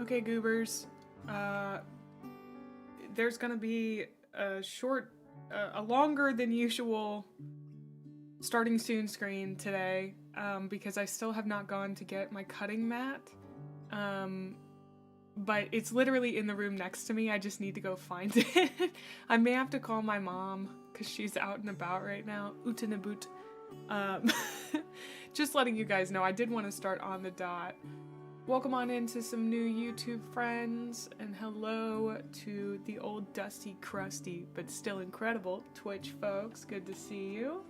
Okay, goobers. There's gonna be a longer than usual starting soon screen today, because I still have not gone to get my cutting mat. But it's literally in the room next to me. I just need to go find it. I may have to call my mom because she's out and about right now. Utanaboot. Just letting you guys know, I did want to start on the dot. Welcome on into some new YouTube friends, and hello to the old dusty, crusty, but still incredible Twitch folks. Good to see you.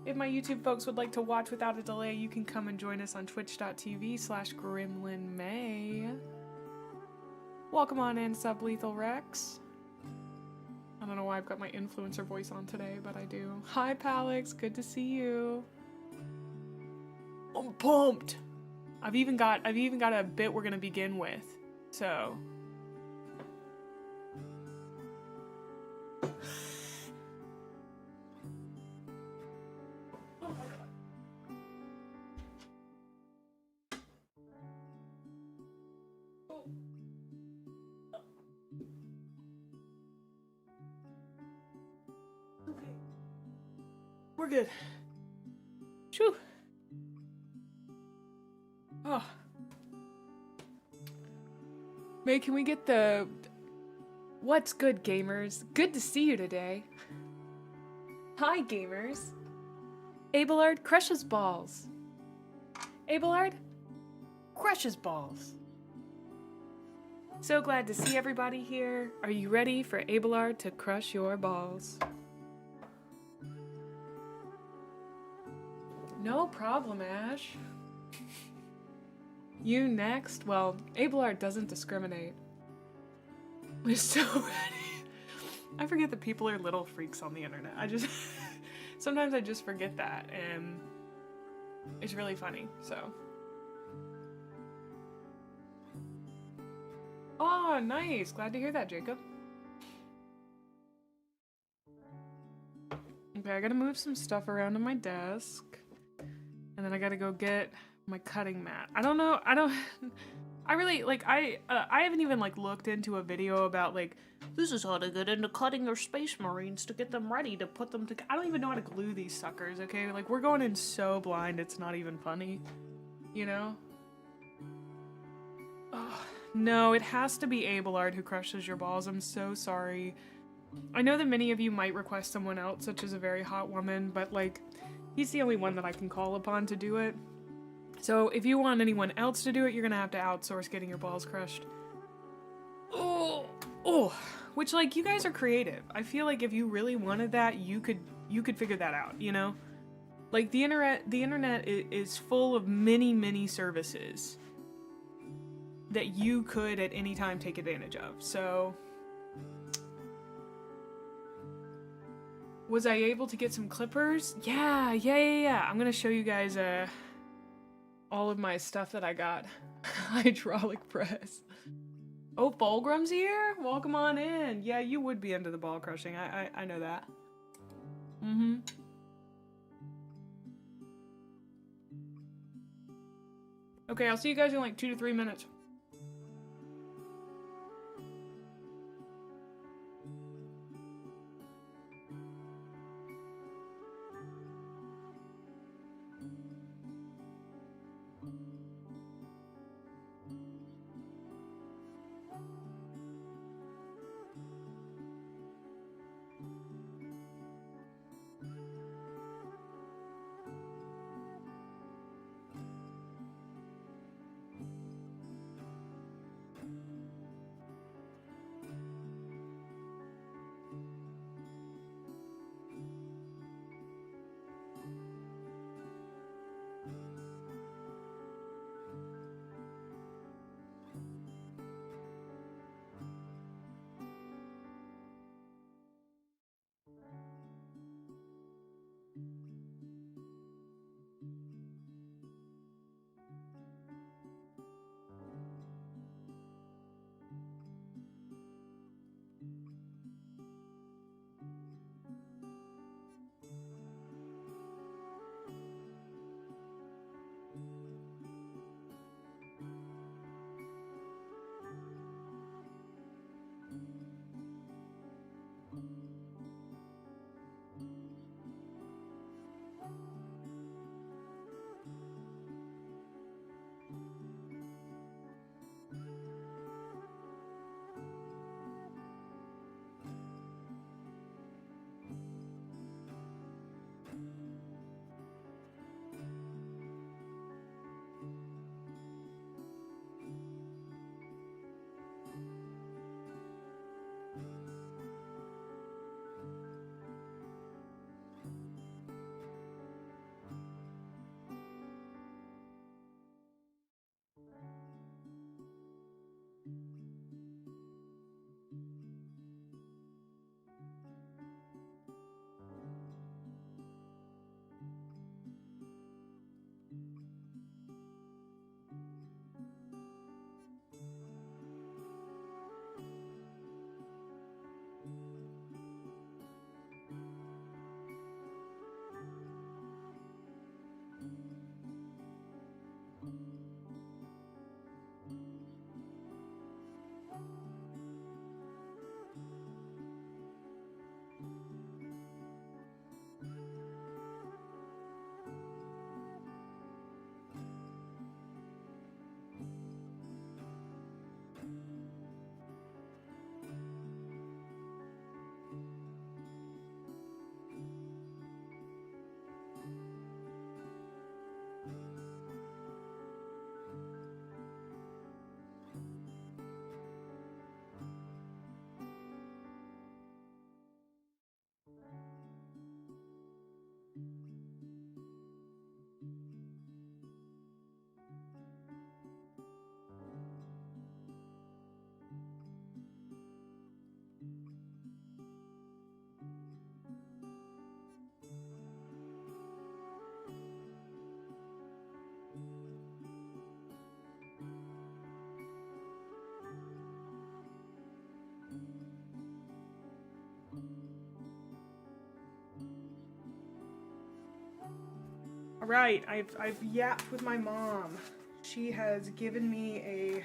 If my YouTube folks would like to watch without a delay, you can come and join us on twitch.tv/Gremlin Mae. Welcome on in, Sublethal Rex. I don't know why I've got my influencer voice on today, but I do. Hi, Palix. Good to see you. I'm pumped. I've even got a bit we're gonna begin with. So. Oh my god. Oh. Okay. We're good. Shoo. Oh. May, can we get the... What's good, gamers? Good to see you today. Hi, gamers. Abelard crushes balls. Abelard crushes balls. So glad to see everybody here. Are you ready for Abelard to crush your balls? No problem, Ash. You next? Well, Abelard doesn't discriminate. We're so ready. I forget that people are little freaks on the internet. Sometimes I just forget that, and it's really funny, so. Oh, nice. Glad to hear that, Jacob. Okay, I gotta move some stuff around on my desk, and then I gotta go get my cutting mat. I don't know, I really, like, I haven't even, like, looked into a video about, like, this is how to get into cutting your space marines to get them ready to put them to, I don't even know how to glue these suckers, okay? Like, we're going in so blind, it's not even funny, you know? Oh, no, it has to be Abelard who crushes your balls, I'm so sorry. I know that many of you might request someone else, such as a very hot woman, but, like, he's the only one that I can call upon to do it. So if you want anyone else to do it, you're gonna have to outsource getting your balls crushed. Oh, which, like, you guys are creative. I feel like if you really wanted that, you could figure that out, you know? Like, the internet is full of many services that you could at any time take advantage of. So, was I able to get some clippers? Yeah. I'm gonna show you guys all of my stuff that I got. Hydraulic press. Oh, Fulgrim's here? Welcome on in. Yeah, you would be into the ball crushing. I know that. Mm-hmm. Okay, I'll see you guys in like 2 to 3 minutes. Alright, I've yapped with my mom. She has given me a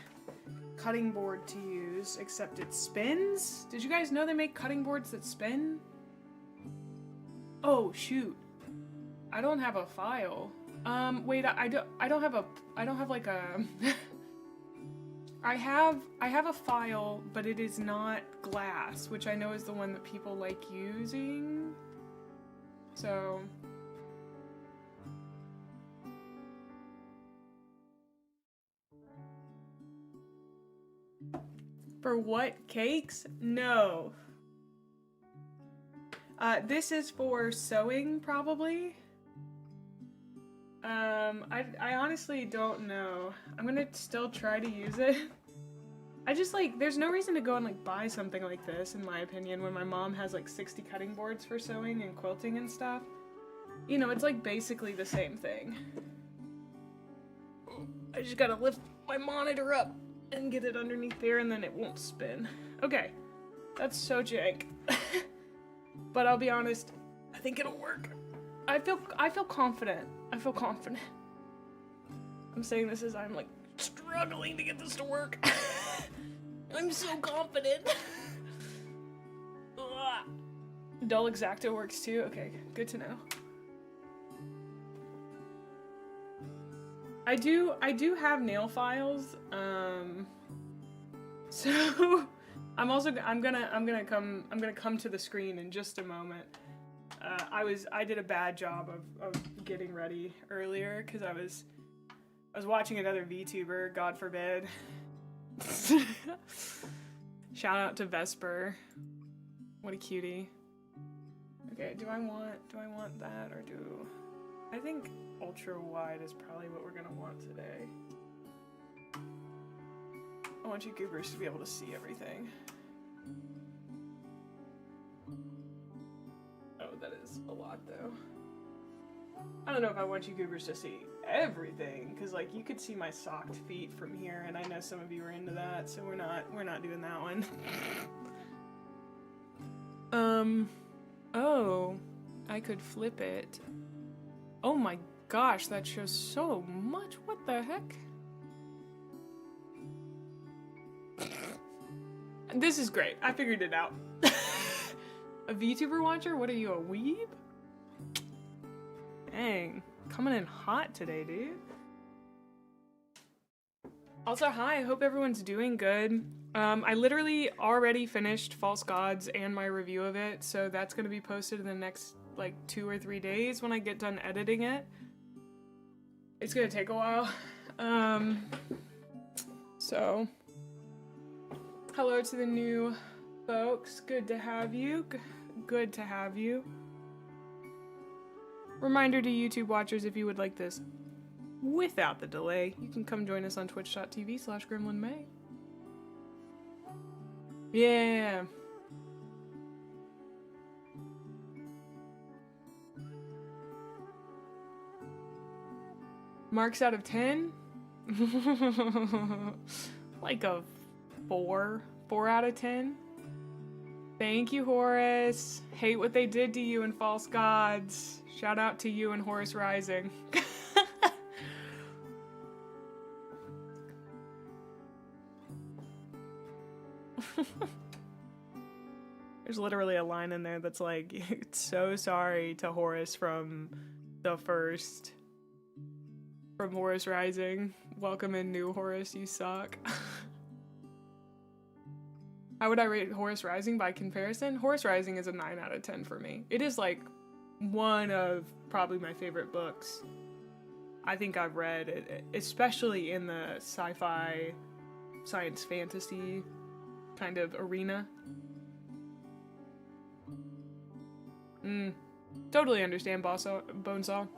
cutting board to use, except it spins? Did you guys know they make cutting boards that spin? Oh, shoot. I don't have a file. Wait, I don't have like a... I have a file, but it is not glass, which I know is the one that people like using. So... For what? Cakes? No. This is for sewing, probably. I honestly don't know. I'm gonna still try to use it. I just like, there's no reason to go and like buy something like this, in my opinion, when my mom has like 60 cutting boards for sewing and quilting and stuff. You know, it's like basically the same thing. I just gotta lift my monitor up and get it underneath there and then it won't spin. Okay, that's so jank. But I'll be honest, I think it'll work. I feel confident. I feel confident. I'm saying this as I'm like struggling to get this to work. I'm so confident. Dull X-Acto works too? Okay, good to know. I do have nail files, so I'm gonna come to the screen in just a moment. I did a bad job of getting ready earlier because I was watching another VTuber, God forbid. Shout out to Vesper. What a cutie. Okay, do I want that or do I think ultra wide is probably what we're gonna want today. I want you goobers to be able to see everything. Oh, that is a lot though. I don't know if I want you goobers to see everything, because like you could see my socked feet from here, and I know some of you are into that, so we're not doing that one. Oh, I could flip it. Oh my gosh, that shows so much. What the heck? This is great. I figured it out. A VTuber watcher? What are you, a weeb? Dang, coming in hot today, dude. Also, hi, I hope everyone's doing good. I literally already finished False Gods and my review of it, so that's gonna be posted in the next, like, 2 or 3 days when I get done editing it. It's gonna take a while. So, hello to the new folks. Good to have you. Good to have you. Reminder to YouTube watchers, if you would like this without the delay, you can come join us on twitch.tv/Gremlin Mae. Yeah. Marks out of 10? Like a 4 out of 10. Thank you, Horus. Hate what they did to you in False Gods. Shout out to you and Horus Rising. There's literally a line in there that's like, so sorry to Horus from the first, from Horus Rising. Welcome in, new Horus, you suck. How would I rate Horus Rising by comparison? Horus Rising is a 9 out of 10 for me. It is like one of probably my favorite books I think I've read, especially in the sci-fi, science fantasy kind of arena. Totally understand Bonesaw.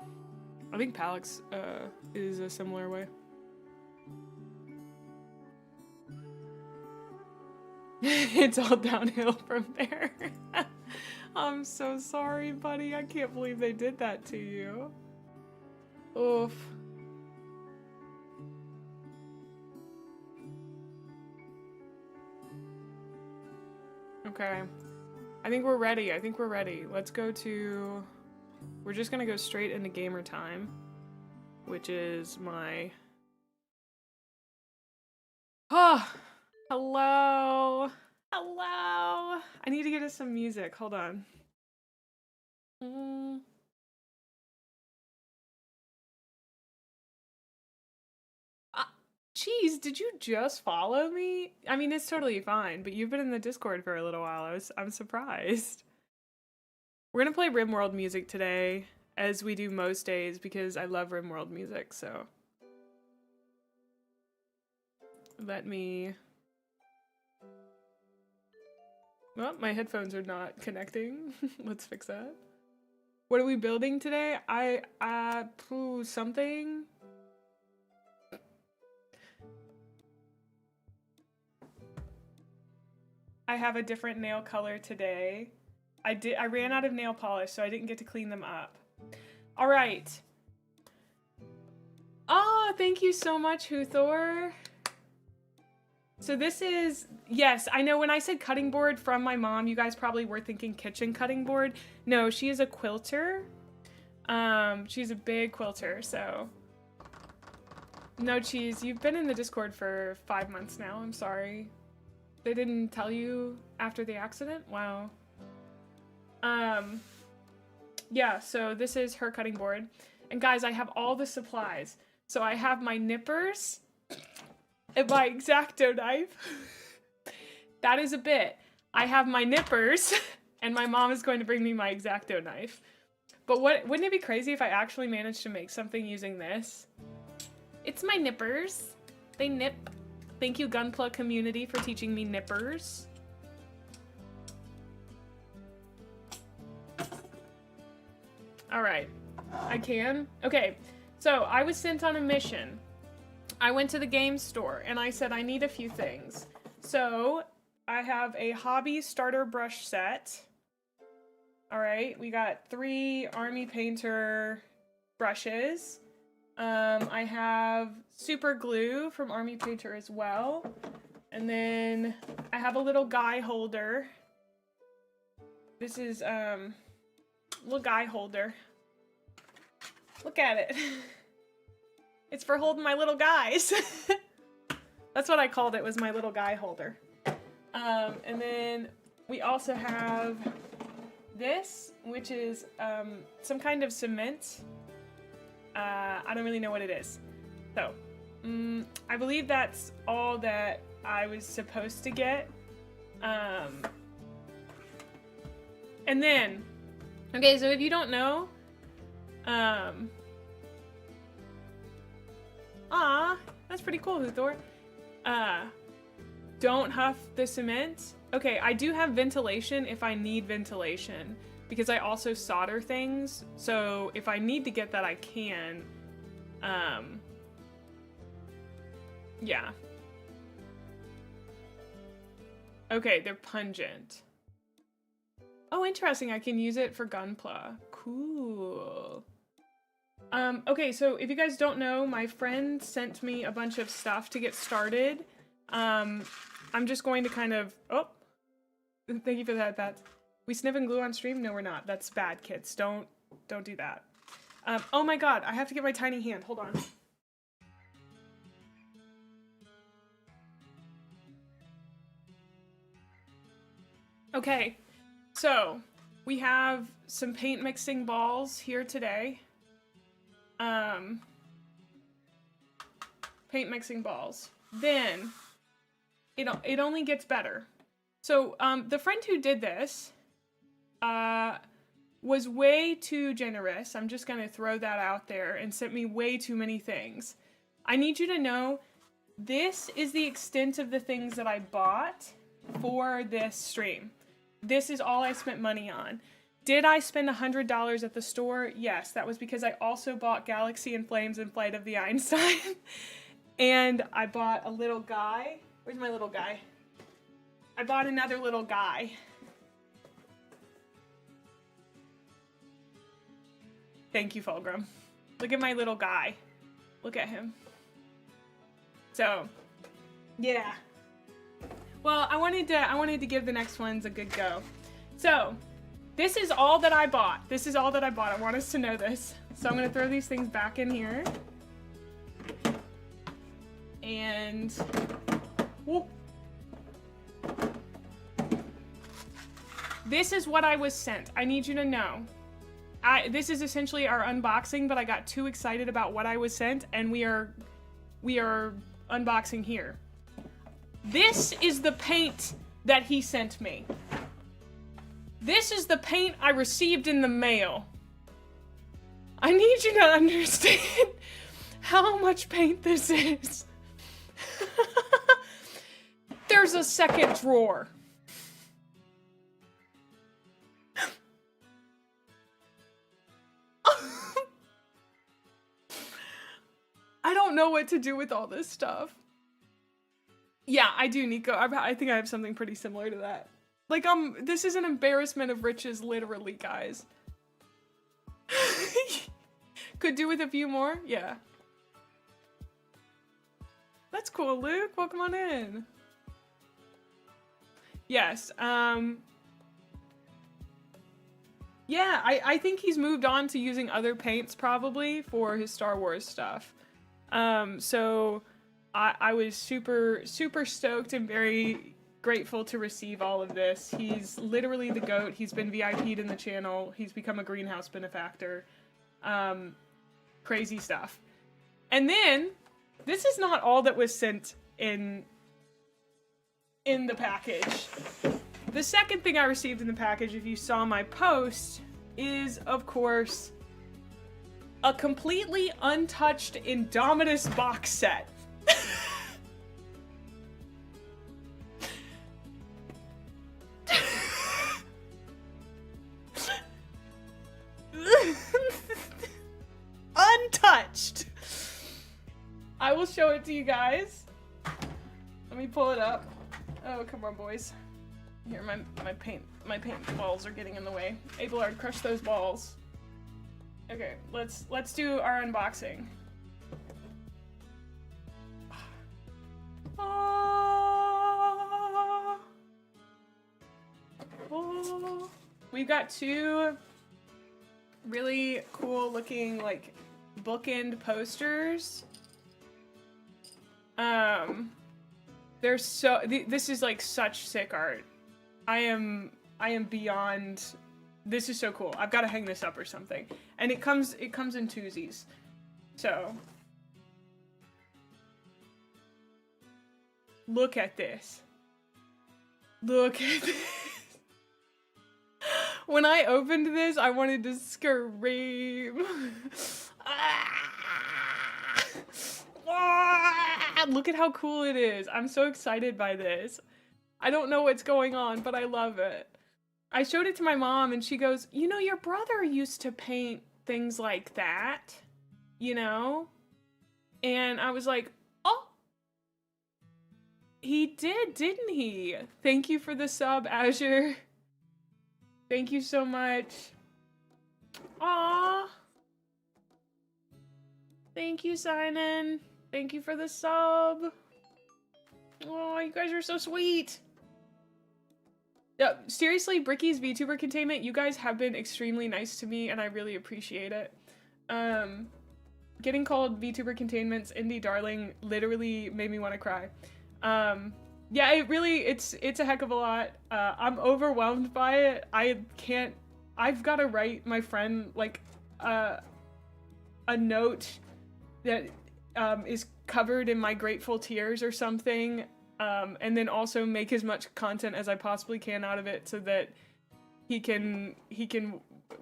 I think Palix is a similar way. It's all downhill from there. I'm so sorry, buddy. I can't believe they did that to you. Oof. Okay. I think we're ready. Let's go to... We're just gonna go straight into gamer time. which is my... Oh, hello. Hello. I need to get us some music. Hold on. Geez, did you just follow me? I mean, it's totally fine, but you've been in the Discord for a little while. I'm surprised. We're gonna play RimWorld music today, as we do most days, because I love RimWorld music, so. Let me... Well, my headphones are not connecting. Let's fix that. What are we building today? Something? I have a different nail color today. I ran out of nail polish, so I didn't get to clean them up. All right. Oh, thank you so much, Huthor. So this is, yes, I know when I said cutting board from my mom, you guys probably were thinking kitchen cutting board. No, she is a quilter. She's a big quilter, so. No, Cheese, you've been in the Discord for 5 months now, I'm sorry. They didn't tell you after the accident? Wow. Yeah, so this is her cutting board. And guys, I have all the supplies. So I have my nippers and my X-Acto knife. That is a bit. I have my nippers and my mom is going to bring me my X-Acto knife. But wouldn't it be crazy if I actually managed to make something using this? It's my nippers. They nip. Thank you, Gunpla community, for teaching me nippers. All right, I can. Okay, so I was sent on a mission. I went to the game store and I said I need a few things. So I have a hobby starter brush set. All right, we got 3 army painter brushes. I have super glue from Army Painter as well. And then I have a little guy holder. This is little guy holder. Look at it. It's for holding my little guys. That's what I called it, was my little guy holder. And then we also have this, which is some kind of cement. I don't really know what it is. So, I believe that's all that I was supposed to get. And then, okay, so if you don't know, that's pretty cool, Huthor. Don't huff the cement. Okay, I do have ventilation if I need ventilation, because I also solder things, so if I need to get that, I can. Yeah. Okay, they're pungent. Oh, interesting, I can use it for Gunpla. Cool. Okay, so if you guys don't know, my friend sent me a bunch of stuff to get started. I'm just going to kind of, oh, thank you for that, Pat. We sniffing glue on stream? No, we're not. That's bad, kids. Don't do that. Oh my god, I have to get my tiny hand. Hold on. Okay, so we have some paint mixing balls here today. Paint mixing balls. Then it only gets better. So the friend who did this was way too generous. I'm just gonna throw that out there, and sent me way too many things. I need you to know this is the extent of the things that I bought for this stream. This is all I spent money on. Did I spend $100 at the store? Yes, that was because I also bought Galaxy in Flames and Flight of the Einstein. And I bought a little guy. Where's my little guy? I bought another little guy. Thank you, Fulgrim. Look at my little guy. Look at him. So, yeah. Well, I wanted to give the next ones a good go. So, this is all that I bought. This is all that I bought. I want us to know this. So I'm gonna throw these things back in here. And whoop. This is what I was sent. I need you to know. This is essentially our unboxing, but I got too excited about what I was sent, and we are unboxing here. This is the paint that he sent me. This is the paint I received in the mail. I need you to understand how much paint this is. There's a second drawer. I don't know what to do with all this stuff. Yeah, I do, Nico. I think I have something pretty similar to that. Like, this is an embarrassment of riches, literally, guys. Could do with a few more? Yeah. That's cool, Luke. Welcome on in. Yes, yeah, I think he's moved on to using other paints, probably, for his Star Wars stuff. So I was super stoked and very grateful to receive all of this. He's literally the GOAT. He's been VIP'd in the channel. He's become a greenhouse benefactor. Crazy stuff. And then, this is not all that was sent in the package. The second thing I received in the package, if you saw my post, is, of course, a completely untouched Indominus box set. Untouched! I will show it to you guys. Let me pull it up. Oh, come on, boys. Here, my paint balls are getting in the way. Abelard, crush those balls. Okay, let's do our unboxing. Oh. Oh. We've got two really cool looking, like, bookend posters. They're so, this is like such sick art. I am beyond, this is so cool. I've got to hang this up or something. And it comes in twosies. So, look at this. Look at this. When I opened this, I wanted to scream. Look at how cool it is. I'm so excited by this. I don't know what's going on, but I love it. I showed it to my mom and she goes, you know, your brother used to paint things like that, you know? And I was like, oh, he did, didn't he? Thank you for the sub, Azure. Thank you so much. Aww. Thank you, Simon. Thank you for the sub. Oh, you guys are so sweet. Seriously, Bricky's VTuber containment, you guys have been extremely nice to me and I really appreciate it. Getting called VTuber containment's indie darling literally made me want to cry. Yeah, it's a heck of a lot. I'm overwhelmed by it. I've got to write my friend like a note that is covered in my grateful tears or something, and then also make as much content as I possibly can out of it so that he can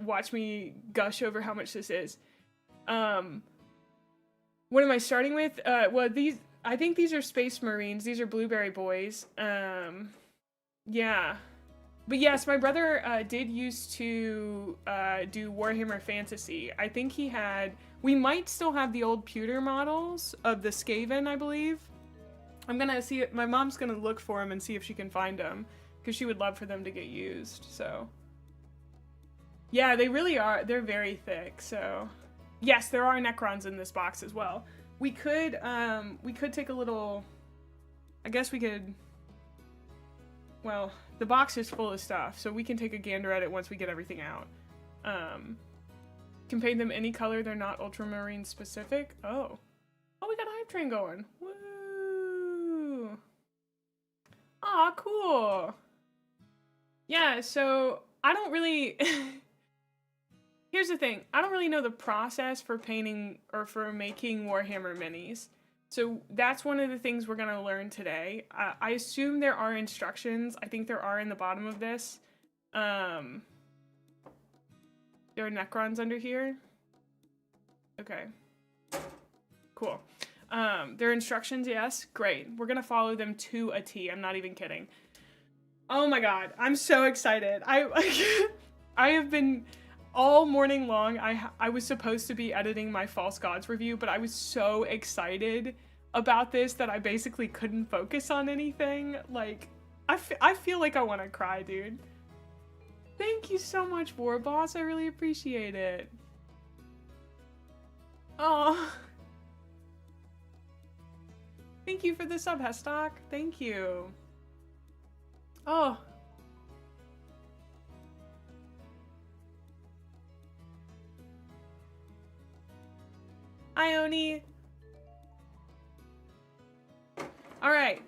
watch me gush over how much this is. What am I starting with? Well, I think these are Space Marines. These are Blueberry Boys. Yeah. But yes, my brother did used to do Warhammer Fantasy. I think he had... We might still have the old pewter models of the Skaven, I believe. I'm gonna see it. My mom's gonna look for them and see if she can find them, because she would love for them to get used, so... Yeah, they really are. They're very thick, so... Yes, there are Necrons in this box as well. We could take a little... I guess we could... Well, the box is full of stuff, so we can take a gander at it once we get everything out. Can paint them any color, they're not ultramarine specific. Oh. Oh, we got a hype train going. Woo! Aw, cool. Yeah, so I don't really... Here's the thing. I don't really know the process for painting or for making Warhammer minis. So that's one of the things we're going to learn today. I assume there are instructions. I think there are in the bottom of this. There are Necrons under here. Okay. Cool. There are instructions, yes. Great. We're going to follow them to a T. I'm not even kidding. Oh my god. I'm so excited. I have been... all morning long, I was supposed to be editing my False Gods review, but I was so excited about this that I basically couldn't focus on anything. Like, I feel like I want to cry, dude. Thank you so much, War Boss. I really appreciate it. Oh. Thank you for the sub, Hestock. Thank you. Oh. Ione. All right.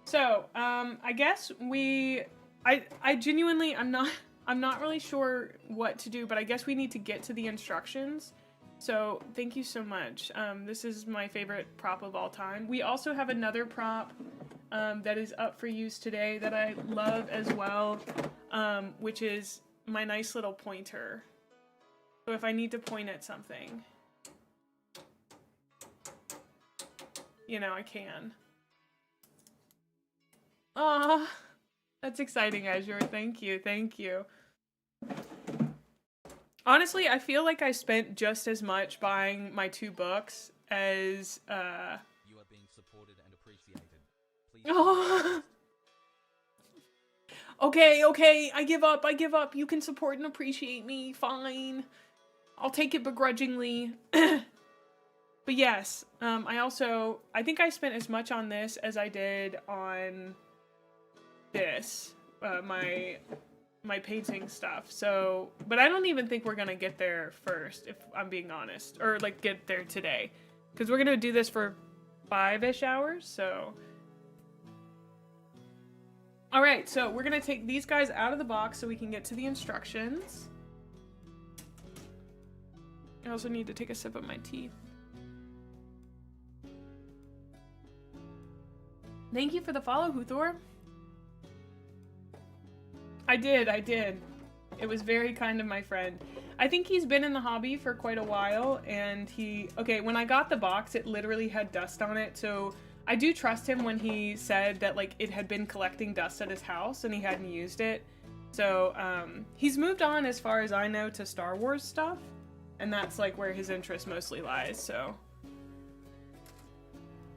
So, I guess I genuinely, I'm not really sure what to do, but I guess we need to get to the instructions. So, thank you so much. This is my favorite prop of all time. We also have another prop that is up for use today that I love as well, which is my nice little pointer. So if I need to point at something, you know, I can. Aw, that's exciting, Azure. Thank you, thank you. Honestly, I feel like I spent just as much buying my 2 books as, You are being supported and appreciated. Please. Oh. Okay, I give up. You can support and appreciate me, fine. I'll take it begrudgingly. But yes, I think I spent as much on this as I did on this, my painting stuff. So, but I don't even think we're gonna get there first, if I'm being honest, or like get there today, because we're gonna do this for 5-ish hours, so. All right, so we're gonna take these guys out of the box so we can get to the instructions. I also need to take a sip of my tea. Thank you for the follow, Huthor. I did. It was very kind of my friend. I think he's been in the hobby for quite a while, and okay, when I got the box, it literally had dust on it, so I do trust him when he said that, like, it had been collecting dust at his house and he hadn't used it. So, he's moved on, as far as I know, to Star Wars stuff, and that's, like, where his interest mostly lies, so.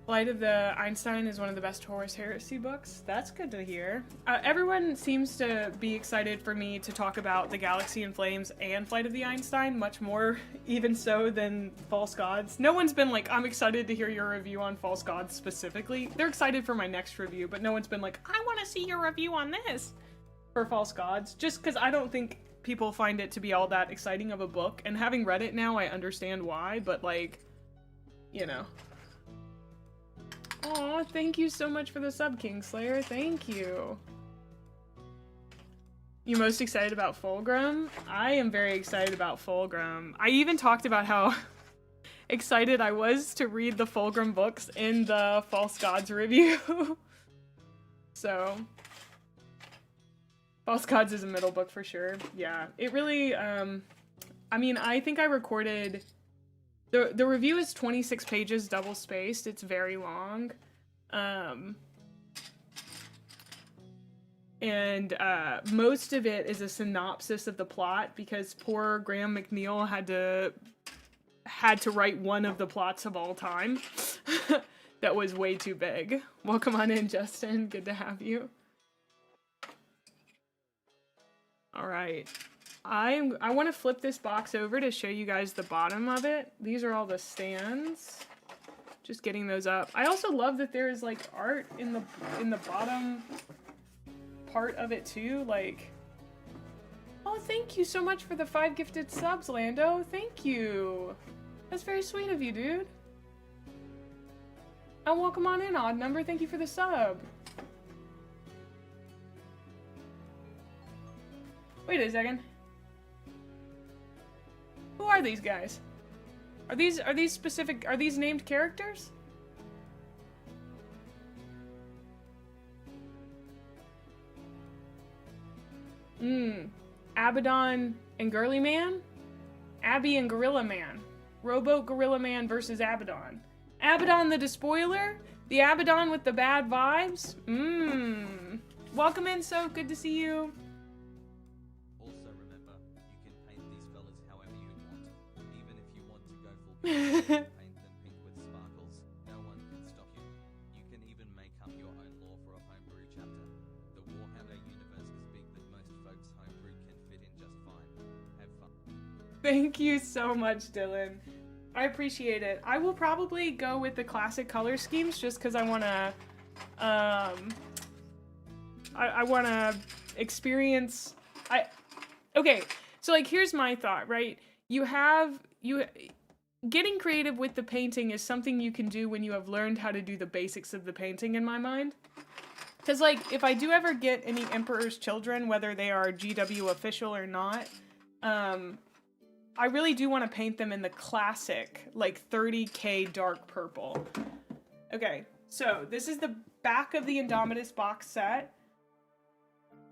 Flight of the Einstein is one of the best Horus Heresy books. That's good to hear. Everyone seems to be excited for me to talk about The Galaxy in Flames and Flight of the Einstein, much more even so than False Gods. No one's been like, I'm excited to hear your review on False Gods specifically. They're excited for my next review, but no one's been like, I want to see your review on this for False Gods, just because I don't think people find it to be all that exciting of a book, and having read it now, I understand why, but like, you know. Aw, thank you so much for the sub, Kingslayer. Thank you. You most excited about Fulgrim? I am very excited about Fulgrim. I even talked about how excited I was to read the Fulgrim books in the False Gods review. So, False Gods is a middle book for sure. Yeah, it really, I mean, I think I recorded... The review is 26 pages, double spaced. It's very long. And most of it is a synopsis of the plot, because poor Graham McNeil had to write one of the plots of all time. That was way too big. Welcome on in, Justin. Good to have you. All right. I want to flip this box over to show you guys the bottom of it. These are all the stands. Just getting those up. I also love that there is like art in the bottom part of it too. Like, oh, thank you so much for the 5 gifted subs, Lando. Thank you. That's very sweet of you, dude. And welcome on in, Odd Number. Thank you for the sub. Wait a second. Who are these guys? Are these specific, are these named characters? Abaddon and Girly Man? Abby and Gorilla Man. Rowboat Gorilla Man versus Abaddon. Abaddon the despoiler? The Abaddon with the bad vibes? Welcome in, so good to see you. Also remember, you can paint these fellas however you want. Even if you want to go full pink, paint them pink with sparkles. No one can stop you. You can even make up your own lore for a homebrew chapter. The Warhammer universe is big that most folks' homebrew can fit in just fine. Have fun. Thank you so much, Dylan. I appreciate it. I will probably go with the classic color schemes just because I want to, I want to experience, okay, so like here's my thought, right? Getting creative with the painting is something you can do when you have learned how to do the basics of the painting in my mind. Because like, if I do ever get any Emperor's Children, whether they are GW official or not, I really do want to paint them in the classic, like 30K dark purple. Okay, so this is the back of the Indomitus box set.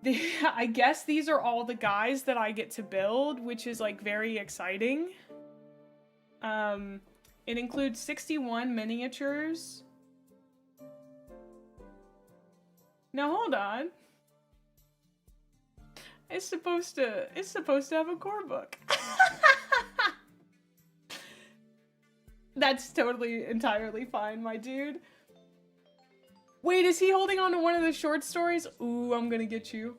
I guess these are all the guys that I get to build, which is like very exciting. It includes 61 miniatures. Now hold on. It's supposed to have a core book. That's totally entirely fine, my dude. Wait, is he holding on to one of the short stories? Ooh, I'm gonna get you.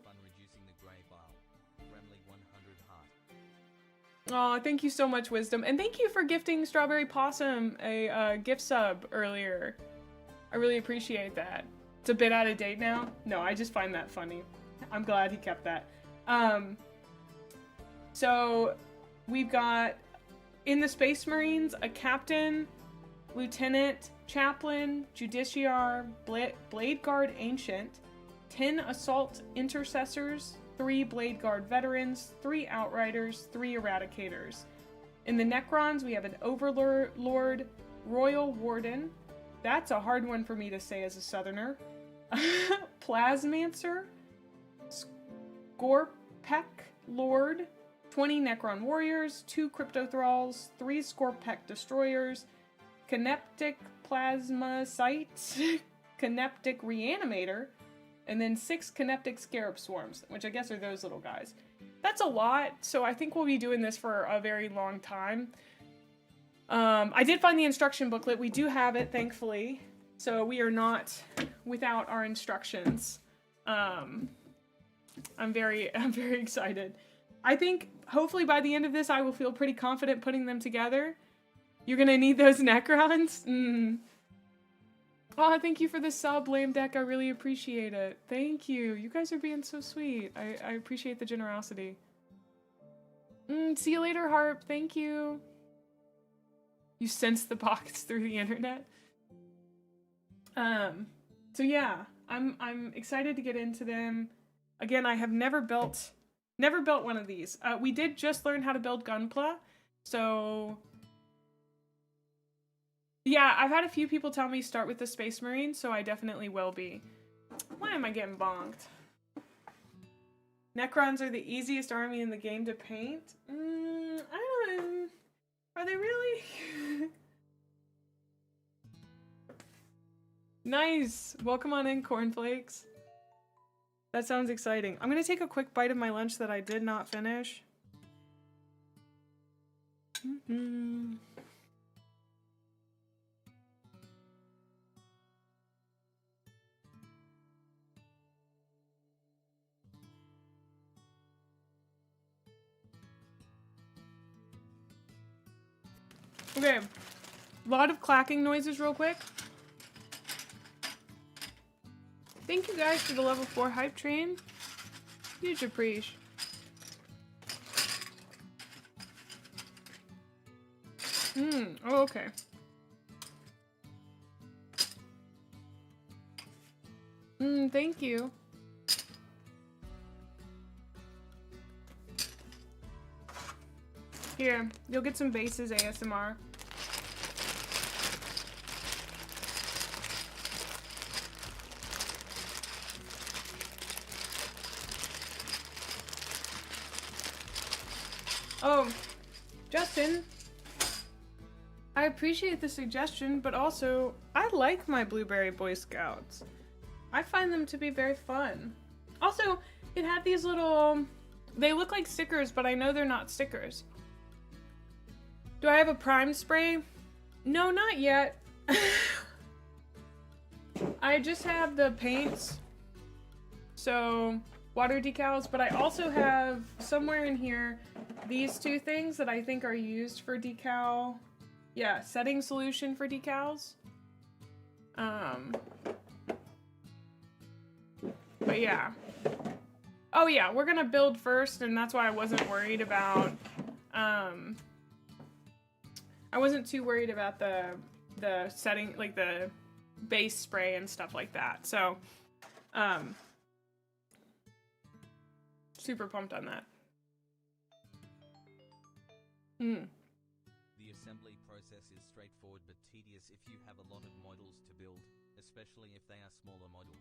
Oh, thank you so much, Wisdom. And thank you for gifting Strawberry Possum a gift sub earlier. I really appreciate that. It's a bit out of date now. No, I just find that funny. I'm glad he kept that. So we've got in the Space Marines a captain, lieutenant, chaplain, justiciar, blade guard ancient, 10 assault intercessors, 3 blade guard veterans, 3 outriders, 3 eradicators. In the Necrons we have an overlord, royal warden. That's a hard one for me to say as a southerner. Plasmancer, Scorpek Lord, 20 Necron warriors, 2 crypto thralls, 3 Scorpek destroyers, Caneptic plasmacytes, Caneptic reanimator, and then 6 Caneptic scarab swarms, which I guess are those little guys. That's a lot, so I think we'll be doing this for a very long time. I did find the instruction booklet. We do have it, thankfully, so we are not without our instructions. I'm very excited. I think hopefully by the end of this I will feel pretty confident putting them together. You're gonna need those Necrons? Oh, thank you for the sub, Lame Deck. I really appreciate it. Thank you. You guys are being so sweet. I appreciate the generosity. See you later, Harp. Thank you. You sense the pockets through the internet. So yeah, I'm excited to get into them. Again, I have never built one of these. We did just learn how to build Gunpla, so yeah, I've had a few people tell me start with the Space Marine, so I definitely will be. Why am I getting bonked? Necrons are the easiest army in the game to paint? I don't know. Are they really? Nice! Welcome on in, Cornflakes. That sounds exciting. I'm gonna take a quick bite of my lunch that I did not finish. Okay, a lot of clacking noises real quick. Thank you guys for the level 4 hype train. Huge appreciation. Oh, okay. Thank you. Here, you'll get some bases ASMR. Oh, Justin, I appreciate the suggestion, but also, I like my Blueberry Boy Scouts. I find them to be very fun. Also, it had these little, they look like stickers, but I know they're not stickers. Do I have a prime spray? No, not yet. I just have the paints, so water decals, but I also have somewhere in here these two things that I think are used for decal. Yeah, setting solution for decals. But yeah. Oh yeah, we're gonna build first, and that's why I wasn't worried about, I wasn't too worried about the setting, like the base spray and stuff like that. So, super pumped on that. The assembly process is straightforward but tedious if you have a lot of models to build, especially if they are smaller models.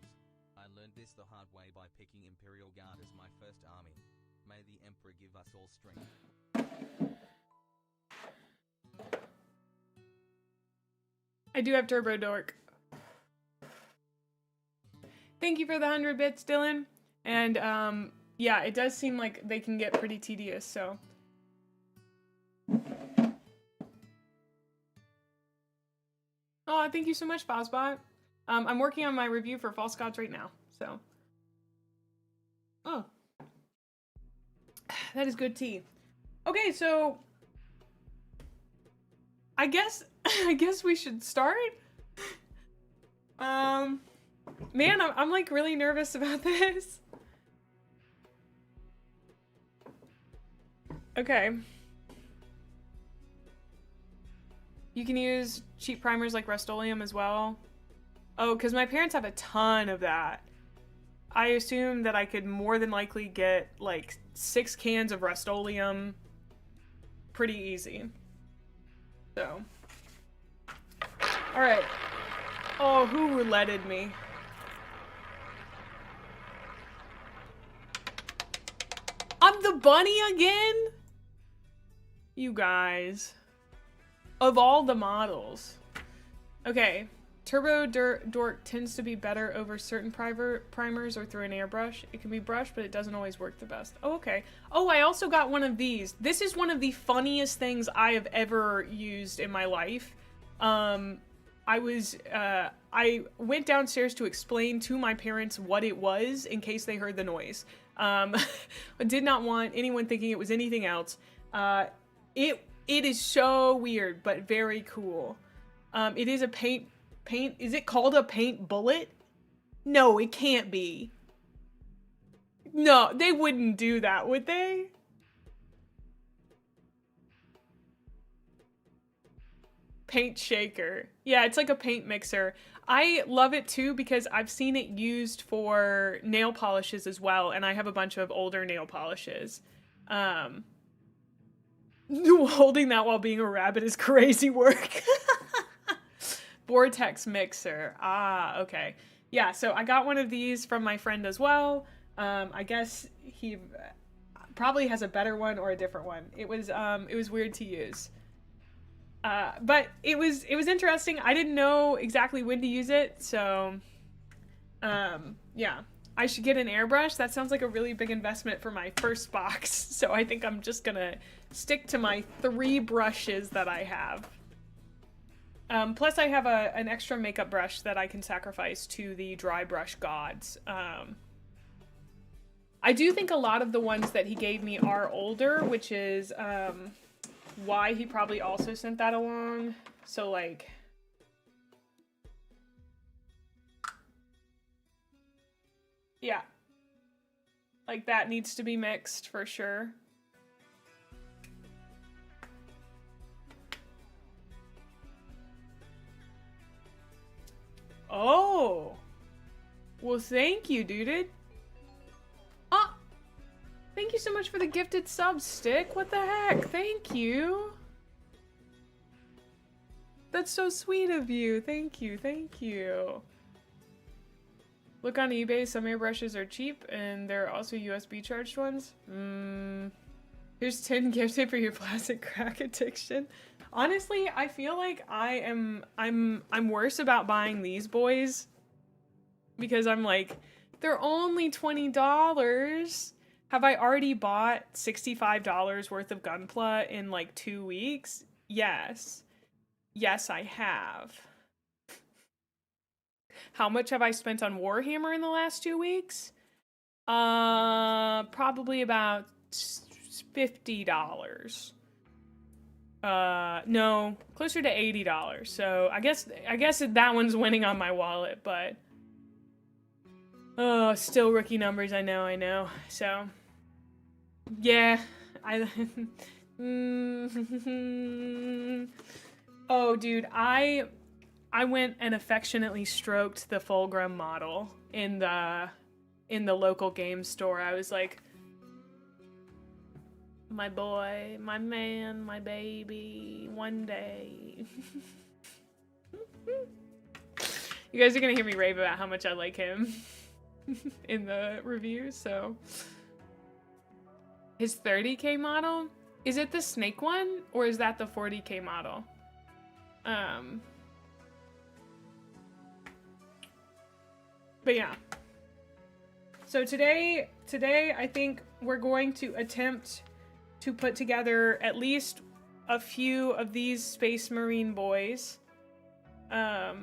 I learned this the hard way by picking Imperial Guard as my first army. May the Emperor give us all strength. I do have Turbo Dork. Thank you for the 100 bits, Dylan. And yeah, it does seem like they can get pretty tedious, so. Oh, thank you so much, Fozbot. I'm working on my review for False Gods right now, so. Oh. That is good tea. Okay, so I guess we should start. Man, I'm like really nervous about this. Okay. You can use cheap primers like Rust-Oleum as well. Oh, because my parents have a ton of that. I assume that I could more than likely get like 6 cans of Rust-Oleum pretty easy. So. Alright. Oh, who rouletted me? I'm the bunny again? You guys. Of all the models. Okay. Turbo Dork tends to be better over certain primers or through an airbrush. It can be brushed, but it doesn't always work the best. Oh, okay. Oh, I also got one of these. This is one of the funniest things I have ever used in my life. I went downstairs to explain to my parents what it was in case they heard the noise. I did not want anyone thinking it was anything else. It is so weird, but very cool. It is a paint, is it called a paint bullet? No, it can't be. No, they wouldn't do that, would they? Paint shaker. Yeah, it's like a paint mixer. I love it too because I've seen it used for nail polishes as well, and I have a bunch of older nail polishes. Holding that while being a rabbit is crazy work. Vortex mixer. Ah, okay. Yeah, so I got one of these from my friend as well. I guess he probably has a better one or a different one. It was weird to use. But it was interesting. I didn't know exactly when to use it, so yeah. I should get an airbrush. That sounds like a really big investment for my first box, so I think I'm just gonna stick to my 3 brushes that I have. Plus I have an extra makeup brush that I can sacrifice to the dry brush gods. I do think a lot of the ones that he gave me are older, which is why he probably also sent that along. So like, yeah, like that needs to be mixed for sure. Oh, well, thank you, dude. Ah, thank you so much for the gifted sub, Stick. What the heck? Thank you. That's so sweet of you. Thank you. Thank you. Look on eBay. Some airbrushes are cheap, and there are also USB charged ones. Here's 10 gifted for your plastic crack addiction. Honestly, I feel like I'm worse about buying these boys because I'm like, they're only $20. Have I already bought $65 worth of Gunpla in like 2 weeks? Yes. Yes, I have. How much have I spent on Warhammer in the last 2 weeks? Probably about $50. No, closer to $80. So I guess that one's winning on my wallet, but oh, still rookie numbers. I know. So yeah, oh, dude, I went and affectionately stroked the Fulgrim model in the local game store. I was like, my boy, my man, my baby, one day. You guys are gonna hear me rave about how much I like him in the review, so. His 30K model? Is it the snake one, or is that the 40K model? But yeah. So today I think we're going to attempt to put together at least a few of these Space Marine boys. Do I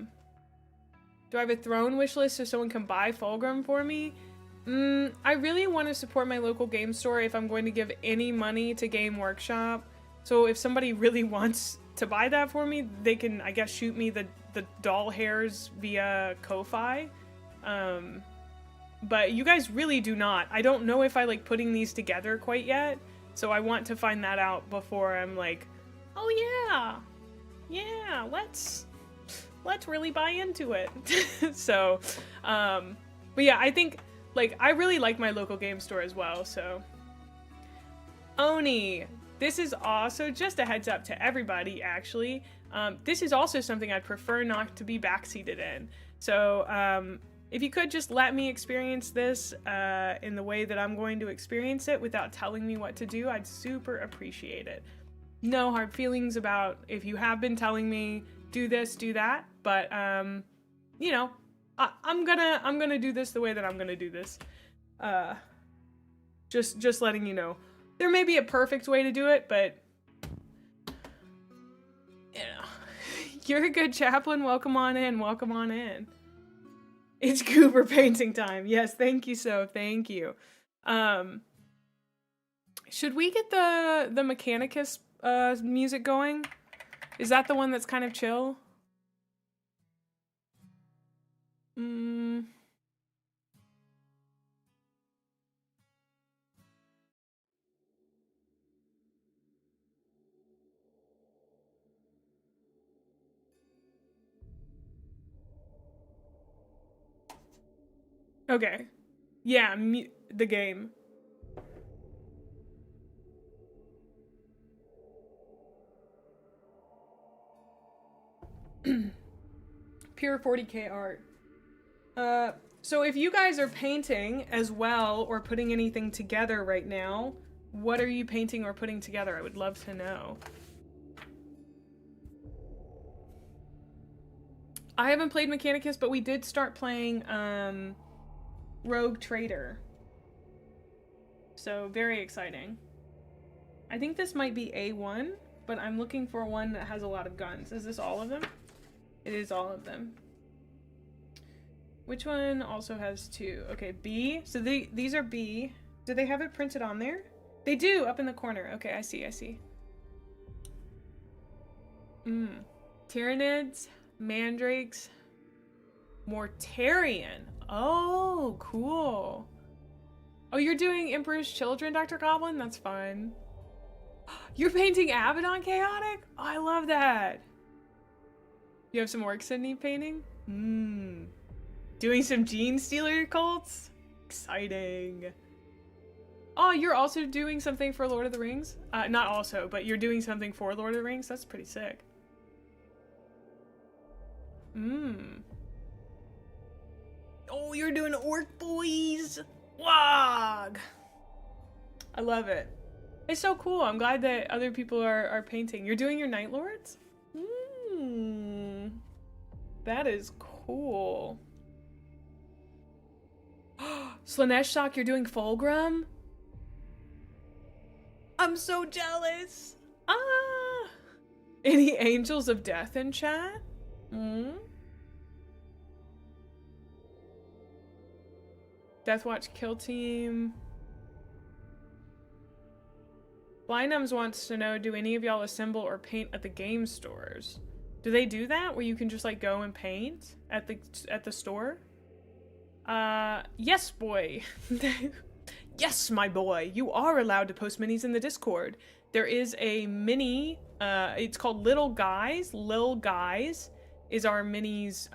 have a throne wish list so someone can buy Fulgrim for me? I really want to support my local game store if I'm going to give any money to Game Workshop. So if somebody really wants to buy that for me, they can, I guess, shoot me the doll hairs via Ko-Fi. But you guys really do not. I don't know if I like putting these together quite yet. So I want to find that out before I'm like, oh yeah, let's really buy into it. So, but yeah, I think, like, I really like my local game store as well, so. Oni, this is also, just a heads up to everybody, actually, this is also something I'd prefer not to be backseated in. So, if you could just let me experience this in the way that I'm going to experience it without telling me what to do, I'd super appreciate it. No hard feelings about if you have been telling me, do this, do that, but, you know, I'm gonna do this the way that I'm gonna do this. Just letting you know. There may be a perfect way to do it, but, you know. You're a good chaplain, welcome on in. It's goober painting time. Yes, thank you, so thank you. Should we get the Mechanicus music going? Is that the one that's kind of chill? Okay. Yeah, the game. Pure 40K art. So if you guys are painting as well or putting anything together right now, what are you painting or putting together? I would love to know. I haven't played Mechanicus, but we did start playing Rogue Trader. So very exciting. I think this might be A1, but I'm looking for one that has a lot of guns. Is this all of them? It is all of them. Which one also has 2? Okay, B. So these are B. Do they have it printed on there? They do, up in the corner. Okay, I see. Tyranids, Mandrakes, Mortarion. Oh, cool. Oh, you're doing Emperor's Children, Dr. Goblin? That's fun. You're painting Abaddon Chaotic? Oh, I love that. You have some work, Sydney, painting? Doing some Gene Stealer cults? Exciting. Oh, you're also doing something for Lord of the Rings? Not also, but you're doing something for Lord of the Rings? That's pretty sick. Oh, you're doing Orc Boys! Wog! I love it. It's so cool. I'm glad that other people are painting. You're doing your Night Lords? That is cool. Slanesh Sock, you're doing Fulgrim? I'm so jealous. Ah! Any Angels of Death in chat? Deathwatch Kill Team. Blindums wants to know, do any of y'all assemble or paint at the game stores? Do they do that where you can just like go and paint at the store? Yes, boy. Yes, my boy. You are allowed to post minis in the Discord. There is a mini, it's called Little Guys. Lil Guys is our minis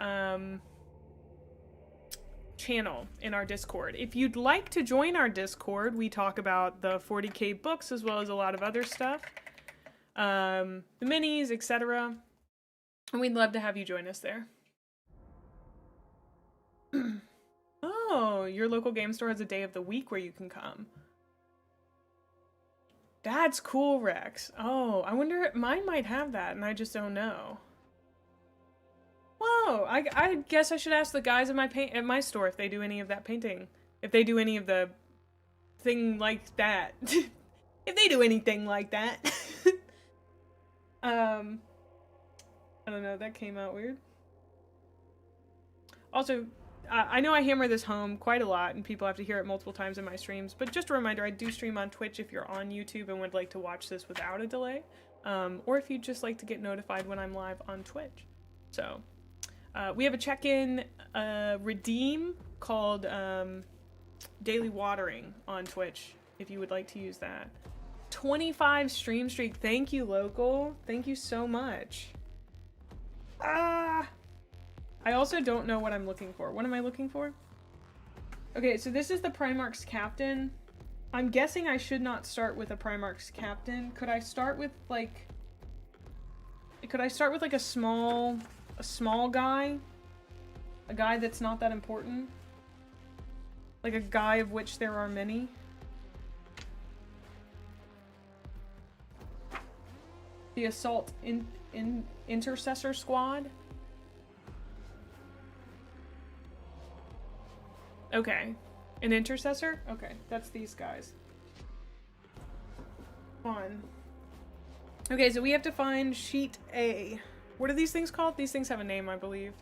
channel in our Discord. If you'd like to join our Discord, we talk about the 40K books as well as a lot of other stuff. The minis, etc. And we'd love to have you join us there. Oh, your local game store has a day of the week where you can come. That's cool, Rex. Oh, I wonder, mine might have that and I just don't know. Whoa, I guess I should ask the guys at my store if they do any of that painting. If they do any of the thing like that. If they do anything like that. I don't know, that came out weird. Also, I know I hammer this home quite a lot and people have to hear it multiple times in my streams, but just a reminder, I do stream on Twitch if you're on YouTube and would like to watch this without a delay. Or if you'd just like to get notified when I'm live on Twitch. So, we have a check-in redeem called Daily Watering on Twitch, if you would like to use that. 25 stream streak. Thank you, Local. Thank you so much. I also don't know what I'm looking for. What am I looking for? Okay, so this is the Primarch's Captain. I'm guessing I should not start with a Primarch's Captain. Could I start with like a small guy? A guy that's not that important? Like a guy of which there are many? The Assault Intercessor Squad? Okay. An intercessor? Okay, that's these guys. Fun. Okay, so we have to find sheet A. What are these things called? These things have a name, I believe.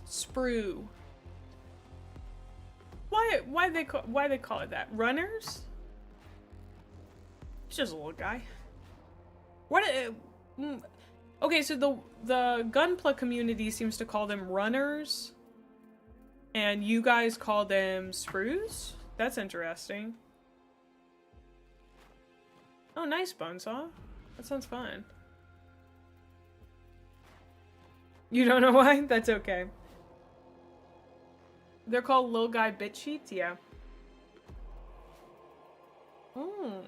Sprue. Why they call it that? Runners? He's just a little guy. What? Okay, so the Gunpla community seems to call them runners, and you guys call them sprues? That's interesting. Oh, nice, Bonesaw. That sounds fun. You don't know why? That's okay. They're called Lil Guy Bit Sheets? Yeah. So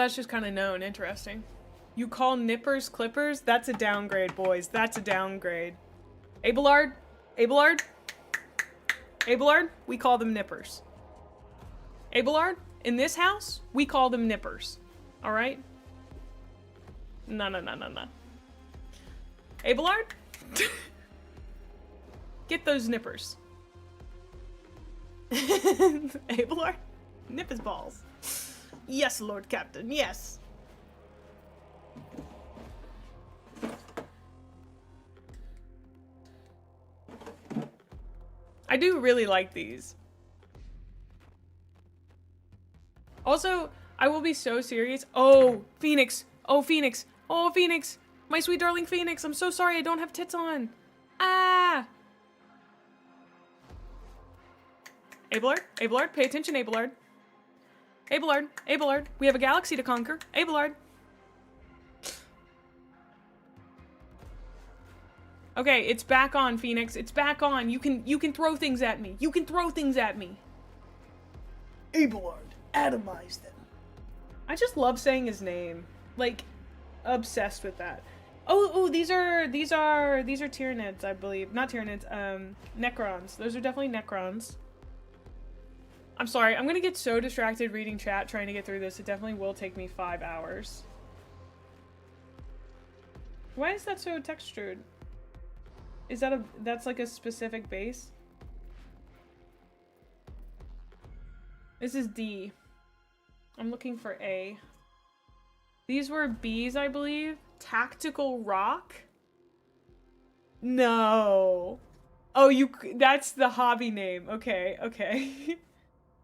that's just kind of known. Interesting. You call nippers clippers? That's a downgrade, boys. That's a downgrade. Abelard? Abelard? Abelard? We call them nippers. Abelard? In this house, we call them nippers. Alright? No. Abelard? Get those nippers. Abelard? Nip his balls. Yes, Lord Captain, yes. I do really like these. Also, I will be so serious. Oh, Phoenix. Oh, Phoenix. Oh, Phoenix. My sweet darling Phoenix. I'm so sorry I don't have tits on. Ah. Abelard. Abelard. Pay attention, Abelard. Abelard. Abelard. We have a galaxy to conquer. Abelard. Okay, it's back on, Phoenix. It's back on. You can throw things at me. You can throw things at me. Abelard, atomize them. I just love saying his name. Like, obsessed with that. Oh, these are Tyranids, I believe. Not Tyranids, Necrons. Those are definitely Necrons. I'm sorry, I'm gonna get so distracted reading chat trying to get through this. It definitely will take me 5 hours. Why is that so textured? Is that that's like a specific base? This is D. I'm looking for A. These were B's, I believe. Tactical Rock? No. Oh, that's the hobby name. Okay, okay.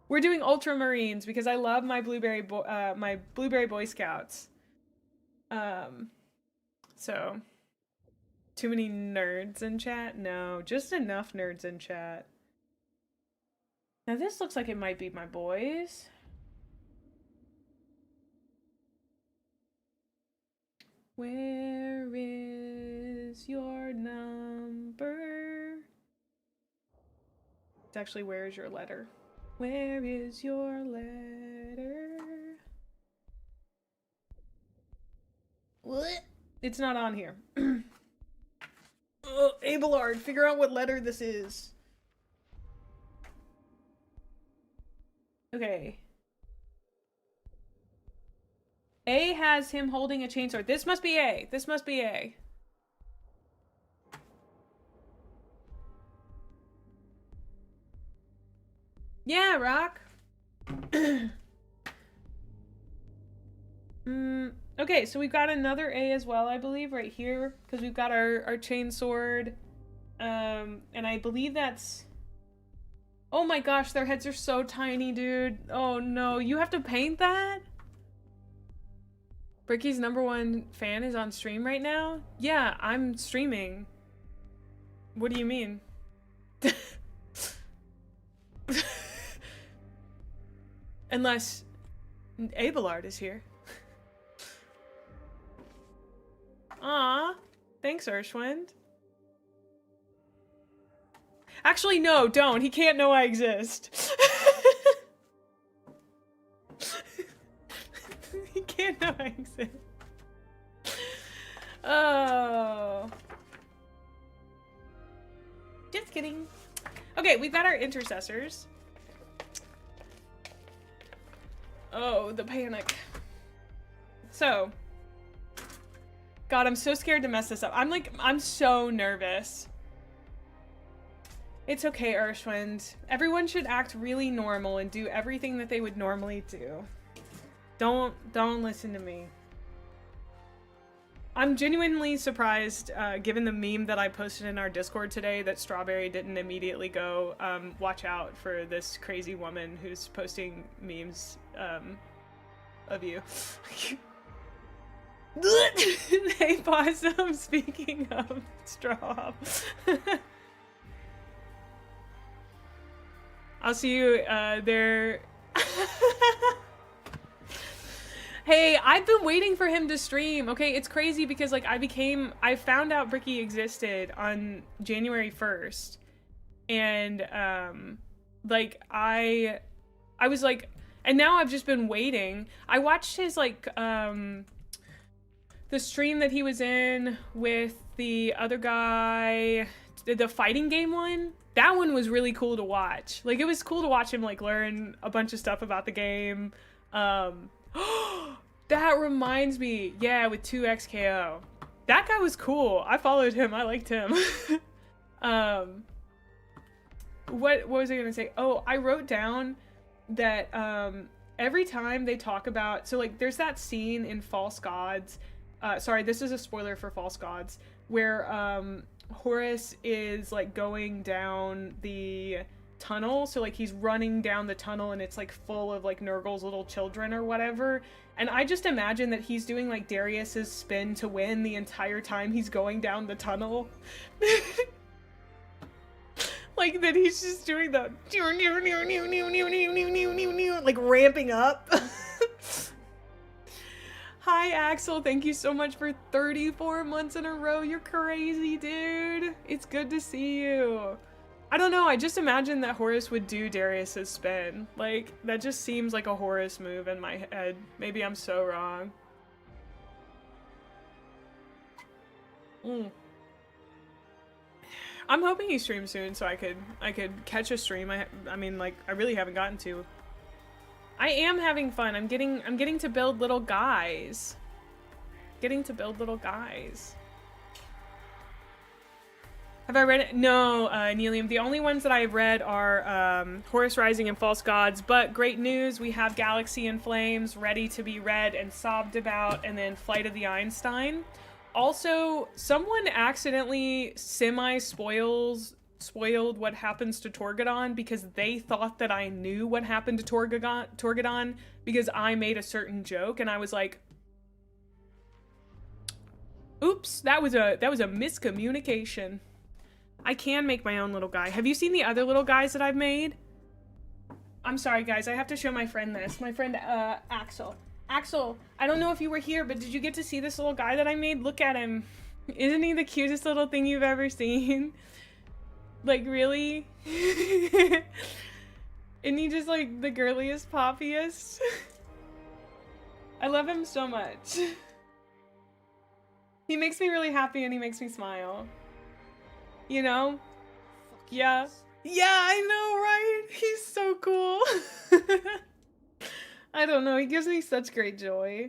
We're doing Ultramarines because I love my Blueberry Boy Scouts. So too many nerds in chat? No, just enough nerds in chat. Now this looks like it might be my boys. Where is your number? It's actually, where is your letter? Where is your letter? What? It's not on here. Oh, Abelard, figure out what letter this is. Okay. A has him holding a chainsaw. This must be A. This must be A. Yeah, Rock. Okay, so we've got another A as well, I believe, right here, because we've got our chain sword. And I believe that's... Oh my gosh, their heads are so tiny, dude. Oh no, you have to paint that? Bricky's #1 fan is on stream right now? Yeah, I'm streaming. What do you mean? Unless Abelard is here. Aw, thanks, Urshwind. Actually, no, don't. He can't know I exist. He can't know I exist. Oh. Just kidding. Okay, we've got our intercessors. Oh, the panic. So. God, I'm so scared to mess this up. I'm so nervous. It's okay, Urshwind. Everyone should act really normal and do everything that they would normally do. Don't listen to me. I'm genuinely surprised, given the meme that I posted in our Discord today, that Strawberry didn't immediately go, watch out for this crazy woman who's posting memes, of you. Hey, Possum, speaking of straw. I'll see you, there. Hey, I've been waiting for him to stream. Okay, it's crazy because, like, I found out Bricky existed on January 1st. And, like, I was like, and now I've just been waiting. I watched his, like, the stream that he was in with the other guy, the fighting game one. That one was really cool to watch. Like, it was cool to watch him, like, learn a bunch of stuff about the game. That reminds me. Yeah, with 2XKO. That guy was cool. I followed him. I liked him. What was I gonna say? Oh, I wrote down that every time they talk about... So, like, there's that scene in False Gods. Sorry, this is a spoiler for False Gods. Where Horus is, like, going down the tunnel. So, like, he's running down the tunnel and it's, like, full of, like, Nurgle's little children or whatever. And I just imagine that he's doing, like, Darius's spin to win the entire time he's going down the tunnel. Like, that he's just doing the... Like, ramping up. Hi, Hi, Axel. Thank you so much for 34 months in a row. You're crazy, dude. It's good to see you. I don't know. I just imagined that Horus would do Darius's spin. Like, that just seems like a Horus move in my head. Maybe I'm so wrong. I'm hoping he streams soon so I could catch a stream. I mean, like, I really haven't gotten to. I am having fun. I'm getting to build little guys. Have I read it? No, Nelium. The only ones that I've read are Horus Rising and False Gods, but great news, we have Galaxy in Flames ready to be read and sobbed about, and then Flight of the Einstein. Also, someone accidentally spoiled what happens to Torgadon because they thought that I knew what happened to Torgadon because I made a certain joke, and I was like, oops, that was a miscommunication. I can make my own little guy. Have you seen the other little guys that I've made? I'm sorry, guys. I have to show my friend this. My friend, Axel. Axel, I don't know if you were here, but did you get to see this little guy that I made? Look at him. Isn't he the cutest little thing you've ever seen? Like, really? Isn't he just, like, the girliest, poppiest? I love him so much. He makes me really happy and he makes me smile. You know? Yeah. Yeah, I know, right? He's so cool. I don't know, he gives me such great joy.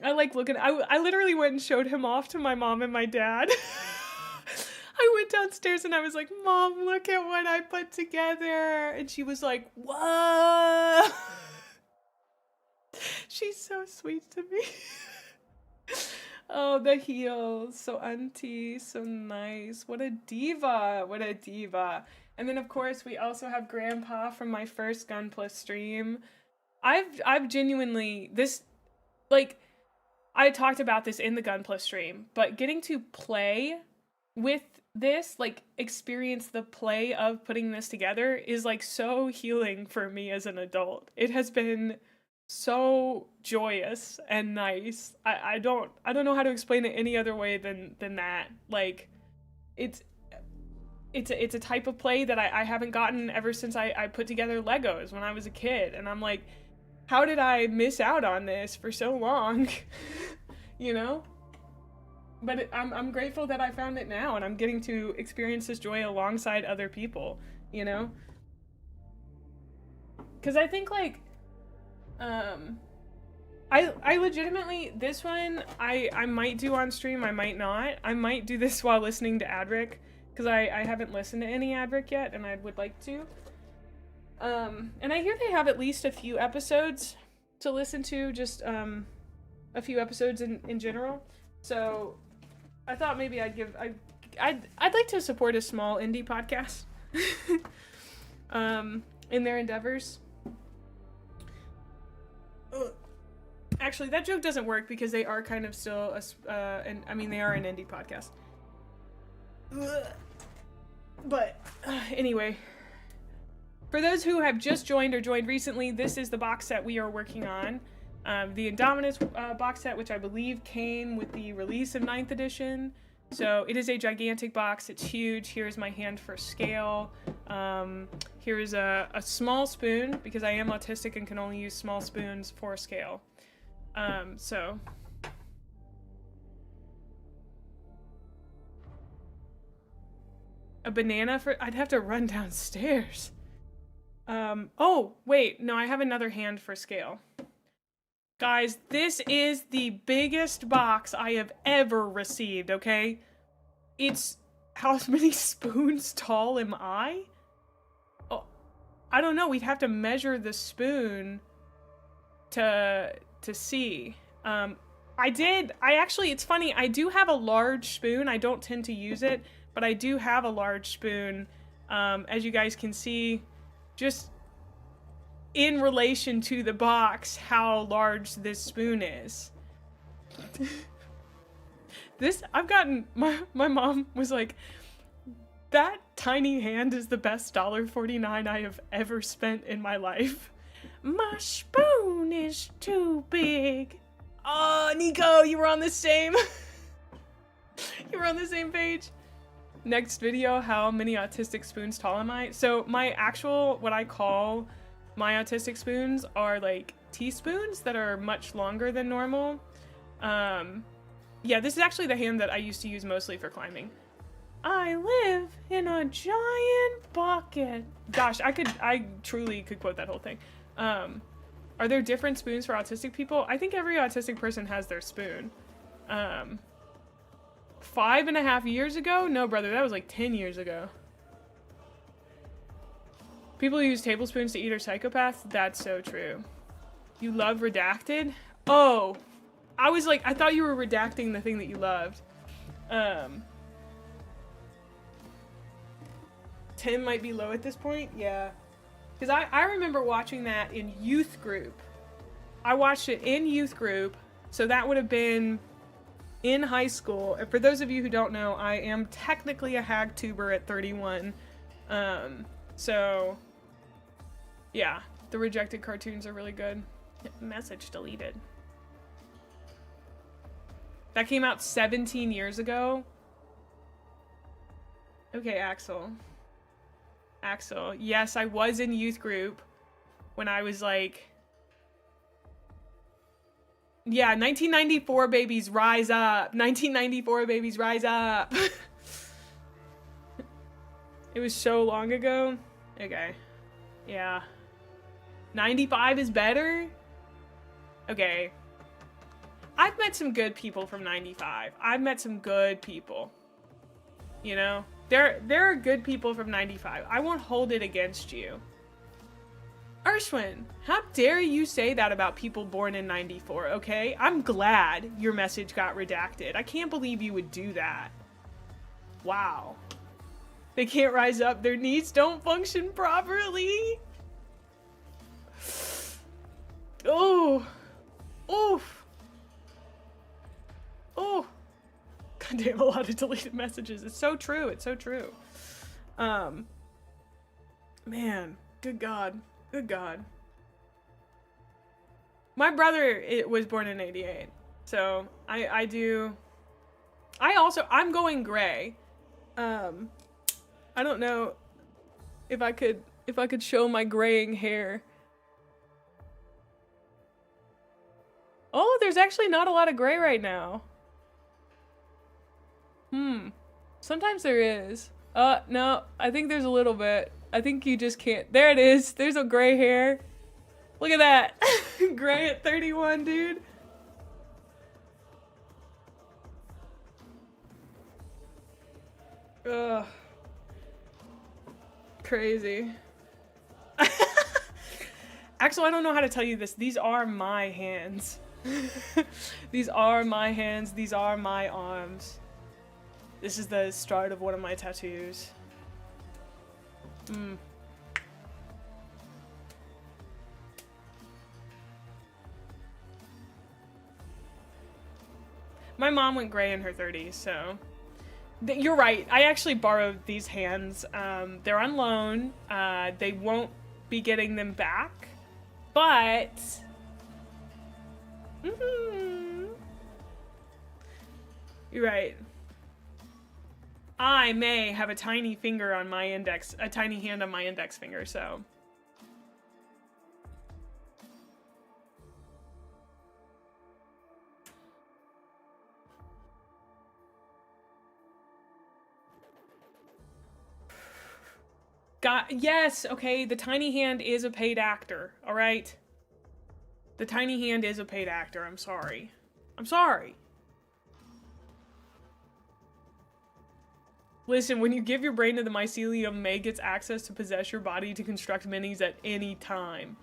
I like looking, I literally went and showed him off to my mom and my dad. I went downstairs and I was like, Mom, look at what I put together. And she was like, whoa. She's so sweet to me. Oh, the heels, so auntie, so nice. What a diva, what a diva. And then of course we also have Grandpa from my first Gunpla stream. I've genuinely, this, like, I talked about this in the Gunpla stream, but getting to play with this, like, experience the play of putting this together is, like, so healing for me as an adult. It has been so joyous and nice. I don't know how to explain it any other way than that. Like, it's a type of play that I haven't gotten ever since I put together Legos when I was a kid, and I'm like, how did I miss out on this for so long? You know? But I'm grateful that I found it now, and I'm getting to experience this joy alongside other people, you know? Because I think, like, I legitimately, this one, I might do on stream, I might not. I might do this while listening to Adric, because I haven't listened to any Adric yet, and I would like to. And I hear they have at least a few episodes to listen to, just, a few episodes in general. So I thought maybe I'd like to support a small indie podcast, in their endeavors. Actually, that joke doesn't work because they are kind of still, I mean, they are an indie podcast. But, anyway. For those who have just joined or joined recently, this is the box set we are working on. The Indominus box set, which I believe came with the release of 9th edition. So it is a gigantic box. It's huge. Here's my hand for scale. Here's a small spoon, because I am autistic and can only use small spoons for scale. So... a banana for... I'd have to run downstairs. Oh, wait. No, I have another hand for scale. Guys, this is the biggest box I have ever received, okay? It's... how many spoons tall am I? Oh, I don't know. We'd have to measure the spoon to see. Actually, it's funny. I do have a large spoon. I don't tend to use it, but I do have a large spoon. As you guys can see, just in relation to the box, how large this spoon is. I've gotten, my mom was like, that tiny hand is the best $1.49 I have ever spent in my life. My spoon is too big. Oh, Nico, you were on the same. You were on the same page. Next video, how many autistic spoons tall am I? So my actual, what I call my autistic spoons are like teaspoons that are much longer than normal. Yeah, this is actually the hand that I used to use mostly for climbing. I live in a giant bucket. Gosh, I truly could quote that whole thing. Are there different spoons for autistic people? I think every autistic person has their spoon. 5.5 years ago? No, brother, that was like 10 years ago. People who use tablespoons to eat are psychopaths? That's so true. You love redacted? Oh, I was like, I thought you were redacting the thing that you loved. 10 might be low at this point, yeah. Because I remember watching that in youth group. I watched it in youth group, so that would have been in high school. And for those of you who don't know, I am technically a Handtuber at 31. So, yeah, the rejected cartoons are really good. Message deleted. That came out 17 years ago. Okay, Axel. Axel, yes, I was in youth group when I was like... Yeah, 1994 babies rise up. 1994 babies rise up. It was so long ago. Okay. Yeah. 95 is better? Okay. I've met some good people from 95. I've met some good people. You know? There are good people from 95. I won't hold it against you. Urshwin, how dare you say that about people born in 94, okay? I'm glad your message got redacted. I can't believe you would do that. Wow. They can't rise up. Their knees don't function properly. Oh. Oof. Oh. God damn, a lot of deleted messages. It's so true. It's so true. Man, good God. Good God. My brother was born in 88. So I'm going gray. I don't know if I could show my graying hair. Oh, there's actually not a lot of gray right now. Sometimes there is. No, I think there's a little bit. I think you just can't. There it is. There's a gray hair. Look at that. Gray at 31, dude. Ugh. Crazy. Axel, I don't know how to tell you this. These are my hands. These are my hands. These are my arms. This is the start of one of my tattoos. My mom went gray in her 30s, so... You're right. I actually borrowed these hands. They're on loan. They won't be getting them back. But... You're right. I may have a tiny finger on my index, a tiny hand on my index finger, so. Yes, okay, the tiny hand is a paid actor, all right? The tiny hand is a paid actor, I'm sorry. I'm sorry. Listen, when you give your brain to the mycelium, Mae gets access to possess your body to construct minis at any time.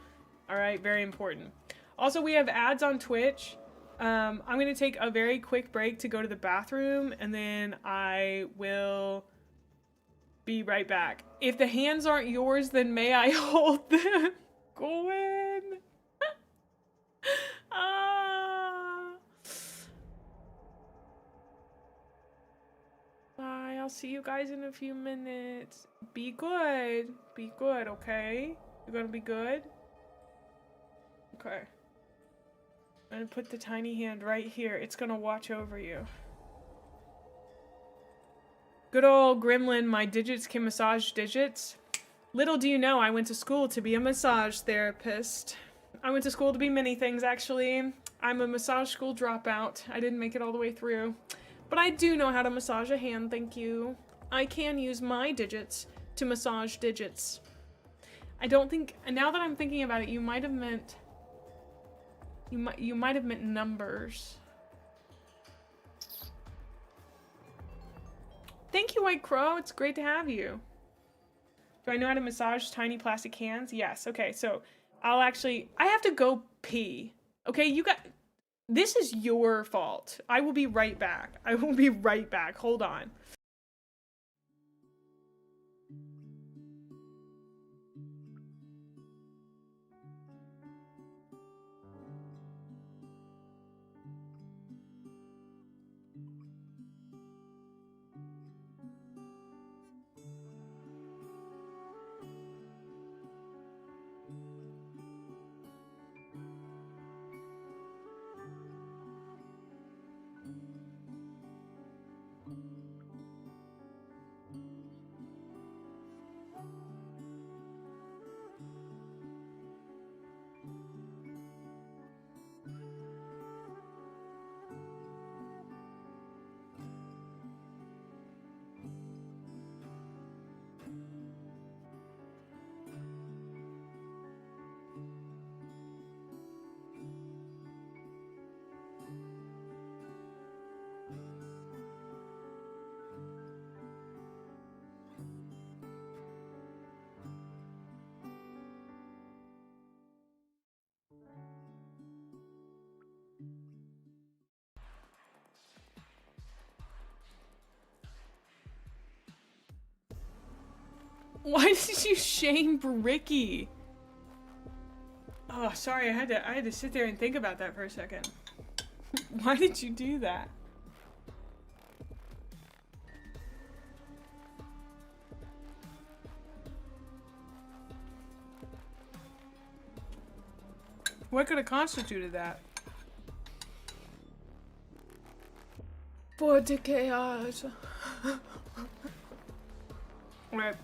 Alright, very important. Also, we have ads on Twitch. I'm going to take a very quick break to go to the bathroom, and then I will be right back. If the hands aren't yours, then may I hold them? Gwen! Bye, I'll see you guys in a few minutes. Be good. Be good, okay? You're gonna be good? Okay. I'm gonna put the tiny hand right here. It's gonna watch over you. Good old Gremlin, my digits can massage digits. Little do you know, I went to school to be a massage therapist. I went to school to be many things, actually. I'm a massage school dropout. I didn't make it all the way through. But I do know how to massage a hand, thank you. I can use my digits to massage digits. I don't think, now that I'm thinking about it, you might have meant, you might have meant numbers. Thank you, White Crow. It's great to have you. Do I know how to massage tiny plastic hands? Yes. Okay, so I have to go pee. Okay, this is your fault. I will be right back. I will be right back. Hold on. Why did you shame Ricky? Oh, sorry, I had to sit there and think about that for a second. Why did you do that? What could have constituted that? For the chaos. Alright.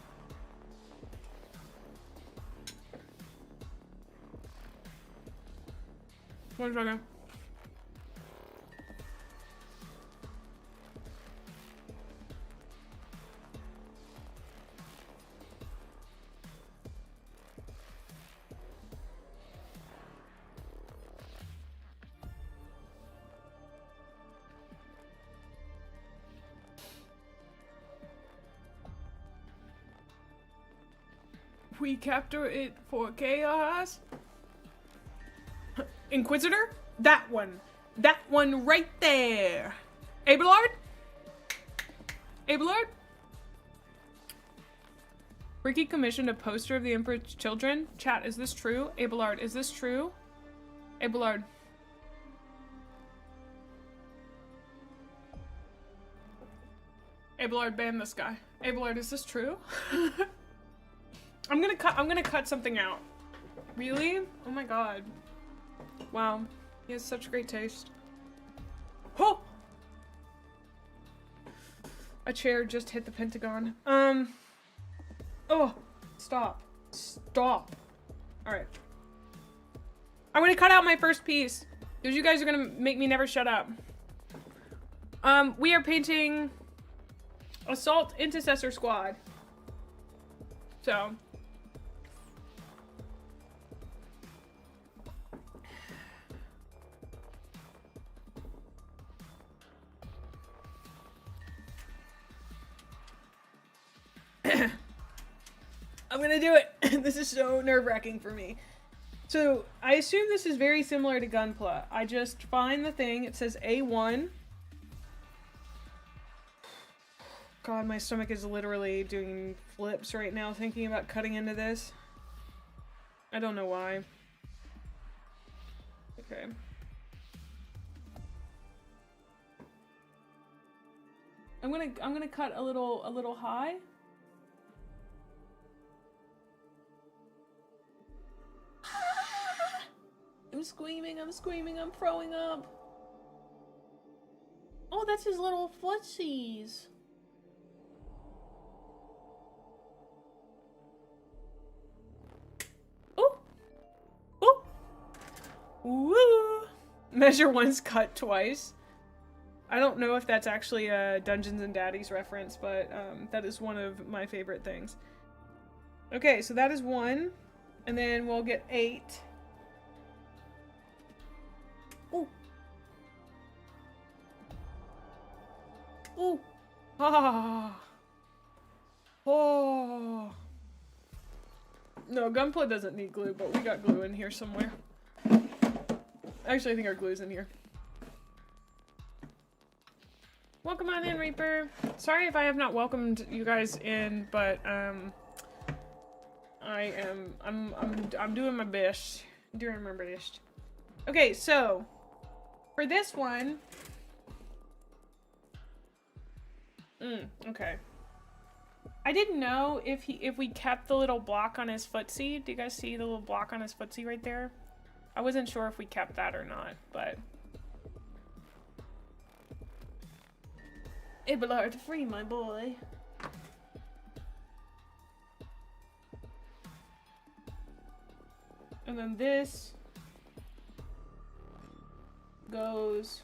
One second. We capture it for chaos. Inquisitor? That one. That one right there. Abelard? Abelard? Ricky commissioned a poster of the Emperor's children. Chat, is this true? Abelard, is this true? Abelard. Abelard, ban this guy. Abelard, is this true? I'm gonna cut something out. Really? Oh my god. Wow. He has such great taste. Oh! A chair just hit the Pentagon. Oh! Stop. Stop. Alright. I'm gonna cut out my first piece. Because you guys are gonna make me never shut up. We are painting Assault Intercessor Squad. So. I'm gonna do it. This is so nerve-wracking for me. So, I assume this is very similar to Gunpla. I just find the thing, it says A1. God, my stomach is literally doing flips right now thinking about cutting into this. I don't know why. Okay. I'm gonna cut a little high. I'm screaming, I'm screaming, I'm throwing up. Oh, that's his little footsies. Oh! Oh! Woo! Measure once, cut twice. I don't know if that's actually a Dungeons and Daddies reference, but that is one of my favorite things. Okay, so that is 1. And then we'll get 8. Oh! Oh! Ah! Oh! No, gunpla doesn't need glue, but we got glue in here somewhere. Actually, I think our glue's in here. Welcome on in, Reaper. Sorry if I have not welcomed you guys in, but I'm doing my best. Doing my best. Okay, so for this one, okay. I didn't know if we kept the little block on his footsie. Do you guys see the little block on his footsie right there? I wasn't sure if we kept that or not, but Abelard free, my boy. And then this goes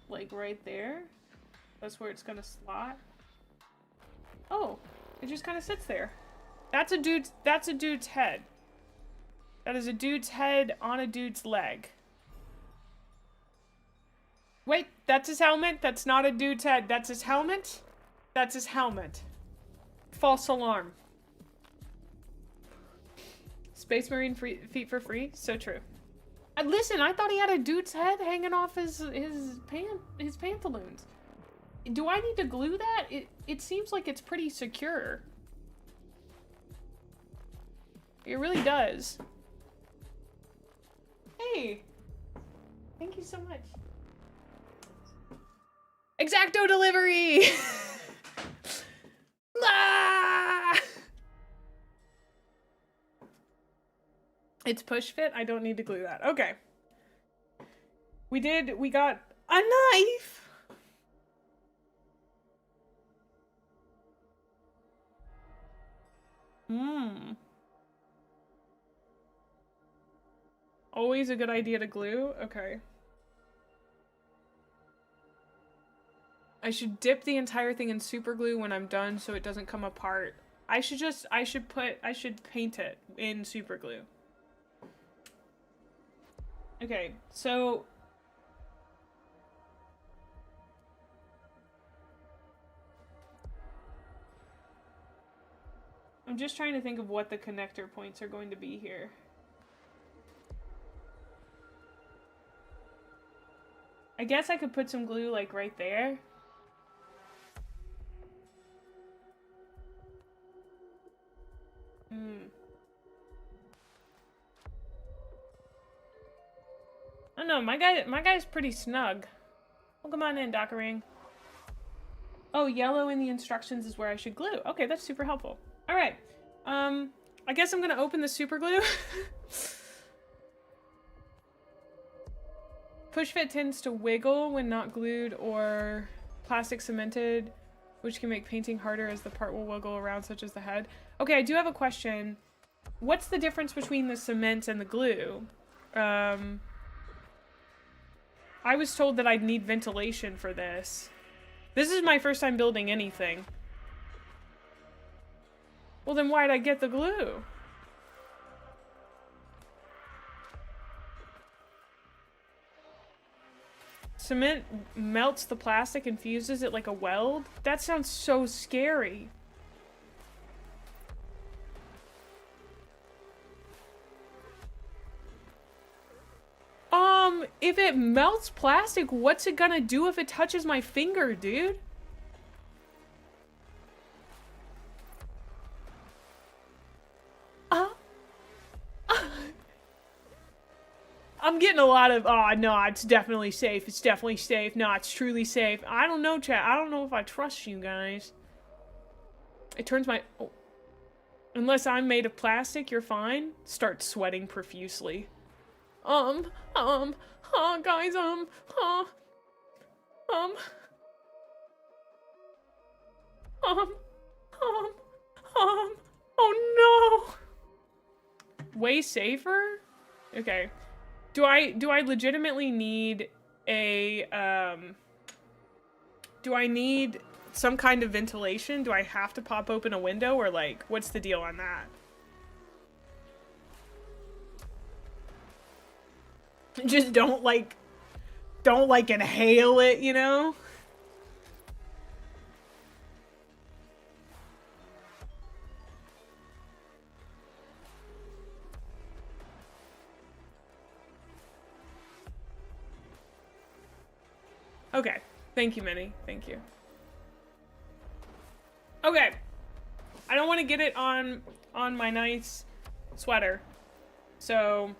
like right there. That's where it's gonna slot. Oh, it just kind of sits there. That's a dude's head. That is a dude's head on a dude's leg. Wait, that's his helmet? That's not a dude's head. That's his helmet? That's his helmet. False alarm. Space Marine feet for free? So true. Listen, I thought he had a dude's head hanging off his pantaloons. Do I need to glue that? It seems like it's pretty secure. It really does. Hey! Thank you so much. Exacto delivery! Ah! It's push fit? I don't need to glue that. Okay. We got a knife! Always a good idea to glue? Okay. I should dip the entire thing in super glue when I'm done so it doesn't come apart. I should paint it in super glue. Okay, so I'm just trying to think of what the connector points are going to be here. I guess I could put some glue like right there. I don't know, my guy's pretty snug. Well, come on in, Dockering. Oh, yellow in the instructions is where I should glue. Okay, that's super helpful. All right. I guess I'm gonna open the super glue. Push fit tends to wiggle when not glued or plastic cemented, which can make painting harder as the part will wiggle around, such as the head. Okay, I do have a question. What's the difference between the cement and the glue? I was told that I'd need ventilation for this. This is my first time building anything. Well, then why'd I get the glue? Cement melts the plastic and fuses it like a weld? That sounds so scary. If it melts plastic, what's it gonna do if it touches my finger, dude? I'm getting a lot of, oh, no, it's definitely safe. It's definitely safe. No, it's truly safe. I don't know, chat. I don't know if I trust you guys. It turns my... Oh. Unless I'm made of plastic, you're fine. Start sweating profusely. Guys, um, oh no! Way safer? Okay. Do I legitimately need a, do I need some kind of ventilation? Do I have to pop open a window, or like, what's the deal on that? Just don't like inhale it, you know? Okay. Thank you, Minnie. Thank you. Okay. I don't want to get it on my nice sweater. So,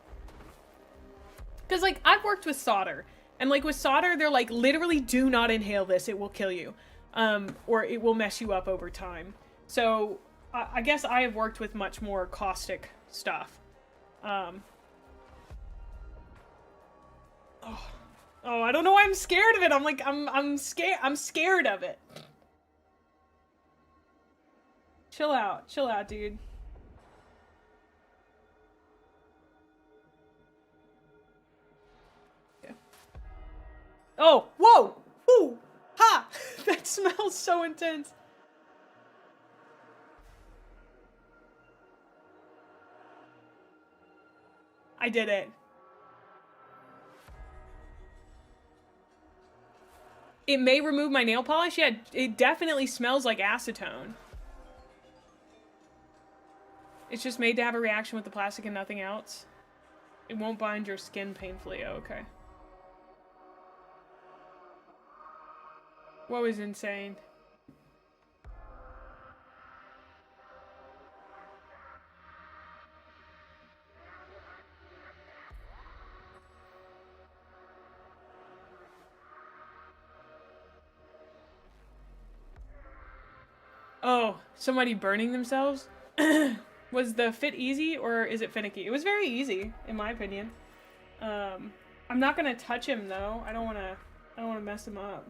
because like I've worked with solder, and like with solder, they're like, literally do not inhale this, it will kill you. Or it will mess you up over time. So I guess I have worked with much more caustic stuff. Oh, I don't know why I'm scared of it. I'm like, I'm scared of it. Chill out, dude. Yeah. Oh, whoa! Ooh! Ha! That smells so intense. I did it. It may remove my nail polish. Yeah, it definitely smells like acetone. It's just made to have a reaction with the plastic and nothing else. It won't bind your skin painfully. Oh, okay. What was insane? Oh, somebody burning themselves? Was the fit easy, or is it finicky? It was very easy, in my opinion. I'm not gonna touch him though. I don't wanna mess him up.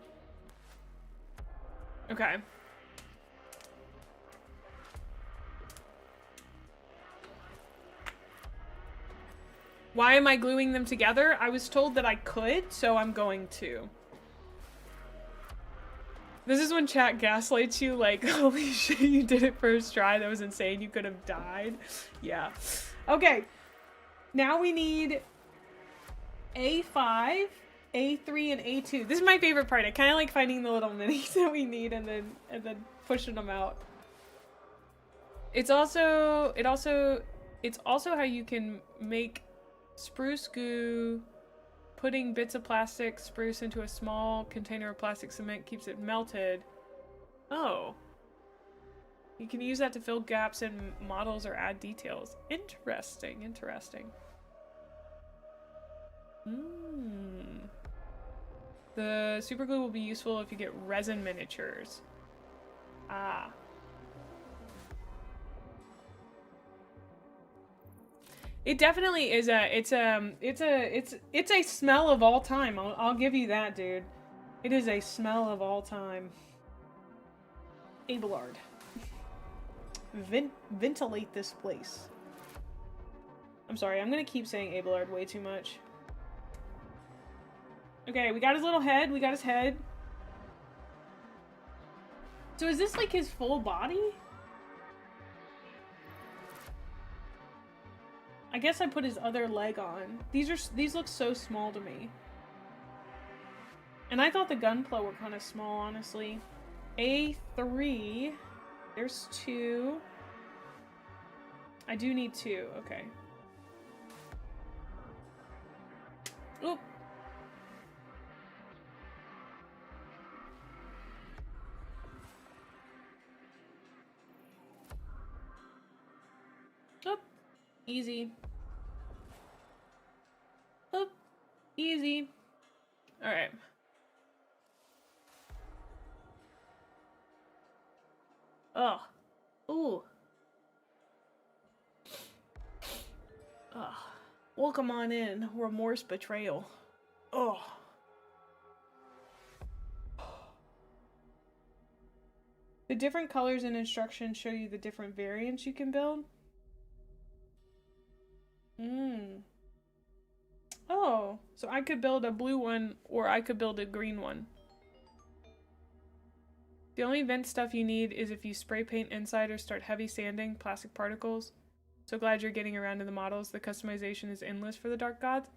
Okay. Why am I gluing them together? I was told that I could, so I'm going to. This is when chat gaslights you, like, holy shit, you did it first try. That was insane. You could have died. Yeah. Okay. Now we need A5, A3, and A2. This is my favorite part. I kind of like finding the little minis that we need and then pushing them out. It's also how you can make spruce goo. Putting bits of plastic spruce into a small container of plastic cement keeps it melted. Oh. You can use that to fill gaps in models or add details. Interesting, interesting. The super glue will be useful if you get resin miniatures. Ah. It definitely is it's a smell of all time. I'll give you that, dude. It is a smell of all time. Abelard. Ventilate this place. I'm sorry, I'm gonna keep saying Abelard way too much. Okay, we got his little head, we got his head. So is this like his full body? I guess I put his other leg on. These look so small to me. And I thought the gunpla were kind of small, honestly. A3. There's 2. I do need 2. Okay. Oop. Oop. Easy. Oop. Easy. Alright. Ugh. Ooh. Welcome on in. Remorse betrayal. Oh. The different colors and instructions show you the different variants you can build. Oh, so I could build a blue one or I could build a green one. The only vent stuff you need is if you spray paint inside or start heavy sanding plastic particles. So glad you're getting around to the models. The customization is endless for the Dark Gods.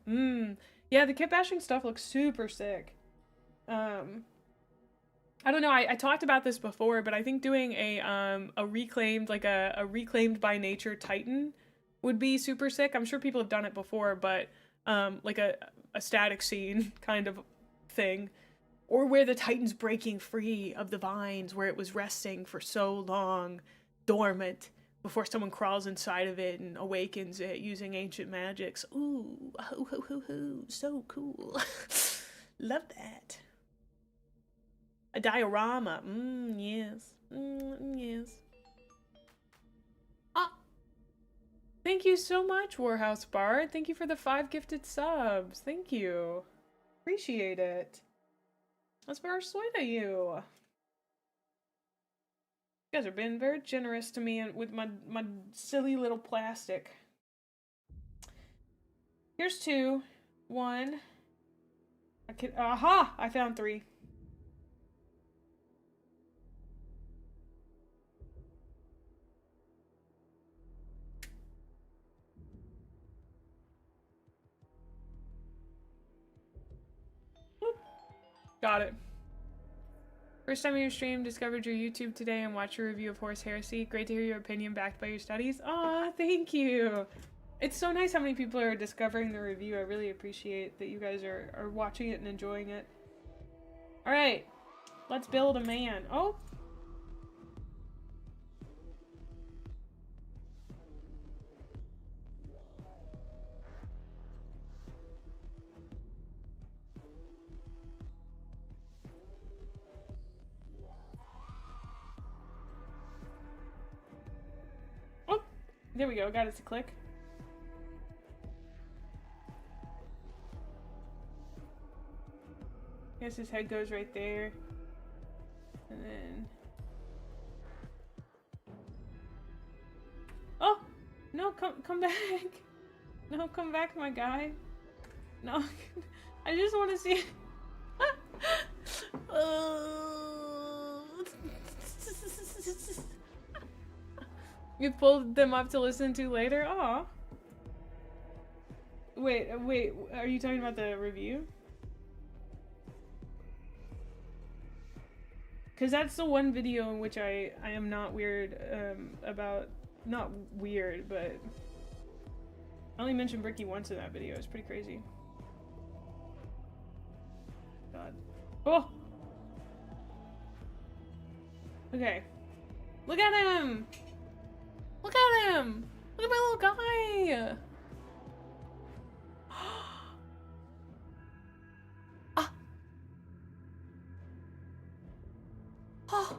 Yeah, the kit bashing stuff looks super sick. I don't know, I talked about this before, but I think doing a reclaimed, like a reclaimed by nature Titan would be super sick. I'm sure people have done it before, but like a static scene kind of thing. Or where the Titan's breaking free of the vines where it was resting for so long, dormant, before someone crawls inside of it and awakens it using ancient magics. Ooh, ho ho ho ho, so cool. Love that. A diorama, yes, yes. Ah, thank you so much, Warhouse Bard. Thank you for the 5 gifted subs. Thank you. Appreciate it. That's very sweet of you. You guys are being very generous to me with my silly little plastic. Here's 2. 1. Aha! I found 3. Whoop. Got it. First time you stream, discovered your YouTube today and watched your review of Horse Heresy. Great to hear your opinion backed by your studies. Aw, thank you. It's so nice how many people are discovering the review. I really appreciate that you guys are watching it and enjoying it. Alright, let's build a man. Oh! Oh! There we go, got it to click. I guess his head goes right there. And then... Oh! No, come back! No, come back, my guy. No, I just want to see... You pulled them up to listen to later? Aw. Wait, are you talking about the review? Because that's the one video in which I am not weird about... Not weird, but... I only mentioned Bricky once in that video. It's pretty crazy. God. Oh! Okay. Look at him! Look at him! Look at my little guy! Ah! Oh!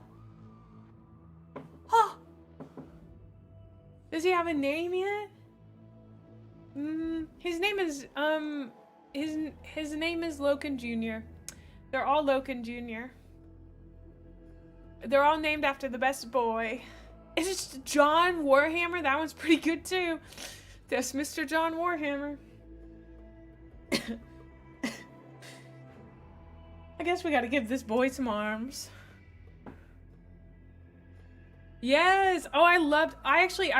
Oh! Does he have a name yet? His name is, his name is Loken Jr. They're all Loken Jr. They're all named after the best boy. Is it John Warhammer? That one's pretty good too. That's Mr. John Warhammer. I guess we gotta give this boy some arms. Yes! Oh, I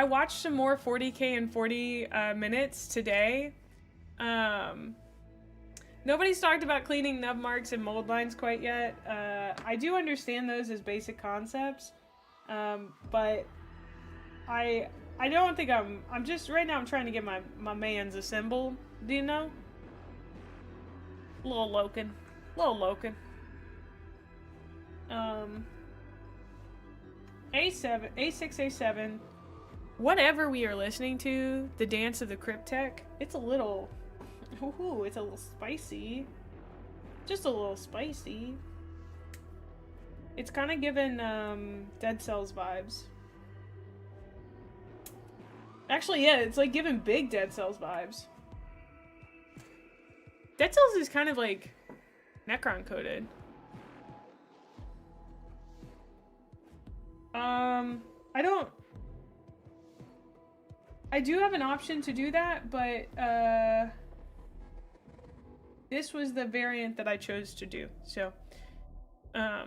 watched some more 40k and 40 minutes today. Nobody's talked about cleaning nub marks and mold lines quite yet. I do understand those as basic concepts. But I don't think I'm just, right now I'm trying to get my man's assembled, do you know? Little Loken. A6, A7, whatever we are listening to, the Dance of the Cryptek, it's a little spicy. Just a little spicy. It's kind of given Dead Cells vibes. Actually, yeah, it's like giving big Dead Cells vibes. Dead Cells is kind of like Necron coded. I do have an option to do that, but this was the variant that I chose to do. So, I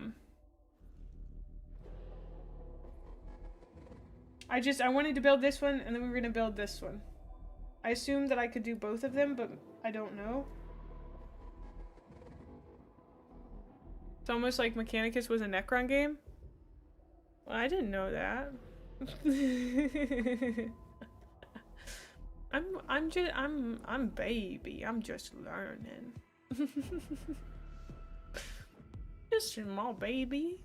wanted to build this one, and then we were gonna build this one. I assumed that I could do both of them, but I don't know. It's almost like Mechanicus was a Necron game. Well, I didn't know that. I'm baby. I'm just learning. Just a small baby.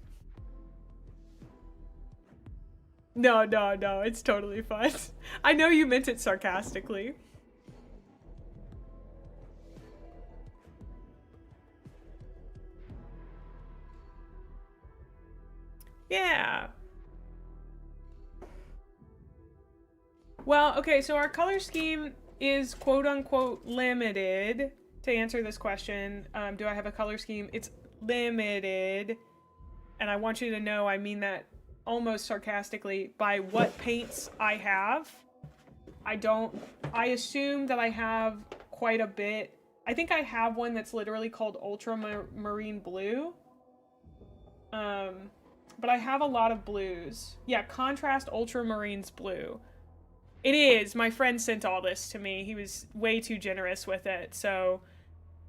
No, it's totally fun. I know you meant it sarcastically. Yeah. Well, okay, so our color scheme is quote-unquote limited. To answer this question, do I have a color scheme? It's limited. And I want you to know I mean that almost sarcastically by what paints I have. I assume that I have quite a bit. I think I have one that's literally called Ultramarine Blue. But I have a lot of blues. Yeah, Contrast Ultramarine's blue. It is. My friend sent all this to me. He was way too generous with it. So,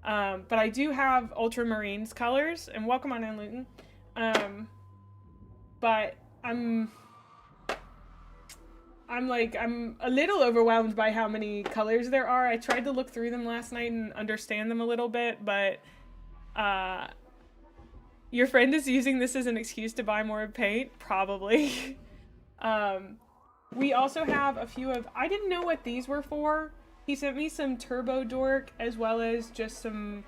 but I do have Ultramarine's colors. And welcome on in, Luton. But I'm a little overwhelmed by how many colors there are. I tried to look through them last night and understand them a little bit, but your friend is using this as an excuse to buy more paint? Probably. We also have a few of... I didn't know what these were for. He sent me some Turbo Dork as well as just some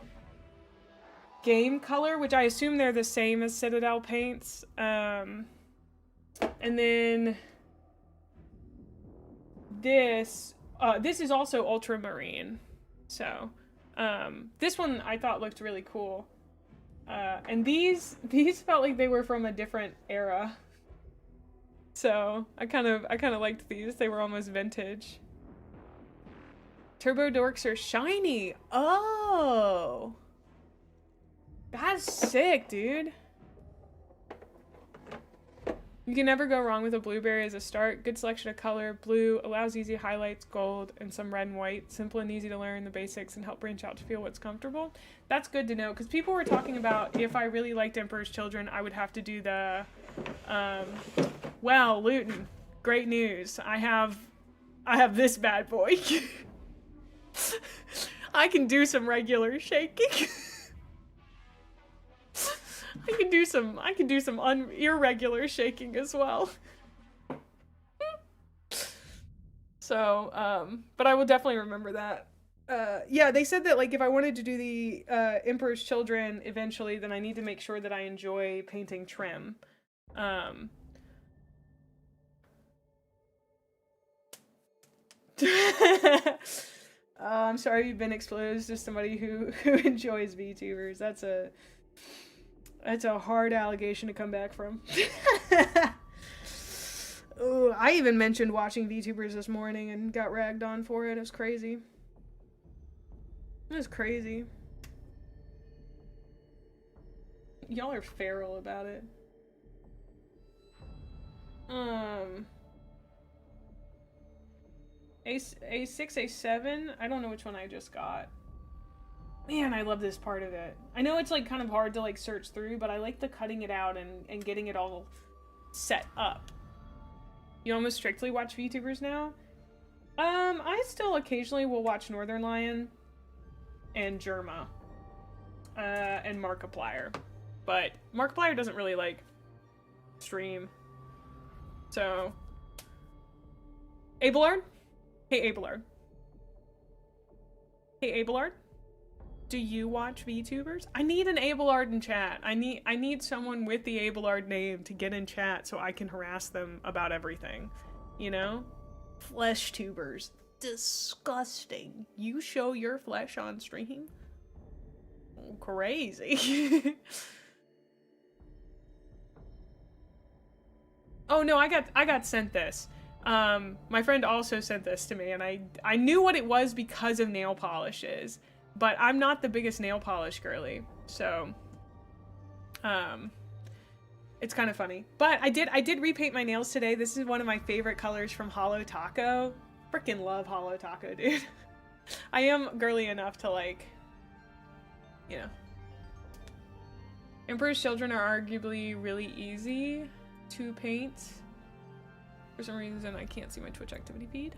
game color, which I assume they're the same as Citadel paints. And then this is also Ultramarine. So, this one I thought looked really cool. And these felt like they were from a different era. So I kind of liked these. They were almost vintage. Turbo Dorks are shiny. Oh, that's sick, dude. You can never go wrong with a blueberry as a start. Good selection of color. Blue allows easy highlights, gold, and some red and white. Simple and easy to learn the basics and help branch out to feel what's comfortable. That's good to know, because people were talking about if I really liked Emperor's Children, I would have to do the, well, Luton, great news. I have this bad boy. I can do some regular shaking. I can do some irregular shaking as well. So, but I will definitely remember that. Yeah, they said that like if I wanted to do the Emperor's Children eventually, then I need to make sure that I enjoy painting trim. I'm sorry you've been exposed to somebody who enjoys VTubers. That's a hard allegation to come back from. Ooh, I even mentioned watching VTubers this morning and got ragged on for it. It was crazy. It was crazy. Y'all are feral about it. A6, A7? I don't know which one I just got. Man, I love this part of it. I know it's like kind of hard to like search through, but I like the cutting it out and getting it all set up. You almost strictly watch VTubers now? I still occasionally will watch Northern Lion and Germa. And Markiplier. But Markiplier doesn't really like stream. So Abelard? Hey Abelard. Hey Abelard? Do you watch VTubers? I need an Abelard in chat. I need someone with the Abelard name to get in chat so I can harass them about everything. You know? Flesh tubers. Disgusting. You show your flesh on stream? Crazy. Oh no, I got sent this. My friend also sent this to me, and I knew what it was because of nail polishes, but I'm not the biggest nail polish girly, so it's kind of funny. But I did repaint my nails today. This is one of my favorite colors from Holo Taco. Freaking love Holo Taco, dude. I am girly enough to, like, you know. Emperor's Children are arguably really easy to paint. For some reason, I can't see my Twitch activity feed.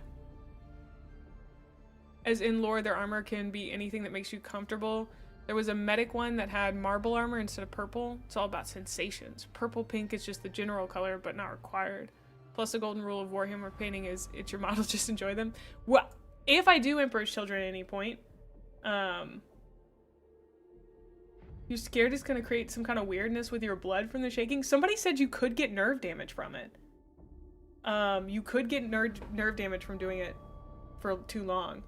As in lore, their armor can be anything that makes you comfortable. There was a medic one that had marble armor instead of purple. It's all about sensations. Purple pink is just the general color, but not required. Plus, the golden rule of Warhammer painting is it's your model, just enjoy them. Well, if I do Emperor's Children at any point, you're scared it's gonna create some kind of weirdness with your blood from the shaking? Somebody said you could get nerve damage from it. You could get nerve damage from doing it for too long.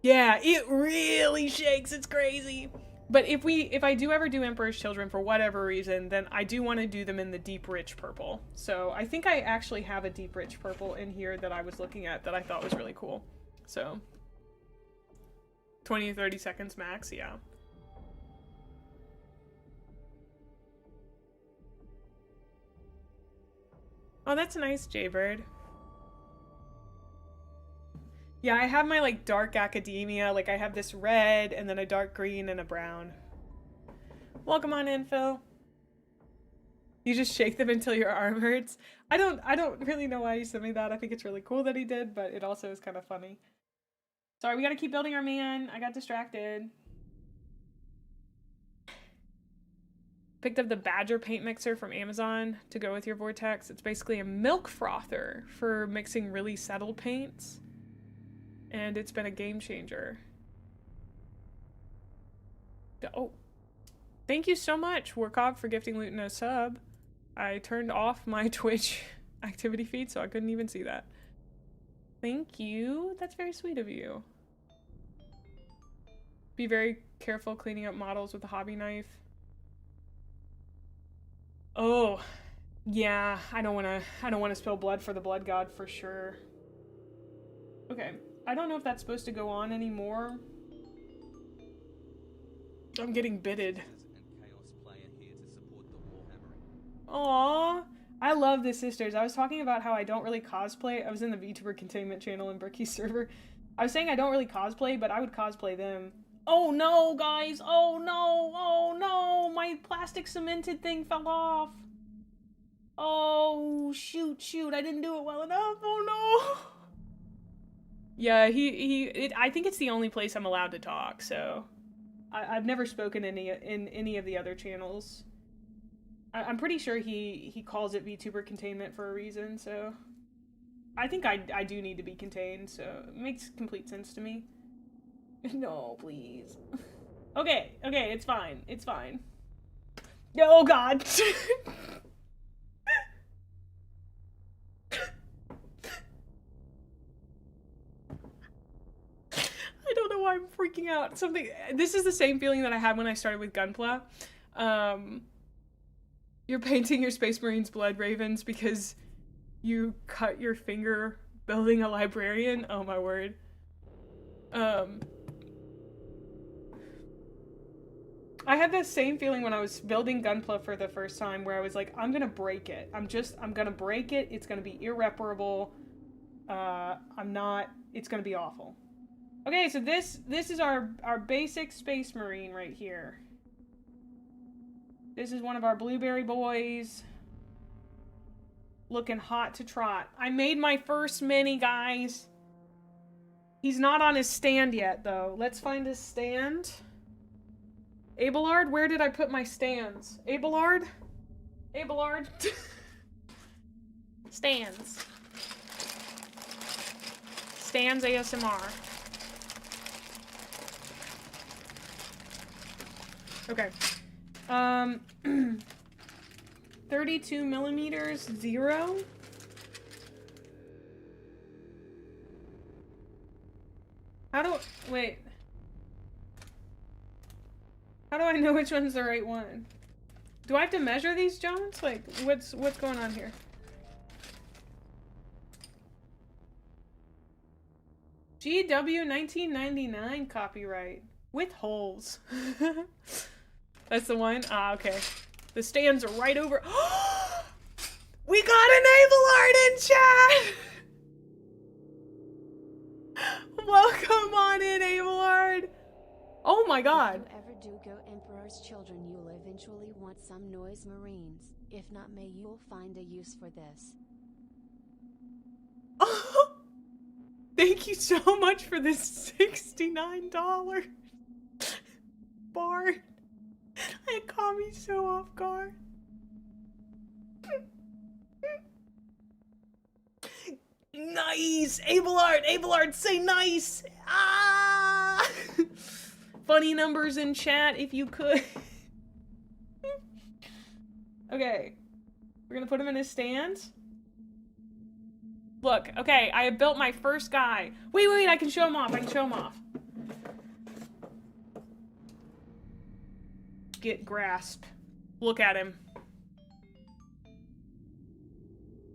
Yeah, it really shakes. It's crazy. But if I do ever do Emperor's Children for whatever reason, then I do want to do them in the deep rich purple. So I think I actually have a deep rich purple in here that I was looking at that I thought was really cool. So 20 to 30 seconds max, yeah. Oh, that's nice, Jaybird. Yeah, I have my, like, dark academia. Like, I have this red, and then a dark green, and a brown. Welcome on in, Phil. You just shake them until your arm hurts. I don't really know why he sent me that. I think it's really cool that he did, but it also is kind of funny. Sorry, we gotta keep building our man. I got distracted. Picked up the Badger paint mixer from Amazon to go with your Vortex. It's basically a milk frother for mixing really settled paints. And it's been a game changer. Oh, thank you so much, Warcog, for gifting Luton a sub. I turned off my Twitch activity feed, so I couldn't even see that. Thank you. That's very sweet of you. Be very careful cleaning up models with a hobby knife. Oh, yeah. I don't want to spill blood for the blood god for sure. Okay. I don't know if that's supposed to go on anymore. I'm getting bitted. Aww. I love the sisters. I was talking about how I don't really cosplay. I was in the VTuber containment channel in Bricky's server. I was saying I don't really cosplay, but I would cosplay them. Oh no, guys! Oh no! Oh no! My plastic cemented thing fell off! Oh, shoot, I didn't do it well enough! Oh no! Yeah, I think it's the only place I'm allowed to talk, so... I've never spoken in any of the other channels. I'm pretty sure he calls it VTuber containment for a reason, so... I think I do need to be contained, so it makes complete sense to me. No, please. Okay, it's fine. It's fine. Oh, God! I don't know why I'm freaking out. This is the same feeling that I had when I started with Gunpla. You're painting your Space Marines Blood Ravens because you cut your finger building a librarian. Oh my word. I had the same feeling when I was building Gunpla for the first time, where I was like, I'm gonna break it. I'm gonna break it. It's gonna be irreparable. It's gonna be awful. Okay, so this is our basic Space Marine right here. This is one of our blueberry boys. Looking hot to trot. I made my first mini, guys. He's not on his stand yet, though. Let's find his stand. Abelard? Where did I put my stands? Abelard? Stands. Stands ASMR. Okay. 32 millimeters, 0. How do... Wait. How do I know which one's the right one? Do I have to measure these, Jones? Like, what's going on here? GW 1999 copyright. With holes. That's the one? Ah, okay. The stands are right over... We got an Abelard in chat! Welcome on in, Abelard! Oh my god. If you ever do go Emperor's Children, you'll eventually want some noise marines. If not, may you'll find a use for this. Thank you so much for this $69 bar. It caught me so off guard. Nice! Abelard, say nice! Ah! Funny numbers in chat if you could. Okay. We're gonna put him in his stands. Look, okay, I have built my first guy. Wait, I can show him off, Get grasp. Look at him.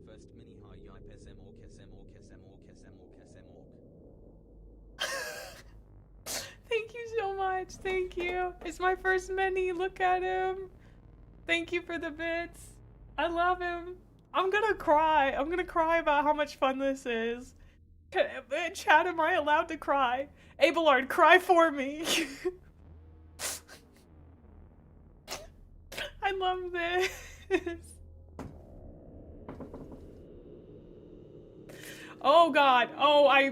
First mini high yi pesem or kesem or kesem or kesem or kesem or. Thank you so much, thank you. It's my first mini, look at him. Thank you for the bits. I love him. I'm gonna cry about how much fun this is. Chat, am I allowed to cry? Abelard, cry for me. I love this. Oh god. Oh, I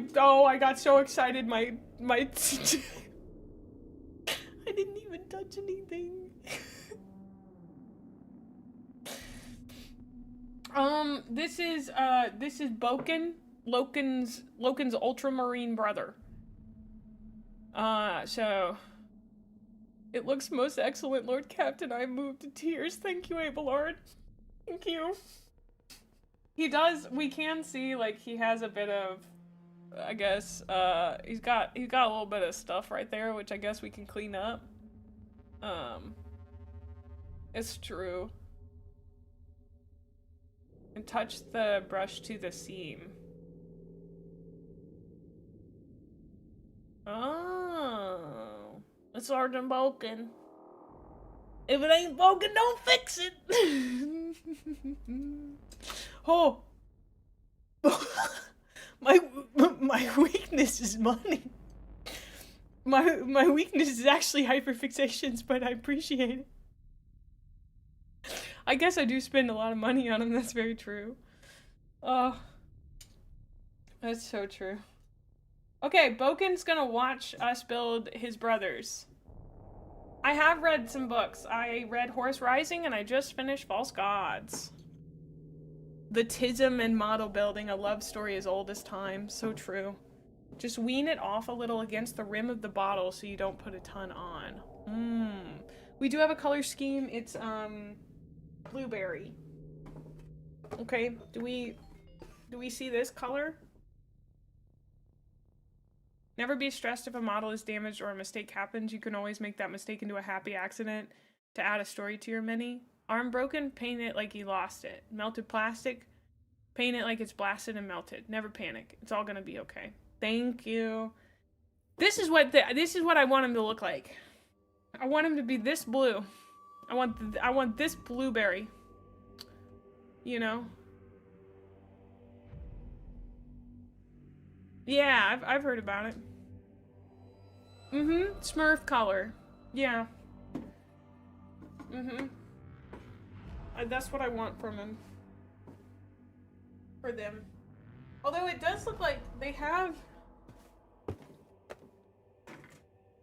got so excited. My I didn't even touch anything. This is Loken's ultramarine brother. So it looks most excellent, Lord Captain. I moved to tears. Thank you, Abelard. Thank you. He does, we can see, like, he has a bit of, I guess, he's got a little bit of stuff right there, which I guess we can clean up. It's true. And touch the brush to the seam. Oh, it's Sergeant Boken. If it ain't Boken, don't fix it. Oh, my weakness is money. My weakness is actually hyperfixations, but I appreciate it. I guess I do spend a lot of money on them. That's very true. Oh, that's so true. Okay, Boken's gonna watch us build his brothers. I have read some books. I read Horus Rising and I just finished False Gods. The Tism and model building, a love story as old as time. So true. Just wean it off a little against the rim of the bottle so you don't put a ton on. We do have a color scheme. It's, blueberry. Okay, do we see this color? Never be stressed if a model is damaged or a mistake happens. You can always make that mistake into a happy accident to add a story to your mini. Arm broken, paint it like you lost it. Melted plastic, paint it like it's blasted and melted. Never panic. It's all gonna be okay. Thank you. This is what I want him to look like. I want him to be this blue. I want this blueberry. You know? Yeah, I've heard about it. Smurf color. Yeah. That's what I want from him. For them. Although it does look like they have...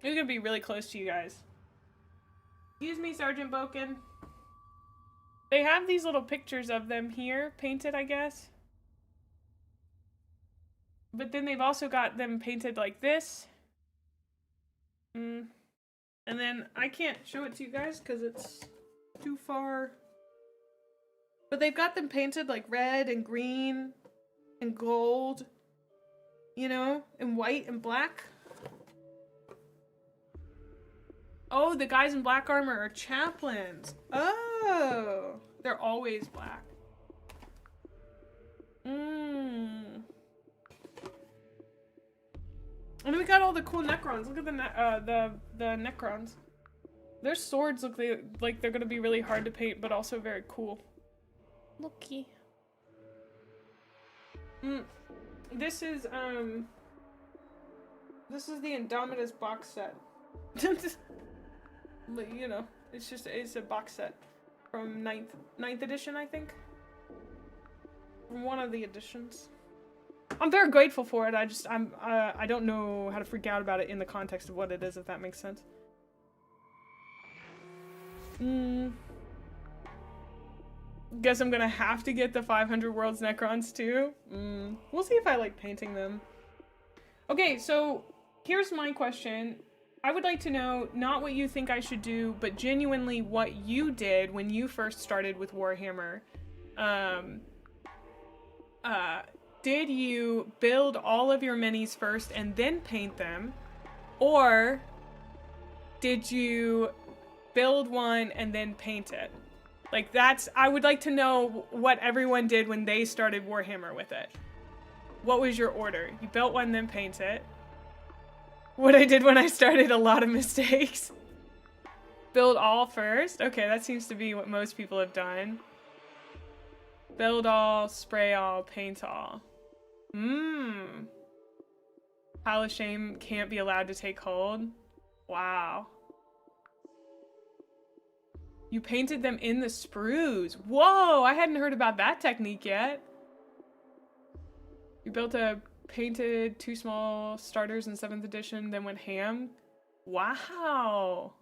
It's gonna be really close to you guys. Excuse me, Sergeant Boken. They have these little pictures of them here, painted, I guess. But then they've also got them painted like this. And then I can't show it to you guys because it's too far. But they've got them painted like red and green and gold, you know, and white and black. Oh, the guys in black armor are chaplains. Oh, they're always black. And we got all the cool Necrons. Look at the Necrons. Their swords look like they're gonna be really hard to paint, but also very cool. Looky. This is the Indomitus box set. You know, it's a box set from 9th edition, I think. From one of the editions. I'm very grateful for it. I don't know how to freak out about it in the context of what it is, if that makes sense. Guess I'm gonna have to get the 500 Worlds Necrons too. We'll see if I like painting them. Okay, so here's my question. I would like to know not what you think I should do, but genuinely what you did when you first started with Warhammer. Did you build all of your minis first and then paint them? Or did you build one and then paint it? Like I would like to know what everyone did when they started Warhammer with it. What was your order? You built one, then paint it. What I did when I started, a lot of mistakes. Build all first? Okay, that seems to be what most people have done. Build all, spray all, paint all. Pile of shame can't be allowed to take hold. Wow. You painted them in the sprues. Whoa, I hadn't heard about that technique yet. You painted 2 small starters in 7th edition, then went ham. Wow.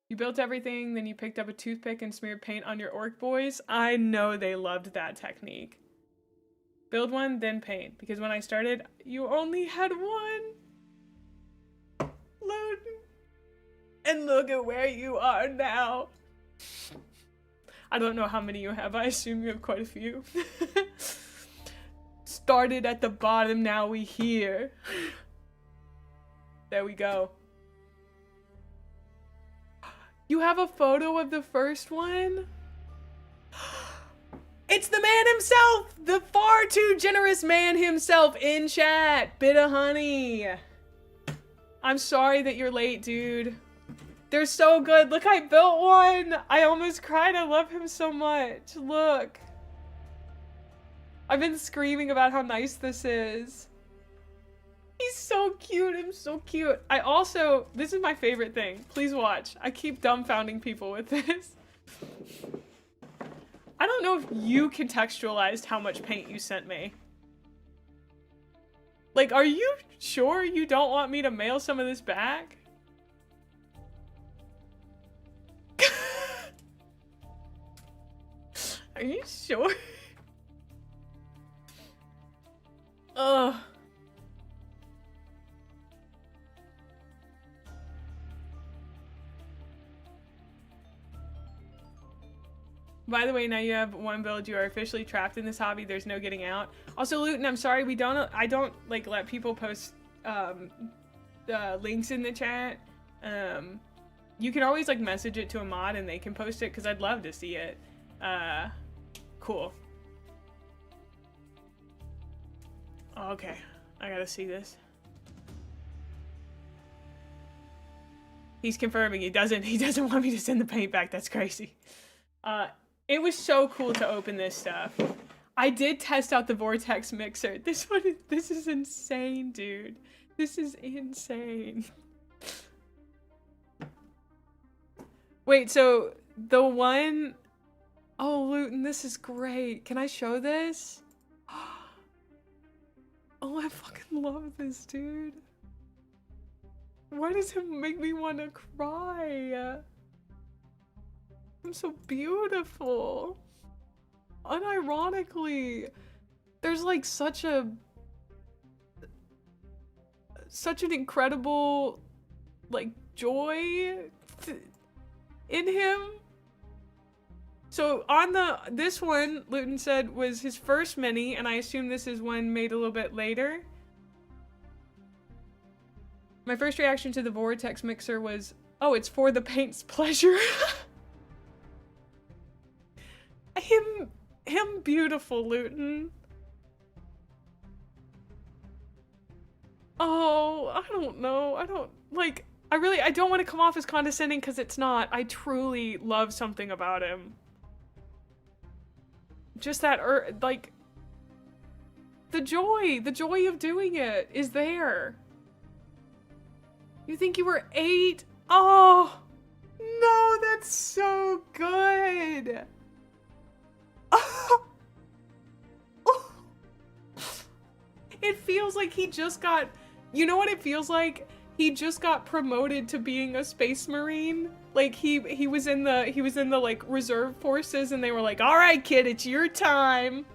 You built everything, then you picked up a toothpick and smeared paint on your orc boys. I know they loved that technique. Build one, then paint. Because when I started, you only had one. Load. And look at where you are now. I don't know how many you have. I assume you have quite a few. Started at the bottom, now we here. There we go. You have a photo of the first one? It's the man himself! The far too generous man himself in chat! Bit of honey. I'm sorry that you're late, dude. They're so good. Look, I built one. I almost cried. I love him so much. Look. I've been screaming about how nice this is. He's so cute. I'm so cute. This is my favorite thing. Please watch. I keep dumbfounding people with this. I don't know if you contextualized how much paint you sent me. Like, are you sure you don't want me to mail some of this back? Are you sure? Ugh. By the way, now you have one build. You are officially trapped in this hobby. There's no getting out. Also, Luton, I'm sorry. I don't like let people post links in the chat. You can always like message it to a mod and they can post it because I'd love to see it. Cool. Okay, I gotta see this. He's confirming he doesn't want me to send the paint back. That's crazy. It was so cool to open this stuff. I did test out the vortex mixer. This is insane, dude. This is insane. Wait, so the one... Oh, Luton, this is great. Can I show this? Oh, I fucking love this, dude. Why does it make me want to cry? I'm so beautiful. Unironically, there's like such an incredible like joy in him. So on this one, Luton said was his first mini, and I assume this is one made a little bit later. My first reaction to the vortex mixer was, oh, it's for the paint's pleasure. him beautiful, Luton. Oh, I don't know. I don't want to come off as condescending because it's not. I truly love something about him. Just that, like, the joy of doing it is there. You think you were 8? Oh, no, that's so good. It feels like he just got, you know what it feels like? He just got promoted to being a space marine. Like he was in the like reserve forces and they were like, "All right, kid, it's your time."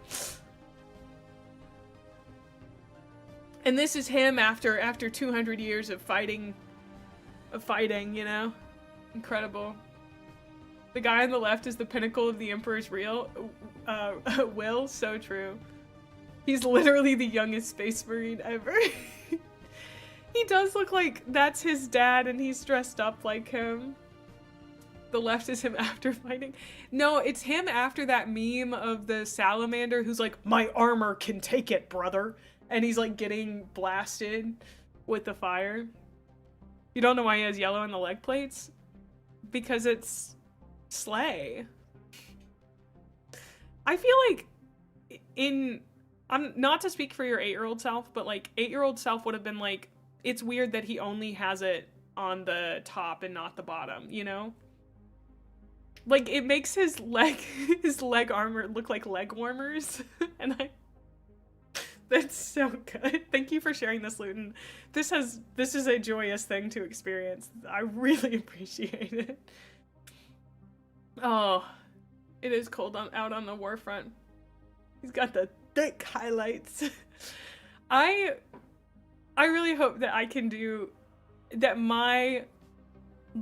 And this is him after 200 years of fighting, you know? Incredible. The guy on the left is the pinnacle of the Emperor's will. So true. He's literally the youngest space marine ever. He does look like that's his dad and he's dressed up like him. The left is him after fighting. No, it's him after that meme of the salamander who's like, "My armor can take it, brother." And he's like getting blasted with the fire. You don't know why he has yellow on the leg plates? Because it's Slay. I feel like I'm not to speak for your 8-year-old self, but like 8-year-old self would have been like, it's weird that he only has it on the top and not the bottom, you know? Like it makes his leg armor look like leg warmers. And that's so good. Thank you for sharing this, Luton. This is a joyous thing to experience. I really appreciate it. Oh, it is cold out on the war front. He's got the thick highlights. I really hope that I can do that. My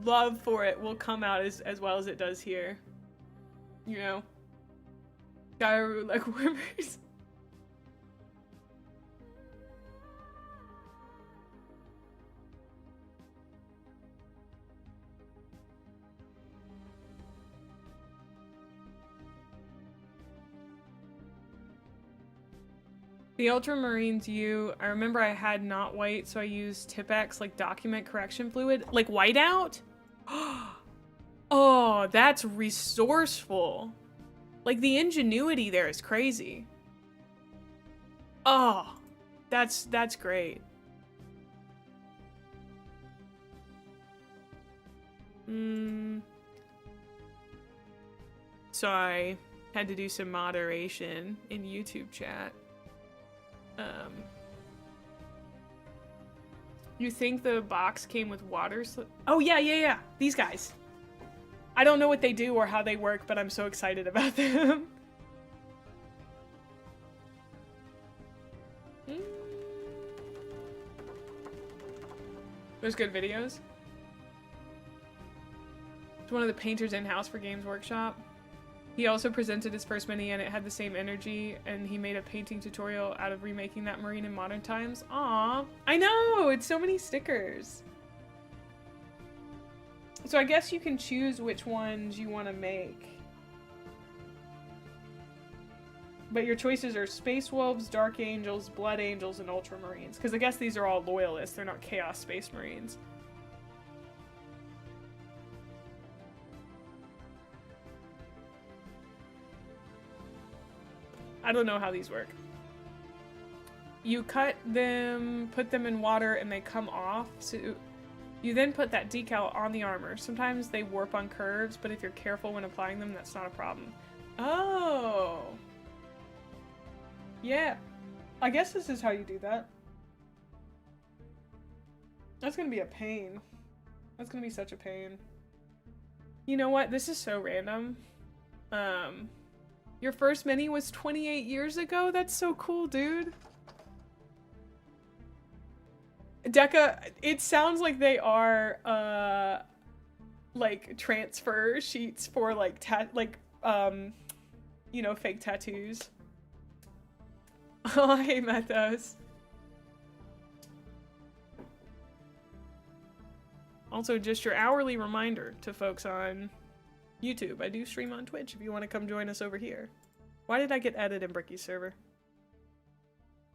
love for it will come out as well as it does here. You know, Gyro like warmers. The Ultramarines I remember I had not white, so I used Tipex, like document correction fluid. Like whiteout? Oh, that's resourceful. Like the ingenuity there is crazy. Oh, that's great. So I had to do some moderation in YouTube chat. You think the box came with water? Oh yeah. These guys. I don't know what they do or how they work, but I'm so excited about them. There's good videos. It's one of the painters in-house for Games Workshop. He also presented his first mini and it had the same energy, and he made a painting tutorial out of remaking that marine in modern times. Aww. I know! It's so many stickers. So I guess you can choose which ones you want to make. But your choices are Space Wolves, Dark Angels, Blood Angels, and Ultramarines. Because I guess these are all Loyalists. They're not Chaos Space Marines. I don't know how these work. You cut them, put them in water, and they come off. So you then put that decal on the armor. Sometimes they warp on curves, but if you're careful when applying them, that's not a problem. Oh. Yeah. I guess this is how you do that. That's gonna be a pain. That's gonna be such a pain. You know what? This is so random. Your first mini was 28 years ago? That's so cool, dude. Deca, it sounds like they are, like, transfer sheets for, like, you know, fake tattoos. Oh, hey, Mathos. Also, just your hourly reminder to folks on YouTube. I do stream on Twitch if you want to come join us over here. Why did I get added in Bricky's server?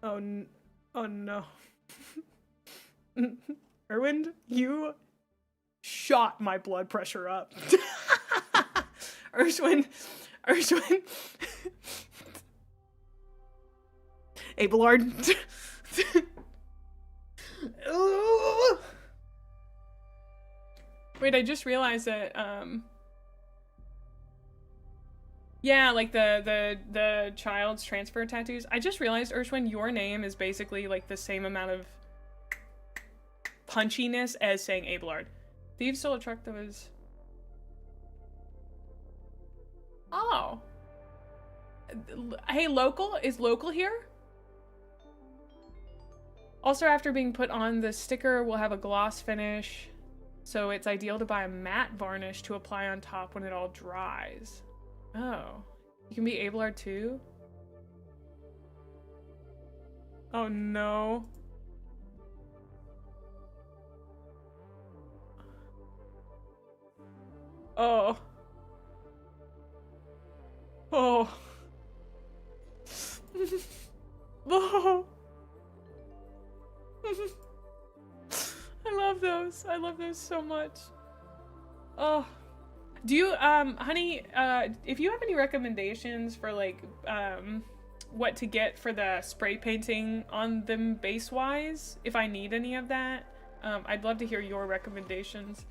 Oh, oh no. Erwin, you shot my blood pressure up. Urshwin. Abelard. Wait, I just realized that, yeah, like the child's transfer tattoos. I just realized, Urshwin, your name is basically like the same amount of punchiness as saying Abelard. Thieves stole a truck that was... Oh. Hey, local? Is local here? Also, after being put on, the sticker will have a gloss finish, so it's ideal to buy a matte varnish to apply on top when it all dries. Oh. You can be Abelard too? Oh no. Oh. Oh. Oh. I love those. I love those so much. Oh. Do you, honey, if you have any recommendations for, like, what to get for the spray painting on them base-wise, if I need any of that, I'd love to hear your recommendations.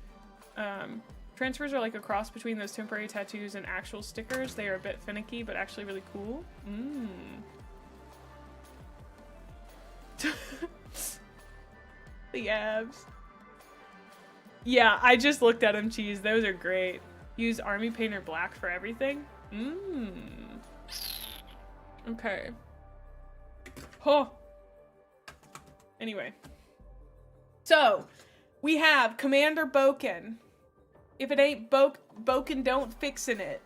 Transfers are like a cross between those temporary tattoos and actual stickers. They are a bit finicky, but actually really cool. The abs. Yeah, I just looked at them, Cheese. Those are great. Use Army Painter Black for everything? Okay. Oh. Anyway. So, we have Commander Boken. If it ain't Boken, don't fixin' it.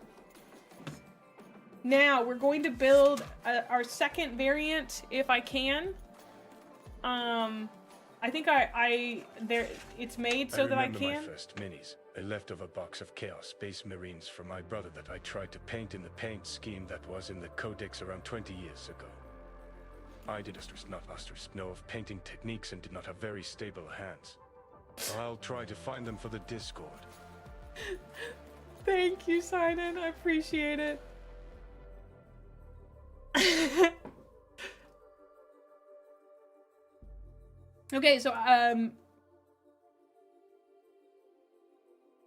Now, we're going to build our second variant, if I can. I think it's made so that I can. I remember my first minis, a leftover box of Chaos Space Marines from my brother that I tried to paint in the paint scheme that was in the Codex around 20 years ago. I did not know of painting techniques and did not have very stable hands. I'll try to find them for the Discord. Thank you, Simon. I appreciate it. Okay, so,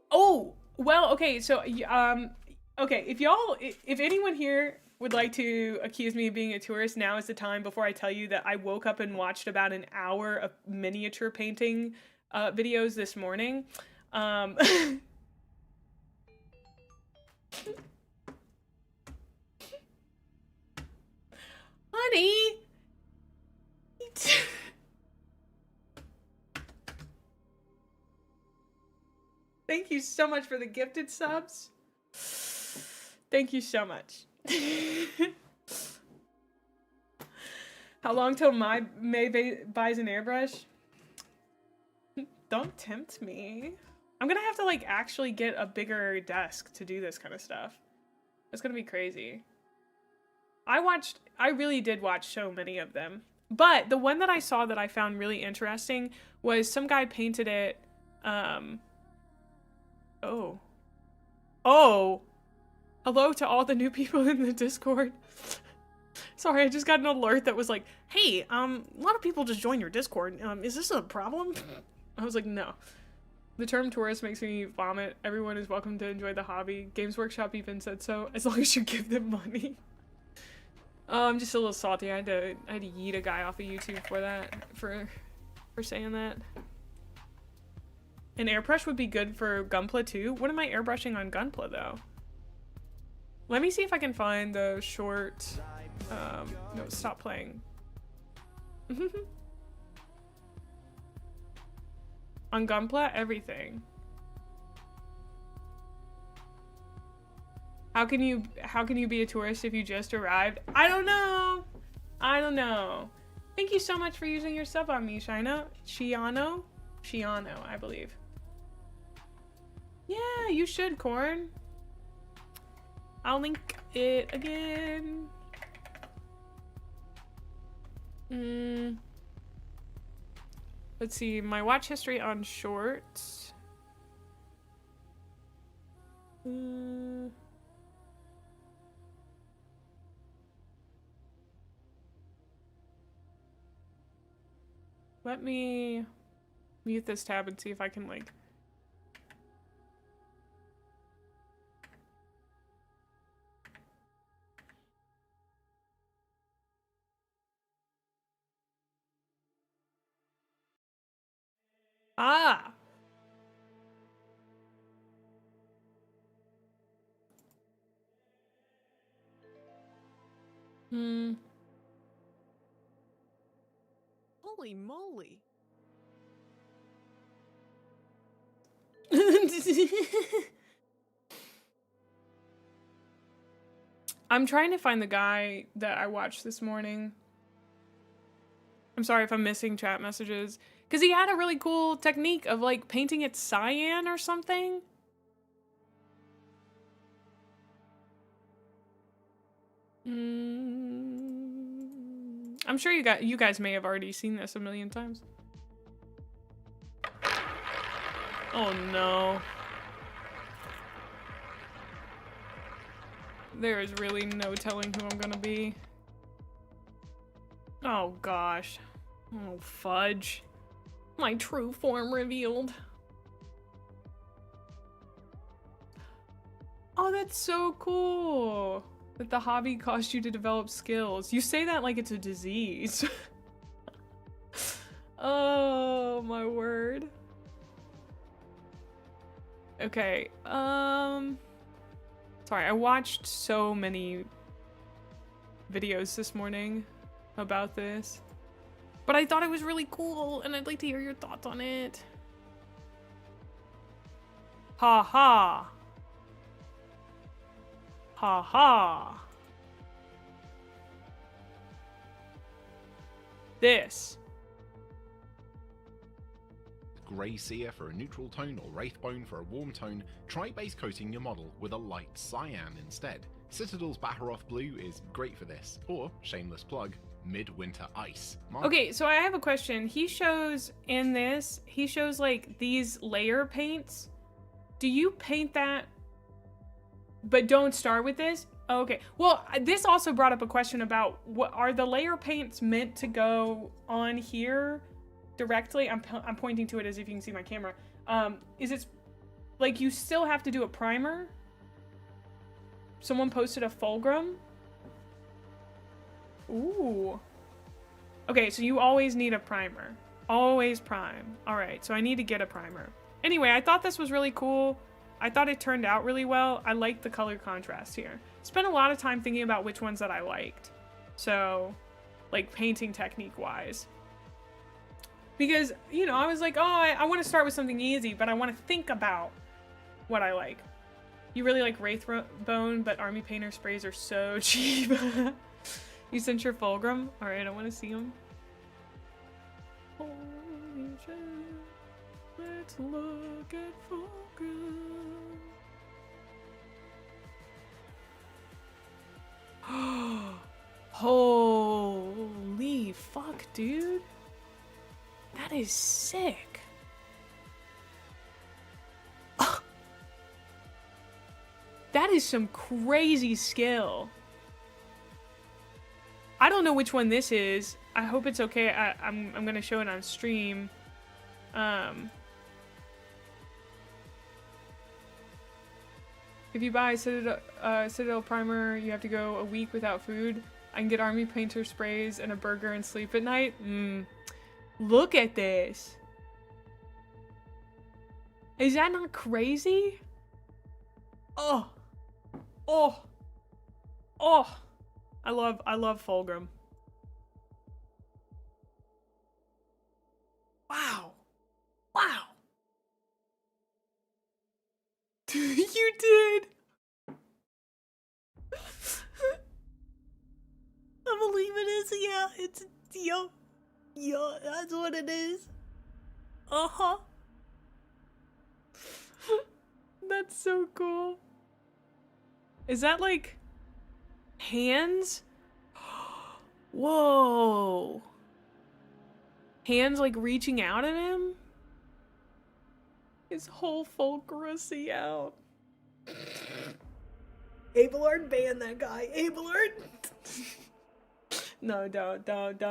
oh, well, okay, so, okay, if anyone here would like to accuse me of being a tourist, now is the time before I tell you that I woke up and watched about an hour of miniature painting, videos this morning. Honey! Thank you so much for the gifted subs. Thank you so much. How long till May buys an airbrush? Don't tempt me. I'm gonna have to like actually get a bigger desk to do this kind of stuff. It's gonna be crazy. I really did watch so many of them. But the one that I saw that I found really interesting was some guy painted it, Oh. Hello to all the new people in the Discord. Sorry, I just got an alert that was like, hey, a lot of people just joined your Discord. Is this a problem? I was like, no. The term tourist makes me vomit. Everyone is welcome to enjoy the hobby. Games Workshop even said so, as long as you give them money. I'm just a little salty. I had to yeet a guy off of YouTube for that, for saying that. An airbrush would be good for Gunpla too. What am I airbrushing on Gunpla though? Let me see if I can find the short, no, stop playing. On Gunpla, everything. How can you be a tourist if you just arrived? I don't know. I don't know. Thank you so much for using your sub on me, Shiano, I believe. Yeah, you should, Corn. I'll link it again. Let's see, my watch history on shorts. Let me mute this tab and see if I can like... Ah! Holy moly. I'm trying to find the guy that I watched this morning. I'm sorry if I'm missing chat messages. Because he had a really cool technique of like painting it cyan or something. I'm sure you guys may have already seen this a million times. Oh no. There is really no telling who I'm gonna be. Oh gosh. Oh fudge. My true form revealed. Oh, that's so cool. That the hobby caused you to develop skills. You say that like it's a disease. Oh my word. Okay, sorry, I watched so many videos this morning about this, but I thought it was really cool and I'd like to hear your thoughts on it. Ha ha. Ha ha. This. Grey Seer for a neutral tone or Wraithbone for a warm tone, try base coating your model with a light cyan instead. Citadel's Baharoth Blue is great for this, or, shameless plug, Midwinter Ice. Okay, so I have a question. He shows in this, he shows like these layer paints. Do you paint that, but don't start with this? Okay, well, this also brought up a question about what are the layer paints meant to go on here directly? I'm pointing to it as if you can see my camera. Is it like you still have to do a primer? Someone posted a fulcrum. Ooh. Okay, so you always need a primer. Always prime. All right, so I need to get a primer. Anyway, I thought this was really cool. I thought it turned out really well. I like the color contrast here. Spent a lot of time thinking about which ones that I liked. So, like painting technique wise. Because, you know, I was like, oh, I want to start with something easy, but I want to think about what I like. You really like Wraithbone, but Army Painter sprays are so cheap. You sent your Fulgrim? Alright, I want to see him. Holy shit. Let's look at Fulgrim. Holy fuck, dude. That is sick. That is some crazy skill. I don't know which one this is. I hope it's okay. I'm gonna show it on stream. If you buy Citadel primer, you have to go a week without food. I can get Army Painter sprays and a burger and sleep at night. Look at this. Is that not crazy? Oh. Oh. Oh. I love Fulgrim. Wow. Wow. You did. I believe it is. Yeah, it's yo, that's what it is. Uh-huh. That's so cool. Is that like hands? Whoa. Hands like reaching out at him? His whole fulcra see out. Abelard, ban that guy. Abelard! No, don't.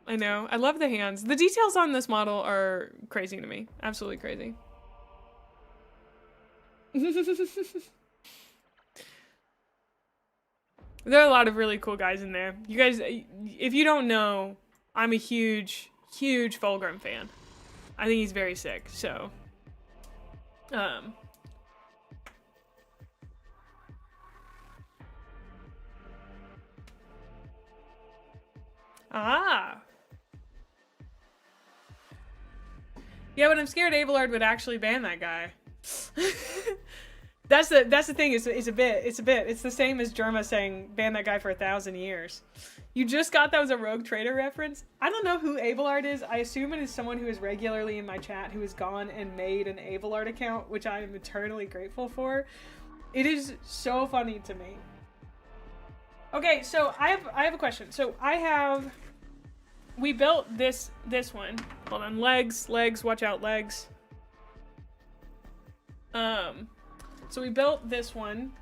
I know. I love the hands. The details on this model are crazy to me. Absolutely crazy. There are a lot of really cool guys in there. You guys, if you don't know, I'm a huge Fulgrim fan. I think he's very sick, so. Ah. Yeah, but I'm scared Abelard would actually ban that guy. That's the thing. It's a bit. It's the same as Germa saying ban that guy for 1,000 years. You just got that was a Rogue Trader reference. I don't know who Abelard is. I assume it is someone who is regularly in my chat who has gone and made an Abelard account, which I am eternally grateful for. It is so funny to me. Okay, so I have a question. So we built this one. Hold on, legs, watch out, legs. So we built this one.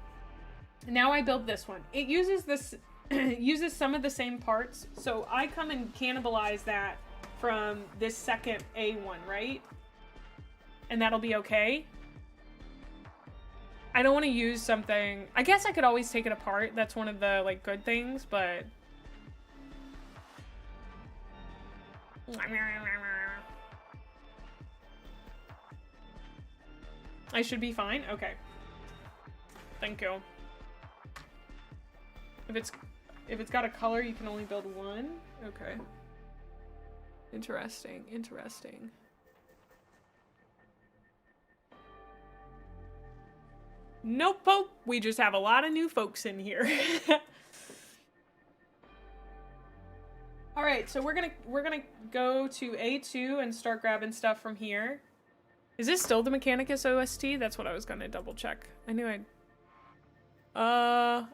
Now I built this one. It uses this, uses some of the same parts. So I come and cannibalize that from this second A1, right? And that'll be okay. I don't want to use something. I guess I could always take it apart. That's one of the like good things, but. I should be fine? Okay. Thank you. If it's got a color, you can only build one? Okay. Interesting. Nope, Pope. We just have a lot of new folks in here. All right, so we're gonna go to A2 and start grabbing stuff from here. Is this still the Mechanicus OST? That's what I was gonna double check. I knew I'd. Uh-oh.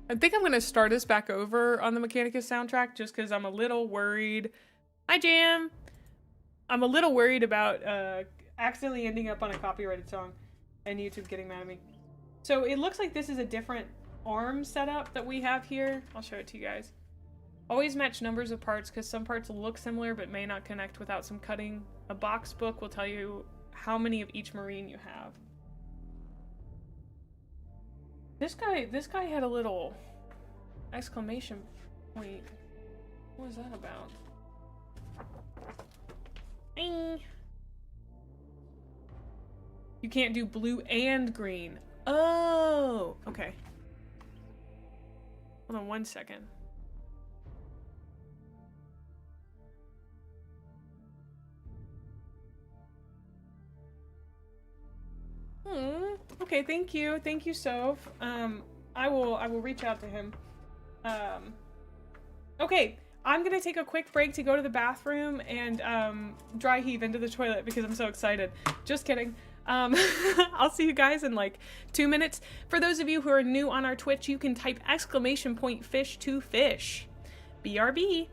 I think I'm gonna start us back over on the Mechanicus soundtrack just because I'm a little worried. Hi, Jam! I'm a little worried about accidentally ending up on a copyrighted song and YouTube getting mad at me. So it looks like this is a different arm setup that we have here. I'll show it to you guys. Always match numbers of parts because some parts look similar but may not connect without some cutting. A box book will tell you how many of each marine you have. This guy had a little exclamation point. What was that about? You can't do blue and green. Oh, okay. Hold on 1 second. Okay, thank you, Soph. I will reach out to him. Okay, I'm gonna take a quick break to go to the bathroom and dry heave into the toilet because I'm so excited. Just kidding. I'll see you guys in like 2 minutes. For those of you who are new on our Twitch, you can type !fish to fish. BRB.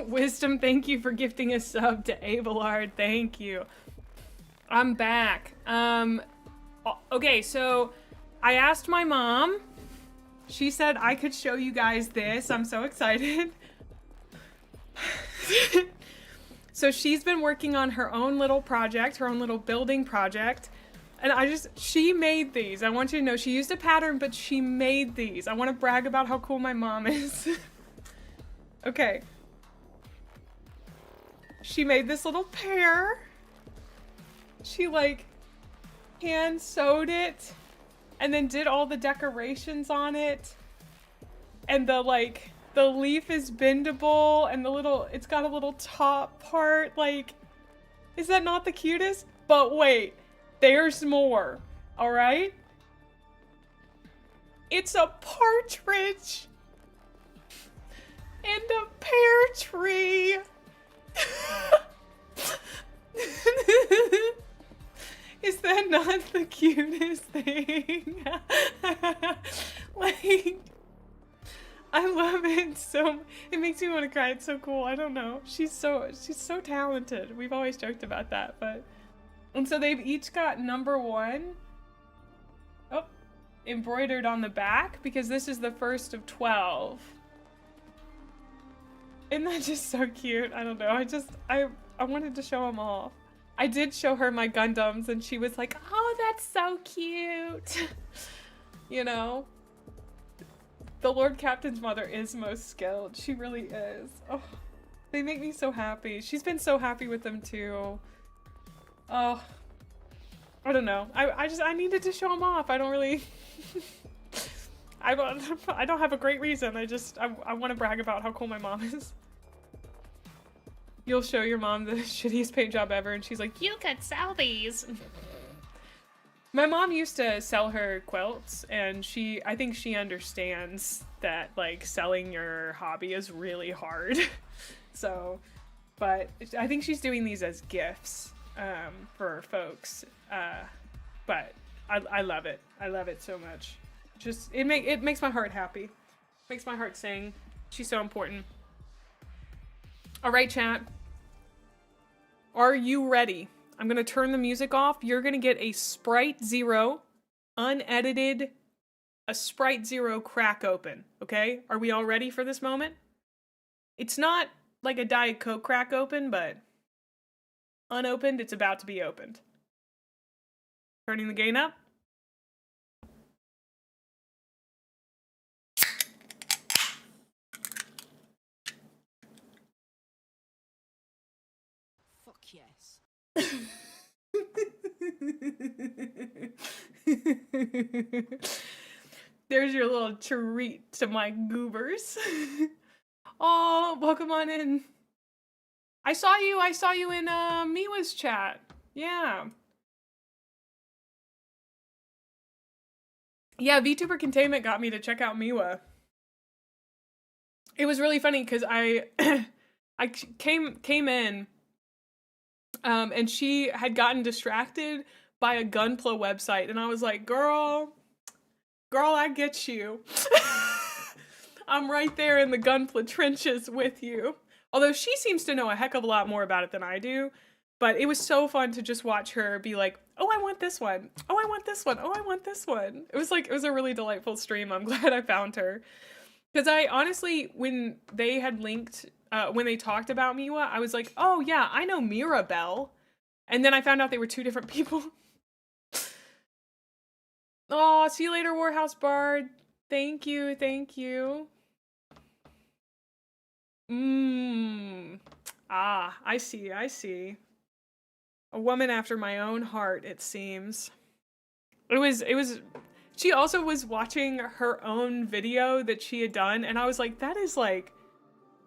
Wisdom, thank you for gifting a sub to Abelard. Thank you. I'm back. Okay, so I asked my mom. She said I could show you guys this. I'm so excited. So she's been working on her own little project, her own little building project. And she made these. I want you to know she used a pattern, but she made these. I want to brag about how cool my mom is. Okay. She made this little pear. She like hand sewed it and then did all the decorations on it. And the leaf is bendable and it's got a little top part. Like, is that not the cutest? But wait, there's more. All right. It's a partridge and a pear tree. Is that not the cutest thing? Like, I love it so. It makes me want to cry. It's so cool. I don't know. She's so talented. We've always joked about that, but. And so they've each got number 1. Oh, embroidered on the back because this is the first of 12. Isn't that just so cute? I don't know. I wanted to show them off. I did show her my Gundams and she was like, oh, that's so cute. You know? The Lord Captain's mother is most skilled. She really is. Oh, they make me so happy. She's been so happy with them too. Oh, I don't know. I needed to show them off. I don't really... I don't have a great reason. I want to brag about how cool my mom is. You'll show your mom the shittiest paint job ever and she's like, you could sell these. My mom used to sell her quilts and I think she understands that like selling your hobby is really hard. So, but I think she's doing these as gifts for folks. But I love it. I love it so much. Just it makes my heart happy. Makes my heart sing. She's so important. All right, chat. Are you ready? I'm gonna turn the music off. You're gonna get a Sprite Zero, unedited, a Sprite Zero crack open. Okay? Are we all ready for this moment? It's not like a Diet Coke crack open, but unopened, it's about to be opened. Turning the gain up. Fuck yes. There's your little treat to my goobers. Oh, welcome on in. I saw you in Miwa's chat. Yeah. Yeah, VTuber Containment got me to check out Miwa. It was really funny because I came in and she had gotten distracted by a Gunpla website and I was like, girl, I get you. I'm right there in the Gunpla trenches with you. Although she seems to know a heck of a lot more about it than I do. But it was so fun to just watch her be like, oh, I want this one. Oh, I want this one. Oh, I want this one. It was a really delightful stream. I'm glad I found her. Because I honestly, when they had linked, when they talked about Miwa, I was like, oh yeah, I know Mirabelle. And then I found out they were 2 different people. Oh, see you later, Warhouse Bard. Thank you, thank you. Ah, I see. A woman after my own heart, it seems. It was, she also was watching her own video that she had done, and I was like, that is like,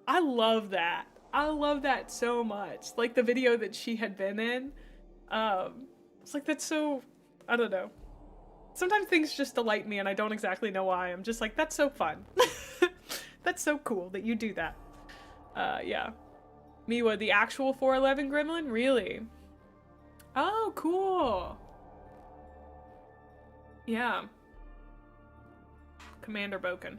I love that. I love that so much. Like the video that she had been in. It's like, that's so, I don't know. Sometimes things just delight me and I don't exactly know why. I'm just like, that's so fun. That's so cool that you do that. Yeah. Miwa, the actual 411 gremlin? Really? Oh, cool. Yeah. Commander Boken.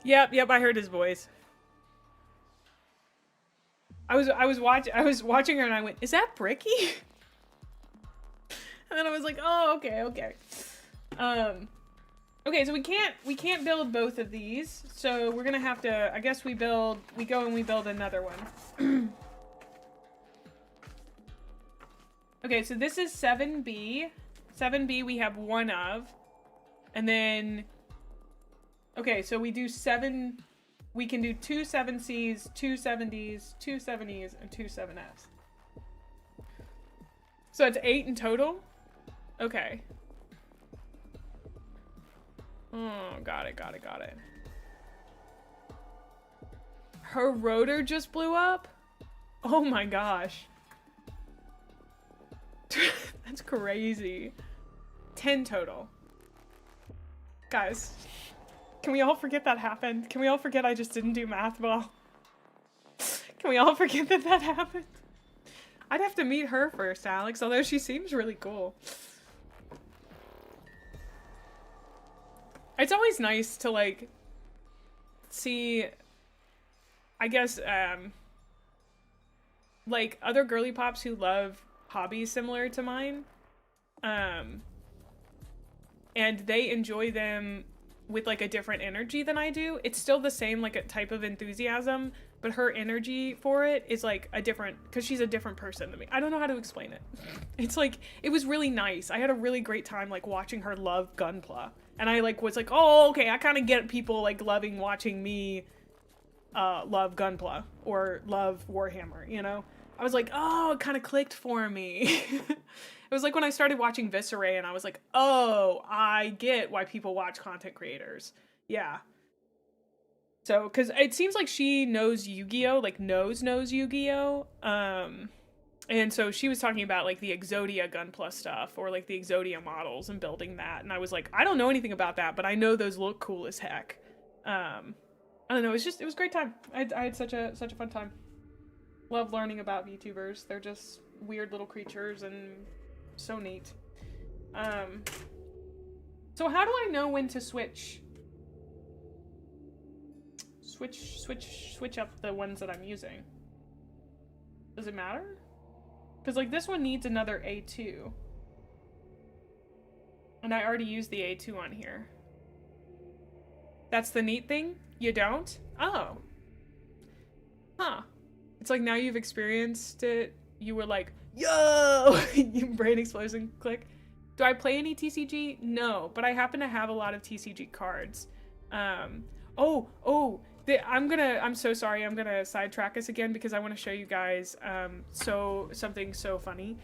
Yep, I heard his voice. I was watching her and I went, "Is that Bricky?" And then I was like, "Oh, okay. Okay, so we can't build both of these. So we're going to have to, I guess we go and we build another one." Okay, so this is 7B. 7B we have one of. And then okay, so we do 7. We can do 2 7Cs, 2 7Ds, 2 7Es, and 2 7Fs. So it's 8 in total? Okay. Oh, got it. Her rotor just blew up? Oh my gosh. That's crazy. 10 total. Guys. Can we all forget that happened? Can we all forget I just didn't do math well? Can we all forget that happened? I'd have to meet her first, Alex, although she seems really cool. It's always nice to, like, see, I guess, like, other girly pops who love hobbies similar to mine. And they enjoy them with like a different energy than I do. It's still the same like a type of enthusiasm, but her energy for it is like a different, because she's a different person than me. I don't know how to explain it. It's like, it was really nice. I had a really great time like watching her love Gunpla. And I like was like, oh, okay, I kind of get people like loving watching me love Gunpla or love Warhammer, you know? I was like, oh, it kind of clicked for me. It was like when I started watching Viscera and I was like, oh, I get why people watch content creators. Yeah. So, because it seems like she knows Yu-Gi-Oh! Like, knows Yu-Gi-Oh! And so she was talking about, like, the Exodia Gunpla stuff, or, like, the Exodia models and building that. And I was like, I don't know anything about that, but I know those look cool as heck. I don't know, it was a great time. I had such a fun time. Love learning about VTubers. They're just weird little creatures and so neat. So how do I know when to switch up the ones that I'm using? Does it matter? Because like this one needs another A2. And I already used the A2 on here. That's the neat thing? You don't? Oh. Huh. It's like now you've experienced it, you were like, yo! Your brain explosion click. Do I play any TCG? No, but I happen to have a lot of TCG cards. I'm so sorry, I'm gonna sidetrack us again because I want to show you guys something so funny.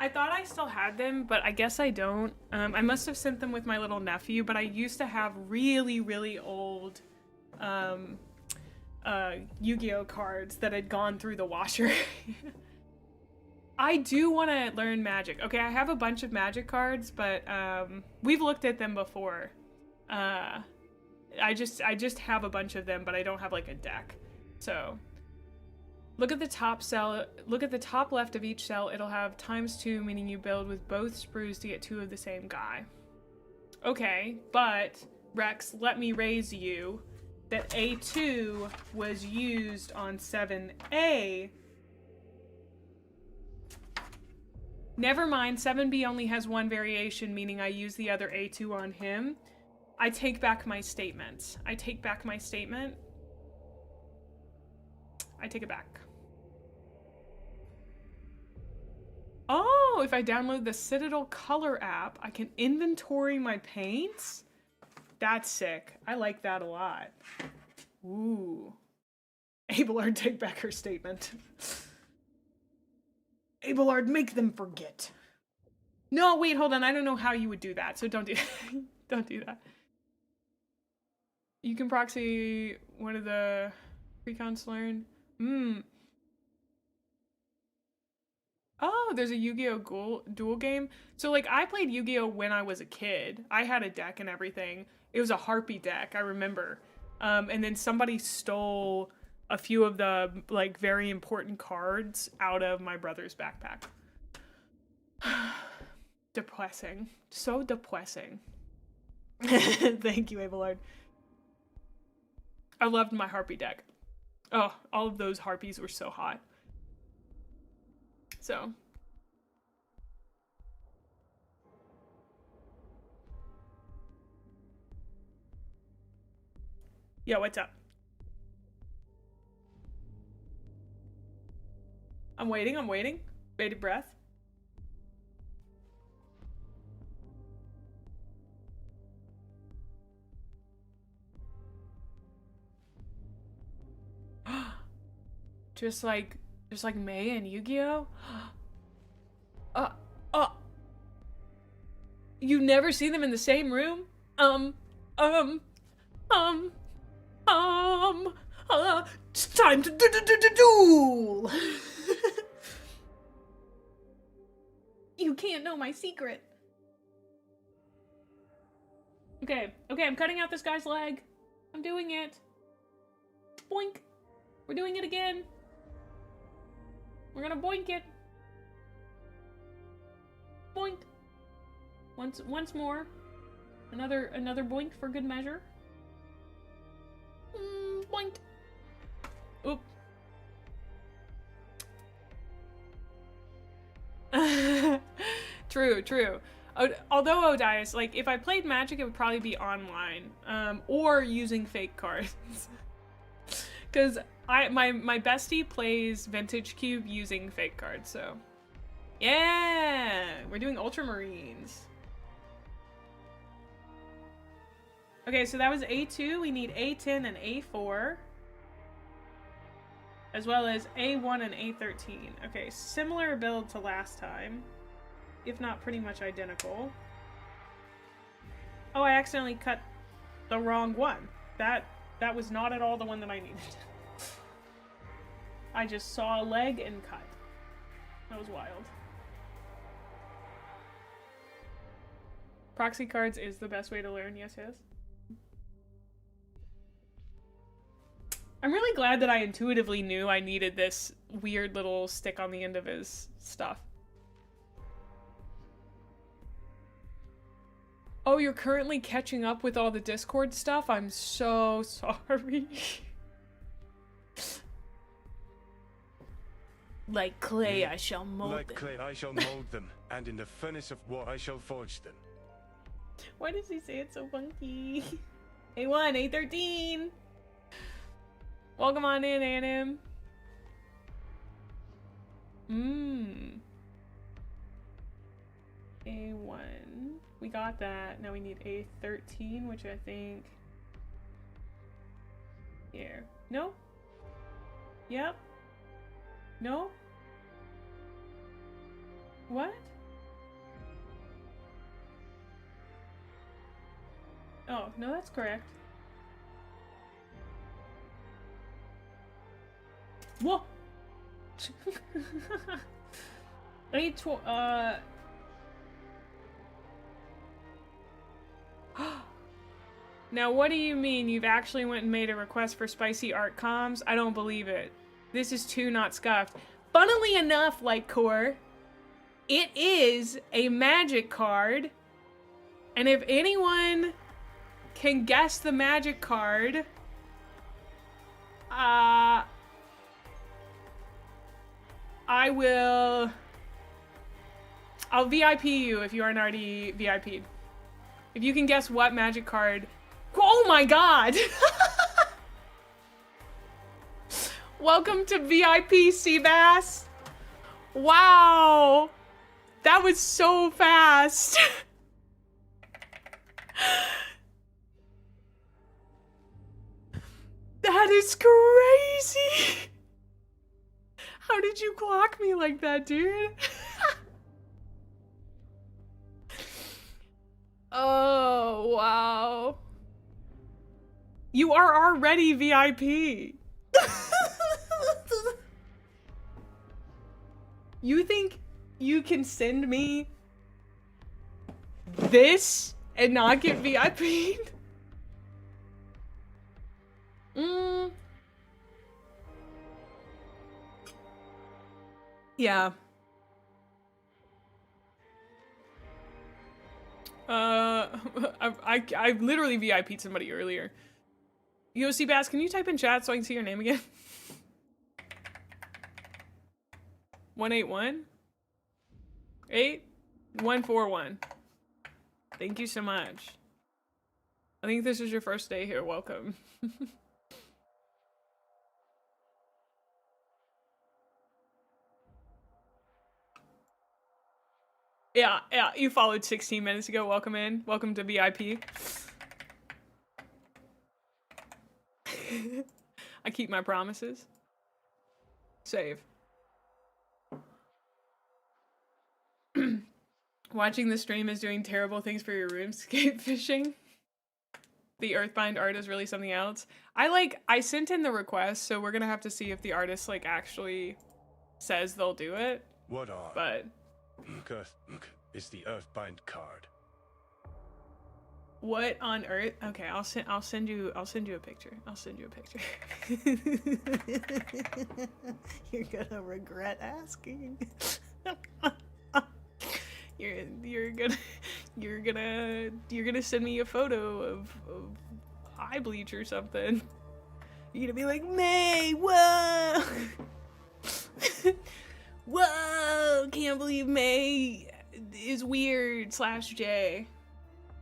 I thought I still had them, but I guess I don't. I must have sent them with my little nephew, but I used to have really, really old Yu-Gi-Oh cards that had gone through the washer. I do want to learn Magic. Okay, I have a bunch of Magic cards, but we've looked at them before. I just have a bunch of them, but I don't have like a deck. So look at the top cell, look at the top left of each cell, it'll have ×2, meaning you build with both sprues to get 2 of the same guy. Okay, but Rex, let me raise you that A2 was used on 7A. Never mind, 7B only has one variation, meaning I use the other A2 on him. I take back my statement. I take back my statement. I take it back. Oh, if I download the Citadel Color app, I can inventory my paints? That's sick. I like that a lot. Ooh. Abelard, take back her statement. Abelard, make them forget. No, wait, hold on. I don't know how you would do that, so don't do that. Don't do that. You can proxy one of the precons learn. Oh, there's a Yu-Gi-Oh! Duel game. So, like, I played Yu-Gi-Oh! When I was a kid. I had a deck and everything. It was a Harpy deck, I remember. And then somebody stole a few of the, like, very important cards out of my brother's backpack. Depressing. So depressing. Thank you, Abelard. I loved my Harpy deck. Oh, all of those Harpies were so hot. So. Yo, what's up? I'm waiting. Bated breath. just like Mae and Yu-Gi-Oh? You never see them in the same room? It's time to duel! You can't know my secret. Okay, I'm cutting out this guy's leg. I'm doing it. Boink. We're doing it again. We're gonna boink it. Boink. Once more. Another boink for good measure. Boink. Oop. True. Although Odias, like, if I played Magic, it would probably be online, or using fake cards. Because my bestie plays Vintage Cube using fake cards, so. Yeah! We're doing Ultramarines. Okay, so that was A2. We need A10 and A4. As well as A1 and A13. Okay, similar build to last time. If not pretty much identical. Oh, I accidentally cut the wrong one. That was not at all the one that I needed. I just saw a leg and cut. That was wild. Proxy cards is the best way to learn, yes. I'm really glad that I intuitively knew I needed this weird little stick on the end of his stuff. Oh, you're currently catching up with all the Discord stuff? I'm so sorry. Like clay, I shall mold them. Like clay, I shall mold them, and in the furnace of war, I shall forge them. Why does he say it so funky? A1, A13! Welcome on in, Anim. A1. We got that. Now we need A13, which I think... Here. No? Yep. No? What? Oh, no, that's correct. Whoa! Now, what do you mean you've actually went and made a request for spicy art comms? I don't believe it. This is too not scuffed. Funnily enough, like Core, it is a magic card. And if anyone can guess the magic card, I'll VIP you if you aren't already VIP'd. If you can guess what magic card... Oh my god! Welcome to VIP, Seabass! Wow! That was so fast! That is crazy! How did you clock me like that, dude? Oh, wow. You are already VIP. You think you can send me this and not get VIP'd? Yeah. I literally VIP'd somebody earlier. Yo, Seabass, can you type in chat so I can see your name again? 181 8141. Thank you so much. I think this is your first day here. Welcome. Yeah, you followed 16 minutes ago. Welcome in. Welcome to VIP. I keep my promises. Save. Watching the stream is doing terrible things for your RuneScape fishing. The Earthbind art is really something else. I sent in the request, so we're gonna have to see if the artist like actually says they'll do it. What are? But is the Earthbind card. what on earth? Okay, I'll send you a picture. I'll send you a picture. You're gonna regret asking. You're gonna send me a photo of eye bleach or something. You're gonna be like, May, whoa, whoa, can't believe May is weird /J.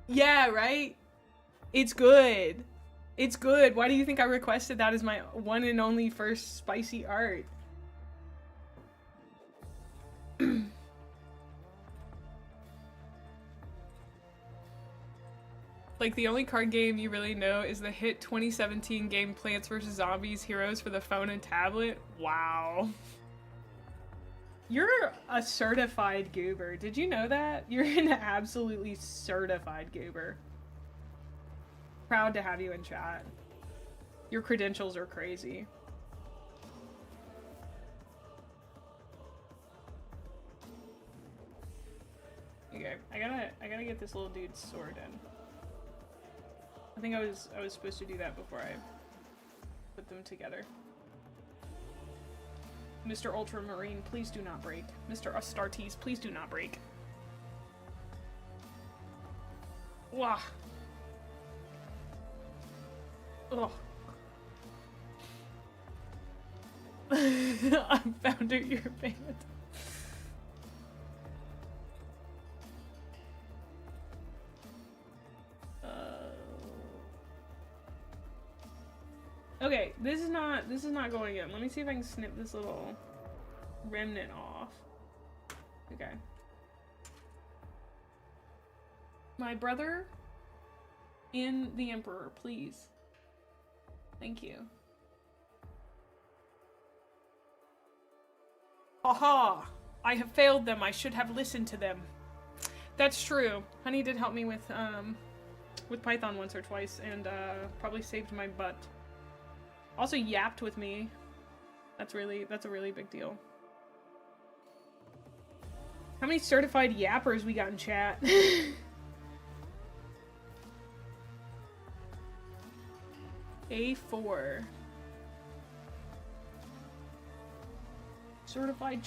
Yeah, right? It's good. It's good. Why do you think I requested that as my one and only first spicy art? Like, the only card game you really know is the hit 2017 game Plants vs. Zombies Heroes for the phone and tablet. Wow. You're a certified goober. Did you know that? You're an absolutely certified goober. Proud to have you in chat. Your credentials are crazy. Okay, I gotta get this little dude's sword in. I think I was supposed to do that before I put them together. Mr. Ultramarine, please do not break. Mr. Astartes, please do not break. Wah. Ugh. I found out you're banned. Okay, this is not going in. Let me see if I can snip this little remnant off. Okay. My brother and the Emperor, please. Thank you. Aha! I have failed them. I should have listened to them. That's true. Honey did help me with Python once or twice, and probably saved my butt. Also yapped with me. That's a really big deal. How many certified yappers we got in chat? A4. Certified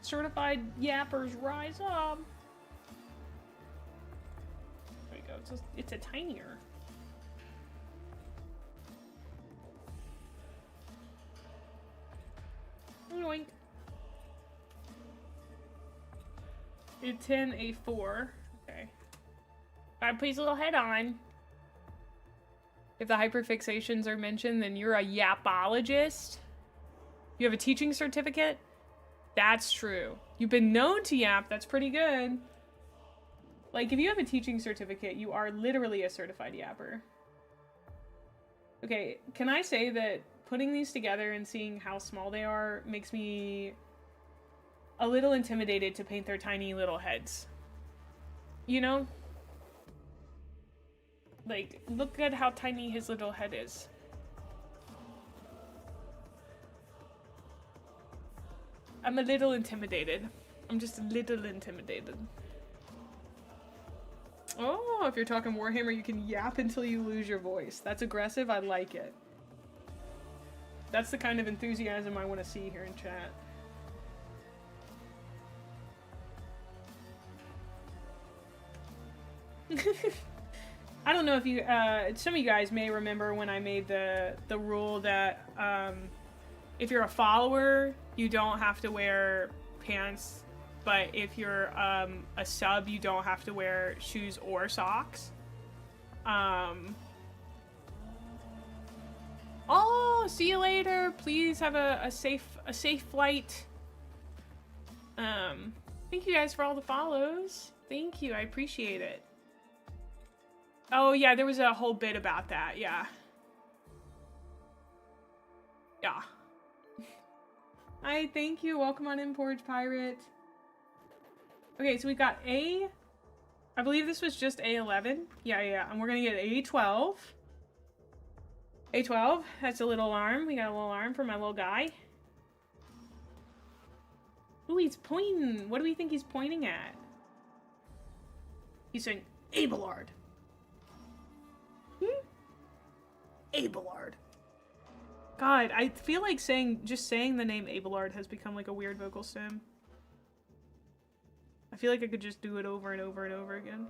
certified yappers rise up. There we go. It's a tinier. Yoink. A10, A4. Okay. Alright, please, little head on. If the hyperfixations are mentioned, then you're a yapologist. You have a teaching certificate? That's true. You've been known to yap. That's pretty good. Like, if you have a teaching certificate, you are literally a certified yapper. Okay, can I say that putting these together and seeing how small they are makes me a little intimidated to paint their tiny little heads. You know? Like, look at how tiny his little head is. I'm a little intimidated. I'm just a little intimidated. Oh, if you're talking Warhammer, you can yap until you lose your voice. That's aggressive. I like it. That's the kind of enthusiasm I want to see here in chat. I don't know if you, some of you guys may remember when I made the rule that if you're a follower, you don't have to wear pants, but if you're a sub, you don't have to wear shoes or socks. Oh, see you later. Please have a safe flight. Thank you guys for all the follows. Thank you, I appreciate it. Oh yeah, there was a whole bit about that, yeah. Yeah. Hi, thank you. Welcome on in, Porridge Pirate. Okay, so we got I believe this was just A11. Yeah, and we're gonna get A12. A12, that's a little arm. We got a little arm for my little guy. Ooh, he's pointing. What do we think he's pointing at? He's saying, Abelard. Abelard. God, I feel like just saying the name Abelard has become like a weird vocal stim. I feel like I could just do it over and over and over again.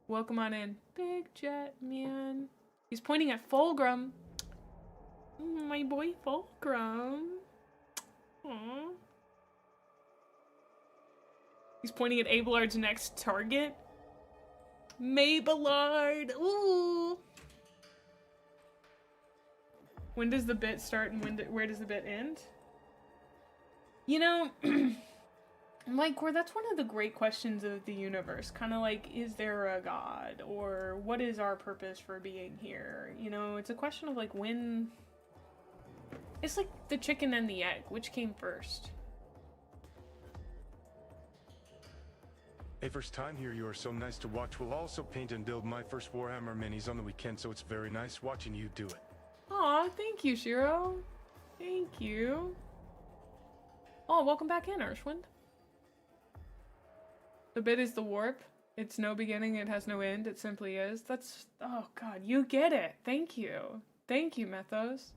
Welcome on in. Big Jet Man. He's pointing at Fulgrim. My boy Fulgrim. Aww. He's pointing at Abelard's next target. Mabelard. Ooh. When does the bit start and where does the bit end? You know, like, that's one of the great questions of the universe. Kind of like, is there a god? Or what is our purpose for being here? You know, it's a question of like when... It's like the chicken and the egg. Which came first? Hey, first time here, you are so nice to watch. We'll also paint and build my first Warhammer minis on the weekend, so it's very nice watching you do it. Aw, thank you, Shiro. Thank you. Oh, welcome back in, Urshwind. The bit is the warp. It's no beginning, it has no end, it simply is. That's... Oh, God, you get it. Thank you. Thank you, Methos.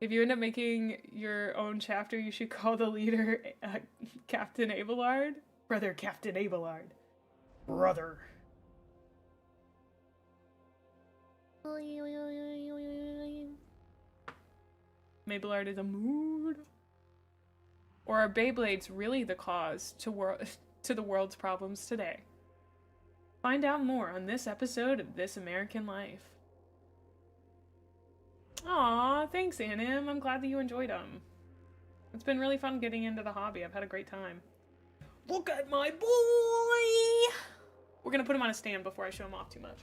If you end up making your own chapter, you should call the leader Captain Abelard. Brother Captain Abelard. Brother. Mabelard is a mood. Or are Beyblades really the cause to the world's problems today? Find out more on this episode of This American Life. Aw, thanks, Anim. I'm glad that you enjoyed them. It's been really fun getting into the hobby. I've had a great time. Look at my boy! We're gonna put him on a stand before I show him off too much.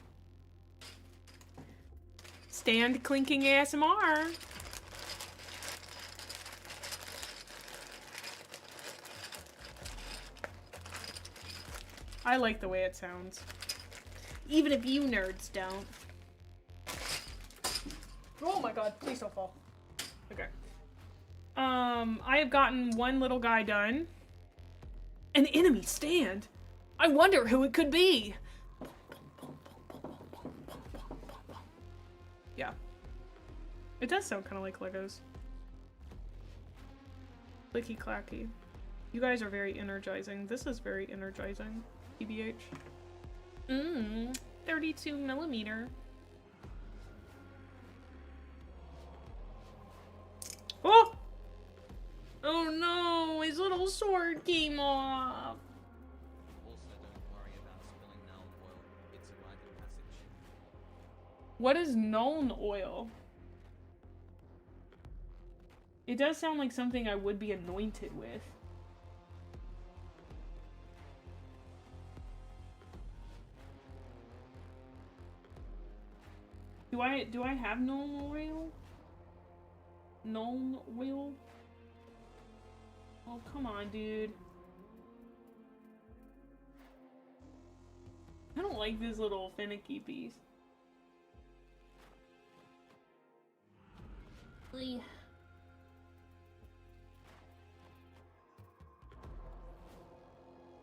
Stand clinking ASMR. I like the way it sounds. Even if you nerds don't. Oh my god, please don't fall. Okay. I have gotten one little guy done. An enemy stand? I wonder who it could be. Yeah. It does sound kind of like Legos. Clicky clacky. You guys are very energizing. This is very energizing. TBH. 32 millimeter. Oh! Oh no, his little sword came off. Also, don't worry about spilling Nuln oil. It's a rite of passage. What is Nuln oil? It does sound like something I would be anointed with. Do I have Nuln oil? Nuln oil? Oh, come on, dude. I don't like this little finicky piece.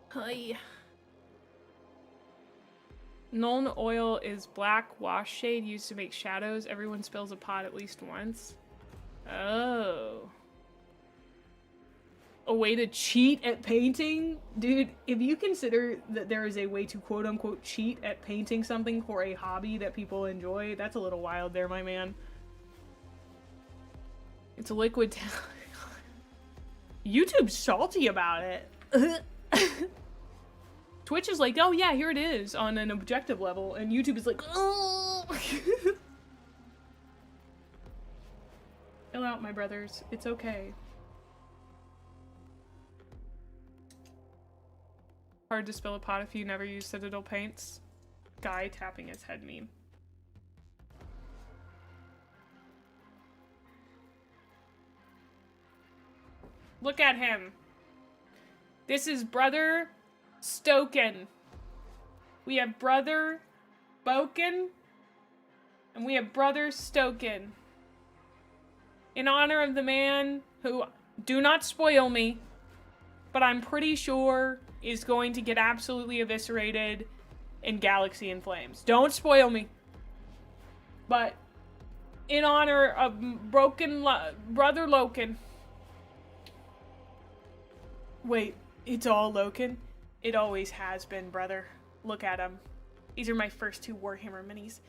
Hi. Nuln oil is black wash shade used to make shadows. Everyone spills a pot at least once. Oh. A way to cheat at painting? Dude, if you consider that there is a way to quote-unquote cheat at painting something for a hobby that people enjoy, that's a little wild there, my man. It's a liquid YouTube's salty about it. Twitch is like, oh yeah, here it is on an objective level, and YouTube is like, oh. Chill out, my brothers. It's okay. Hard to spill a pot if you never use Citadel paints. Guy tapping his head meme. Look at him. This is Brother Stoken. We have Brother Boken, and we have Brother Stoken. In honor of the man who, do not spoil me, but I'm pretty sure is going to get absolutely eviscerated in Galaxy in Flames. Don't spoil me. But in honor of Brother Loken. Wait, it's all Loken? It always has been, brother. Look at him. These are my first 2 Warhammer minis.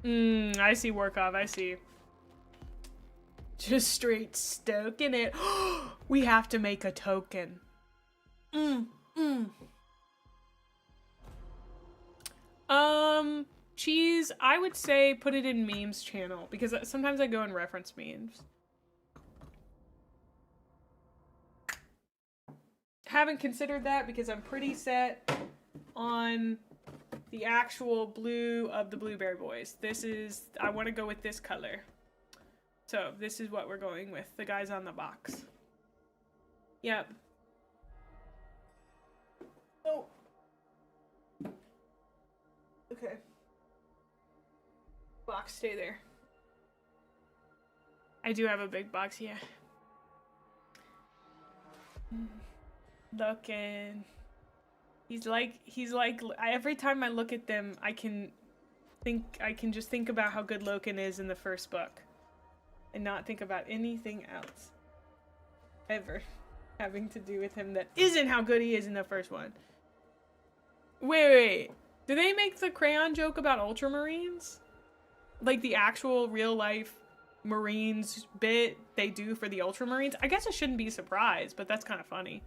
I see Warkov, I see. Just straight stoking it. We have to make a token. Cheese, I would say put it in memes channel, because sometimes I go and reference memes. Haven't considered that because I'm pretty set on the actual blue of the Blueberry Boys. This is, I want to go with this color. So this is what we're going with. The guys on the box. Yep. Oh. Okay. Box, stay there. I do have a big box, yeah. Looking. He's like, every time I look at them, I can just think about how good Loken is in the first book. And not think about anything else. Ever. Having to do with him that isn't how good he is in the first one. Wait. Do they make the crayon joke about Ultramarines? Like the actual real life Marines bit they do for the Ultramarines? I guess I shouldn't be surprised, but that's kind of funny.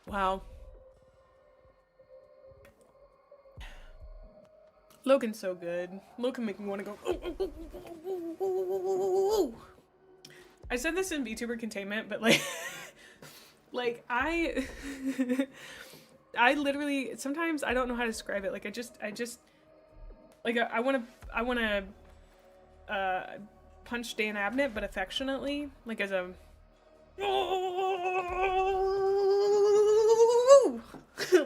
Wow. Logan's so good. Logan make me want to go. I said this in VTuber containment, but like, I literally sometimes I don't know how to describe it. Like I just like I want to punch Dan Abnett, but affectionately, like as a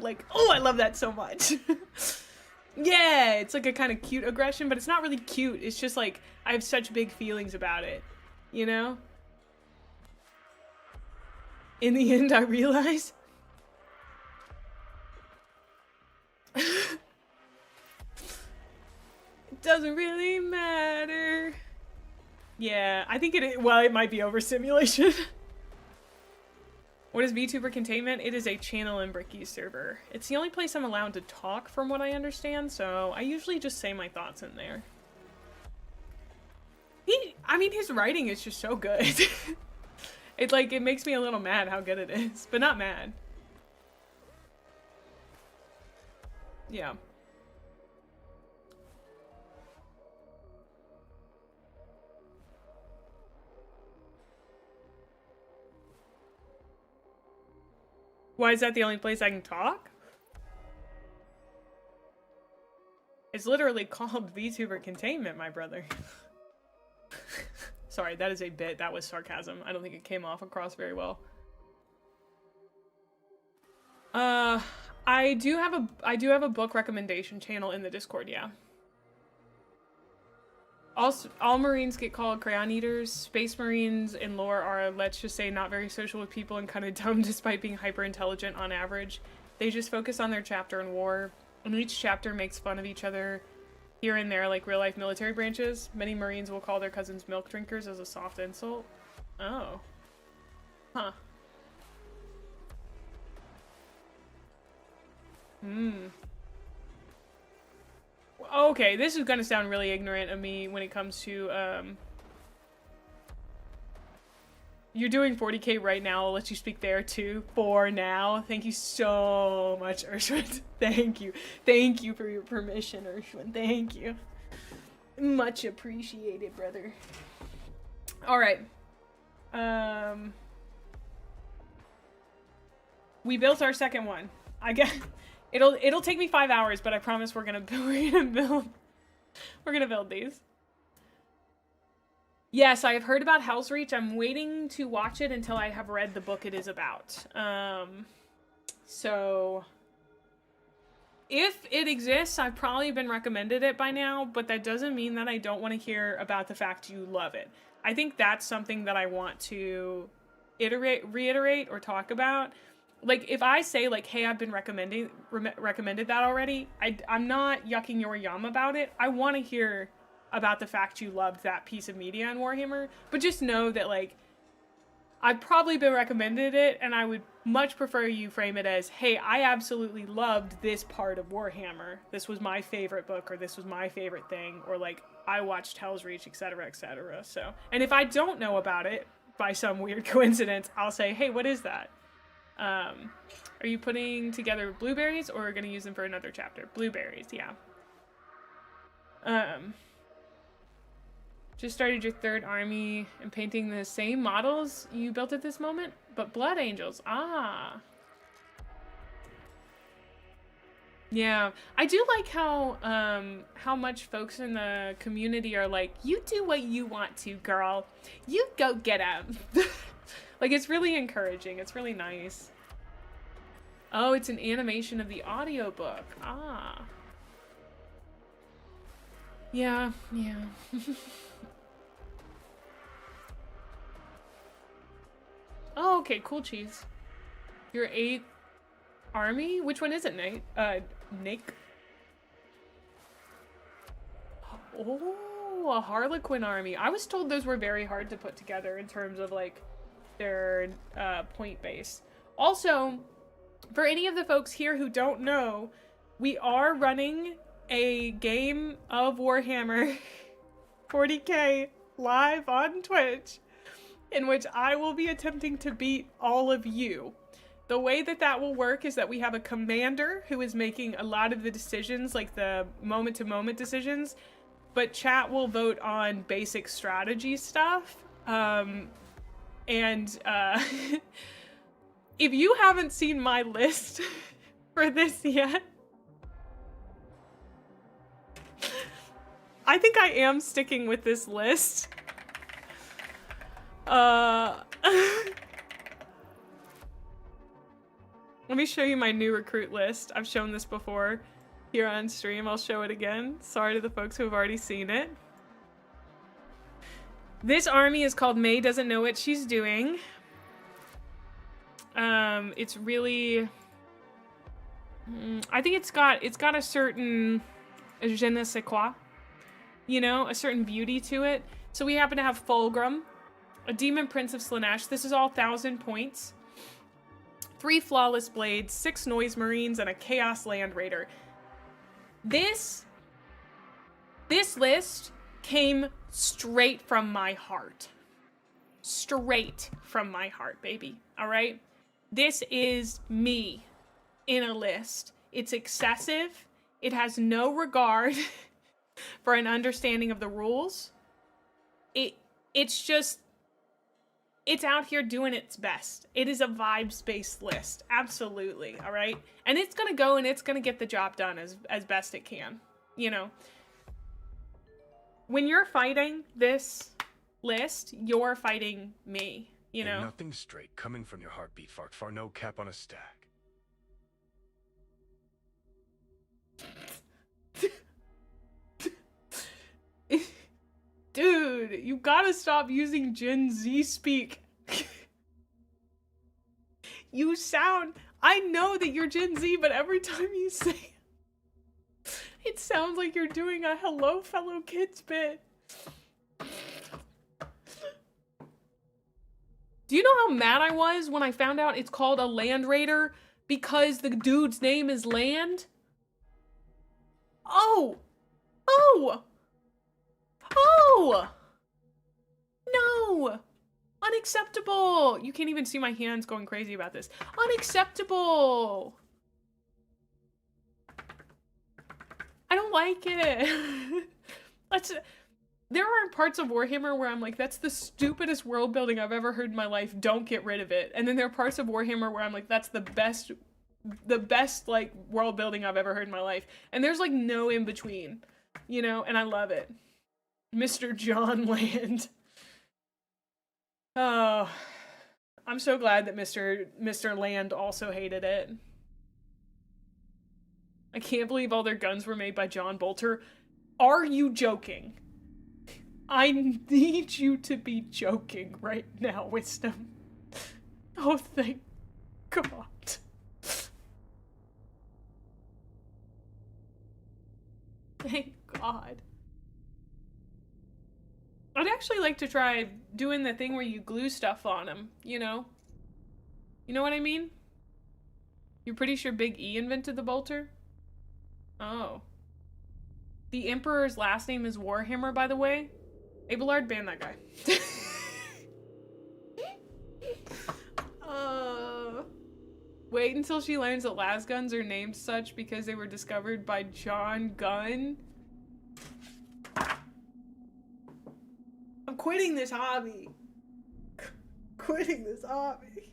like, oh, I love that so much. Yeah, it's like a kind of cute aggression, but it's not really cute. It's just like I have such big feelings about it, you know? In the end, I realize it doesn't really matter. Yeah, I think well, it might be overstimulation. What is VTuber containment? It is a channel in Bricky's server. It's the only place I'm allowed to talk from what I understand, so I usually just say my thoughts in there. I mean, his writing is just so good. It makes me a little mad how good it is, but not mad. Yeah. Why is that the only place I can talk? It's literally called VTuber Containment, my brother. Sorry, that is a bit. That was sarcasm. I don't think it came off across very well. I do have a book recommendation channel in the Discord, yeah. Also, all Marines get called crayon eaters. Space Marines in lore are, let's just say, not very social with people and kind of dumb despite being hyper intelligent on average. They just focus on their chapter in war, and each chapter makes fun of each other here and there, like real life military branches. Many Marines will call their cousins milk drinkers as a soft insult. Oh. Huh. Okay, this is gonna sound really ignorant of me when it comes to, you're doing 40K right now. I'll let you speak there too. For now. Thank you so much, Urshwin. Thank you. Thank you for your permission, Urshwin. Thank you. Much appreciated, brother. Alright. We built our second one. I guess it'll take me 5 hours, but I promise we're gonna build these. Yes, I have heard about Hell's Reach. I'm waiting to watch it until I have read the book it is about. So if it exists, I've probably been recommended it by now, but that doesn't mean that I don't want to hear about the fact you love it. I think that's something that I want to reiterate or talk about. Like, if I say, like, hey, I've been recommended that already, I'm not yucking your yum about it. I want to hear about the fact you loved that piece of media on Warhammer, but just know that, like, I've probably been recommended it, and I would much prefer you frame it as, hey, I absolutely loved this part of Warhammer. This was my favorite book, or this was my favorite thing, or, like, I watched Hell's Reach, etc., etc. So, and if I don't know about it, by some weird coincidence, I'll say, hey, what is that? Are you putting together blueberries, or are gonna use them for another chapter? Blueberries, yeah. Just started your third army and painting the same models you built at this moment, but blood angels. Ah. Yeah, I do like how much folks in the community are like, you do what you want to, girl. You go get 'em. Like, it's really encouraging. It's really nice. Oh, it's an animation of the audiobook. Ah. Yeah, yeah. Oh, okay, cool cheese. Your 8th army? Which one is it, Nate? Nick? Oh, a Harlequin army. I was told those were very hard to put together in terms of, like, their point base. Also, for any of the folks here who don't know, we are running a game of Warhammer 40K live on Twitch, in which I will be attempting to beat all of you. The way that that will work is that we have a commander who is making a lot of the decisions, like the moment-to-moment decisions, but chat will vote on basic strategy stuff. If you haven't seen my list for this yet, I think I am sticking with this list. Let me show you my new recruit list. I've shown this before here on stream. I'll show it again. Sorry to the folks who have already seen it. This army is called Mae Doesn't Know What She's Doing. It's really... I think it's got a certain je ne sais quoi, you know, a certain beauty to it. So we happen to have Fulgrim, a Demon Prince of Slaanesh. This is all 1,000 points. 3 Flawless Blades, 6 Noise Marines, and a Chaos Land Raider. This list came straight from my heart. Straight from my heart, baby. All right? This is me in a list. It's excessive. It has no regard for an understanding of the rules. It's just... It's out here doing its best. It is a vibes-based list. Absolutely, all right? And it's going to go and it's going to get the job done as best it can. you know, when you're fighting this list, you're fighting me, you know? Ain't nothing straight coming from your heartbeat fart for no cap on a stack. Dude, you gotta stop using Gen Z speak. You sound, I know that you're Gen Z, but every time you say it, it sounds like you're doing a hello fellow kids bit. Do you know how mad I was when I found out it's called a Land Raider because the dude's name is Land? Oh! Oh! Oh! No! Unacceptable! You can't even see my hands going crazy about this. Unacceptable! I don't like it. There are parts of Warhammer where I'm like, that's the stupidest world building I've ever heard in my life. Don't get rid of it. And then there are parts of Warhammer where I'm like, that's the best like world building I've ever heard in my life. And there's like no in between, you know, and I love it. Mr. John Land. Oh, I'm so glad that Mr. Land also hated it. I can't believe all their guns were made by John Bolter. Are you joking? I need you to be joking right now, Wisdom. Oh, thank God. Thank God. I'd actually like to try doing the thing where you glue stuff on them, you know? You know what I mean? You're pretty sure Big E invented the bolter? Oh. The Emperor's last name is Warhammer, by the way. Abelard, ban that guy. Wait until she learns that las guns are named such because they were discovered by John Gunn. I'm quitting this hobby. Quitting this hobby.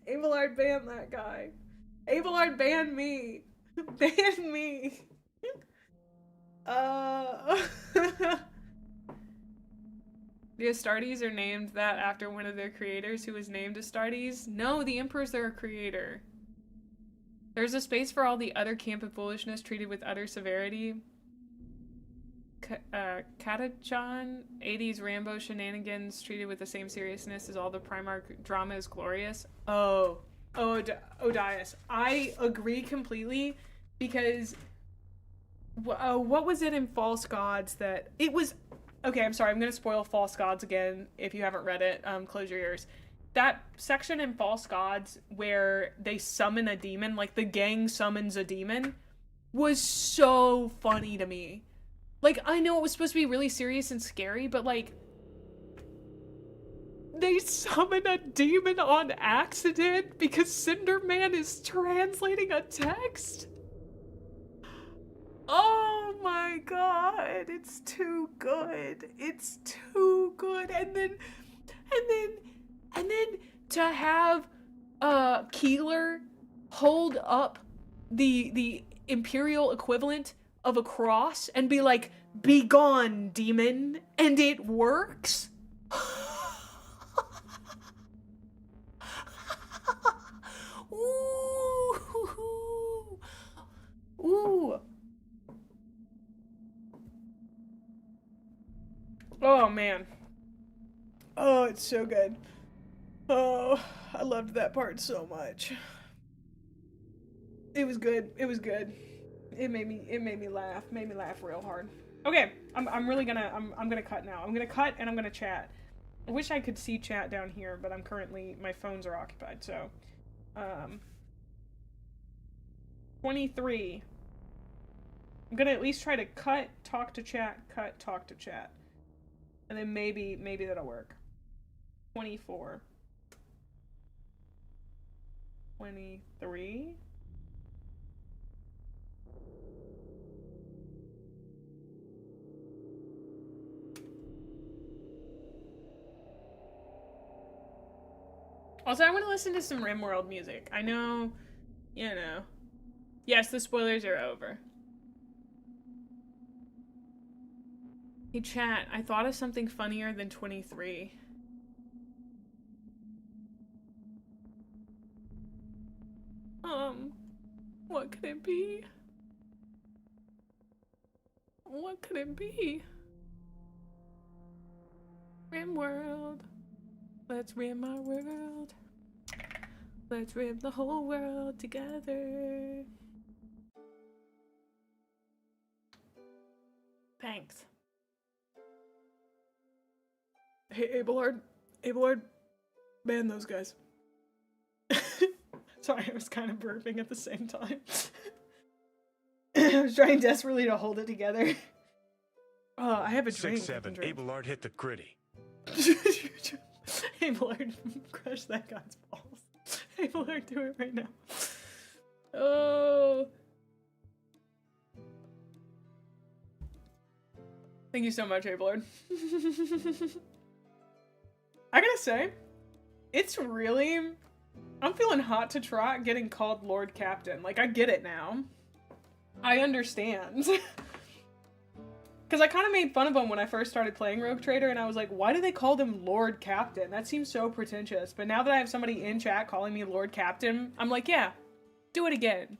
Abelard, ban that guy. Abelard, ban me. Ban me. The Astartes are named that after one of their creators who was named Astartes. No, the Emperor's their creator. There's a space for all the other camp and foolishness treated with utter severity. Katachan, 80s Rambo shenanigans treated with the same seriousness as all the Primarch drama is glorious. Odias. I agree completely because what was it in False Gods that it was? Okay, I'm sorry. I'm gonna spoil False Gods again. If you haven't read it, close your ears. That section in False Gods where they summon a demon, like the gang summons a demon, was so funny to me. Like, I know it was supposed to be really serious and scary, but like, they summon a demon on accident because Cinderman is translating a text? Oh my God, it's too good. It's too good. And then to have Keeler hold up the imperial equivalent of a cross and be like, "Be gone, demon," and it works? Ooh. Ooh. Oh, man. Oh, it's so good. Oh, I loved that part so much. It was good. It was good. It made me laugh. Made me laugh real hard. Okay, I'm really gonna I'm gonna cut now. I'm gonna cut and I'm gonna chat. I wish I could see chat down here, but I'm currently, my phones are occupied, so 23. I'm gonna at least try to cut, talk to chat, cut, talk to chat. And then maybe that'll work. 24. 23. Also, I want to listen to some RimWorld music. I know, you know, Yes, the spoilers are over. Hey chat, I thought of something funnier than 23. What could it be? What could it be? Rim world. Let's rim our world. Let's rim the whole world together. Thanks. Hey, Abelard. Abelard, ban those guys. Sorry, I was kind of burping at the same time. I was trying desperately to hold it together. Oh, I have a drink. 6-7, Abelard hit the gritty. Abelard, crush that guy's balls. Abelard, do it right now. Oh. Thank you so much, Abelard. I gotta say, it's really... I'm feeling hot to trot getting called Lord Captain. Like, I get it now. I understand. Because I kind of made fun of him when I first started playing Rogue Trader, and I was like, why do they call him Lord Captain? That seems so pretentious. But now that I have somebody in chat calling me Lord Captain, I'm like, yeah, do it again.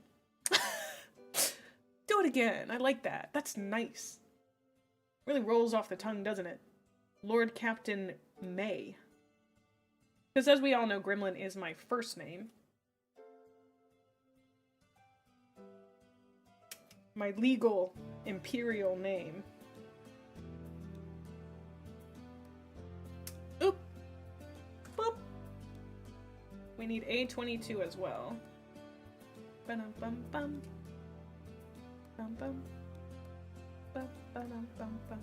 Do it again. I like that. That's nice. Really rolls off the tongue, doesn't it? Lord Captain Mae. Because as we all know, Gremlin is my first name. My legal imperial name. Oop! Boop! We need A22 as well. Ba-dum-bum-bum. Bum-bum. Ba-ba-dum-bum-bum.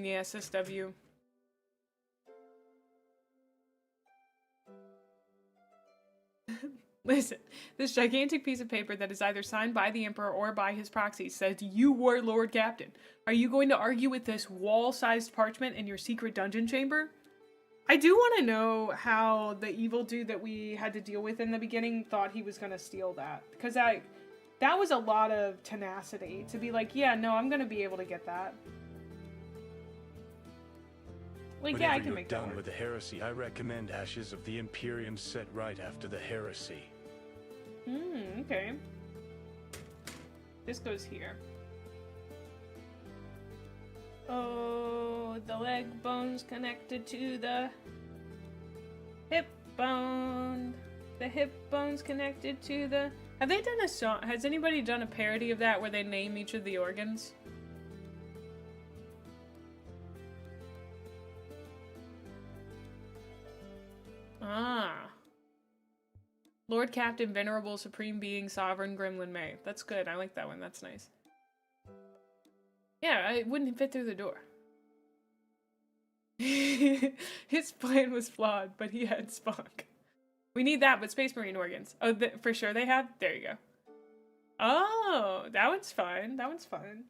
Yes, SW. Listen, this gigantic piece of paper that is either signed by the Emperor or by his proxy says you were Lord Captain. Are you going to argue with this wall-sized parchment in your secret dungeon chamber? I do want to know how the evil dude that we had to deal with in the beginning thought he was going to steal that. Because that was a lot of tenacity to be like, yeah, no, I'm going to be able to get that. Like, yeah, I can make that work. Whenever you're done with the heresy, I recommend Ashes of the Imperium set right after the heresy. Okay. This goes here. Oh, the leg bone's connected to the hip bone. The hip bone's connected to the... Have they done a song? Has anybody done a parody of that where they name each of the organs? Ah. Lord Captain, Venerable, Supreme Being, Sovereign, Gremlin Mae. That's good. I like that one. That's nice. Yeah, it wouldn't fit through the door. His plan was flawed, but he had spunk. We need that, but Space Marine organs. Oh, for sure they have? There you go. Oh, that one's fun. That one's fun.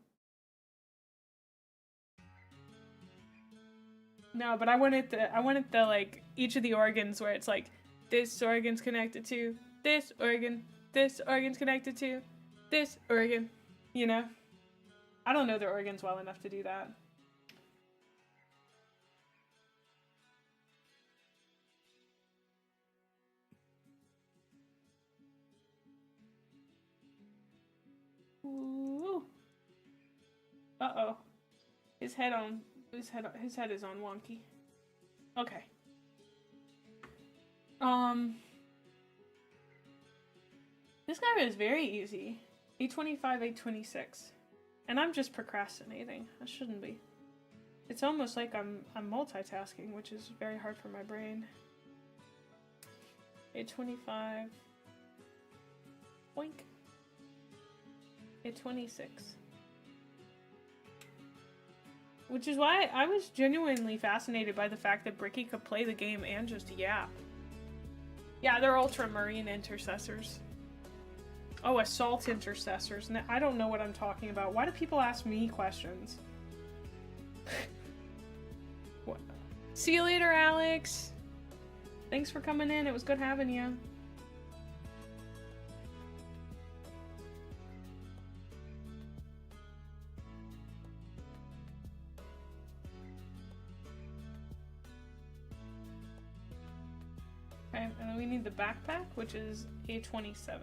No, but I wanted the like each of the organs where it's like this organ's connected to this organ's connected to this organ, you know? I don't know their organs well enough to do that. Ooh. Uh-oh. His head is on wonky. Okay. This guy is very easy. 825, 826. And I'm just procrastinating. I shouldn't be. It's almost like I'm multitasking, which is very hard for my brain. 825. Boink. 826. Which is why I was genuinely fascinated by the fact that Bricky could play the game and just yap. Yeah, they're Ultramarine intercessors. Oh, assault intercessors. I don't know what I'm talking about. Why do people ask me questions? What? See you later, Alex. Thanks for coming in. It was good having you. Okay, and then we need the backpack, which is A27.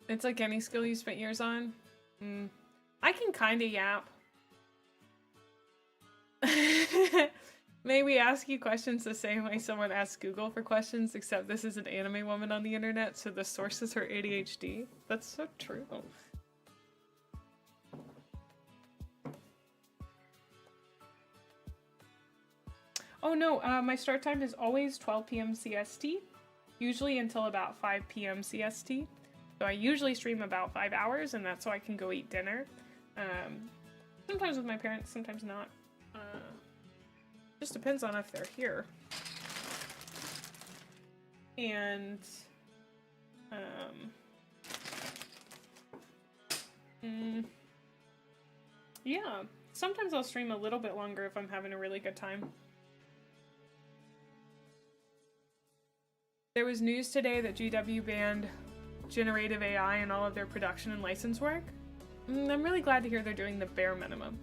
It's like any skill you spent years on. I can kinda yap. May we ask you questions the same way someone asks Google for questions, except this is an anime woman on the internet, so the source is her ADHD. That's so true. Oh no, my start time is always 12 p.m. CST, usually until about 5 p.m. CST. So I usually stream about 5 hours, and that's so I can go eat dinner. Sometimes with my parents, sometimes not. Just depends on if they're here. And, yeah, sometimes I'll stream a little bit longer if I'm having a really good time. There was news today that GW banned generative AI in all of their production and license work. I'm really glad to hear they're doing the bare minimum.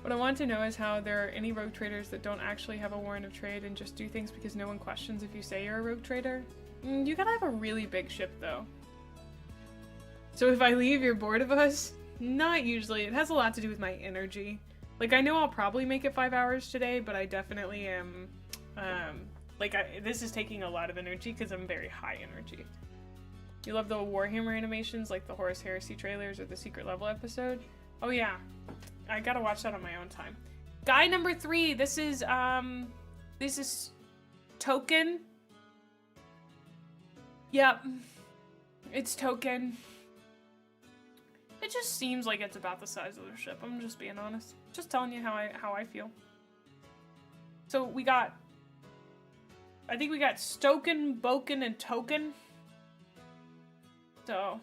What I want to know is how there are any rogue traders that don't actually have a warrant of trade and just do things because no one questions if you say you're a rogue trader. You gotta have a really big ship though. So if I leave, you're bored of us? Not usually. It has a lot to do with my energy. Like, I know I'll probably make it 5 hours today, but I definitely am, this is taking a lot of energy because I'm very high energy. You love the Warhammer animations, like the Horus Heresy trailers or the Secret Level episode? Oh yeah. I gotta watch that on my own time. Guy number 3, this is Token. Yep. It's Token. It just seems like it's about the size of the ship. I'm just being honest. Just telling you how I feel. So we got, I think we got Stoken, Boken, and Token. So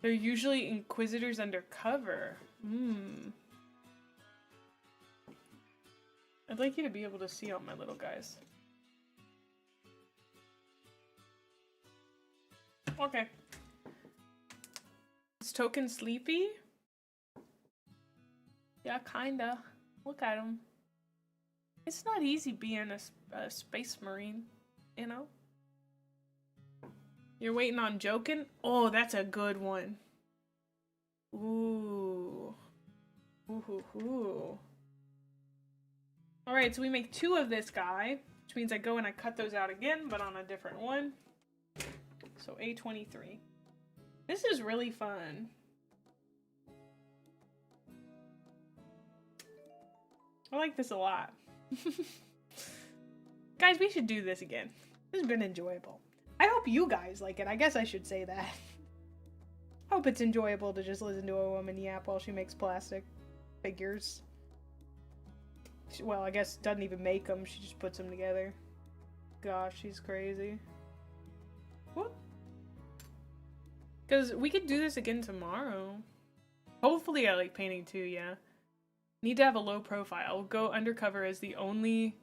they're usually Inquisitors undercover. I'd like you to be able to see all my little guys. Okay. Is Token sleepy? Yeah, kinda. Look at him. It's not easy being a space marine, you know? You're waiting on Jokin? Oh, that's a good one. Ooh. Ooh. Alright, so we make 2 of this guy, which means I go and I cut those out again, but on a different one. So A23. This is really fun. I like this a lot. Guys, we should do this again. This has been enjoyable. I hope you guys like it. I guess I should say that. I hope it's enjoyable to just listen to a woman yap while she makes plastic figures. Well, I guess doesn't even make them. She just puts them together. Gosh, she's crazy. What? Because we could do this again tomorrow. Hopefully I like painting too, yeah. Need to have a low profile. We'll go undercover as the only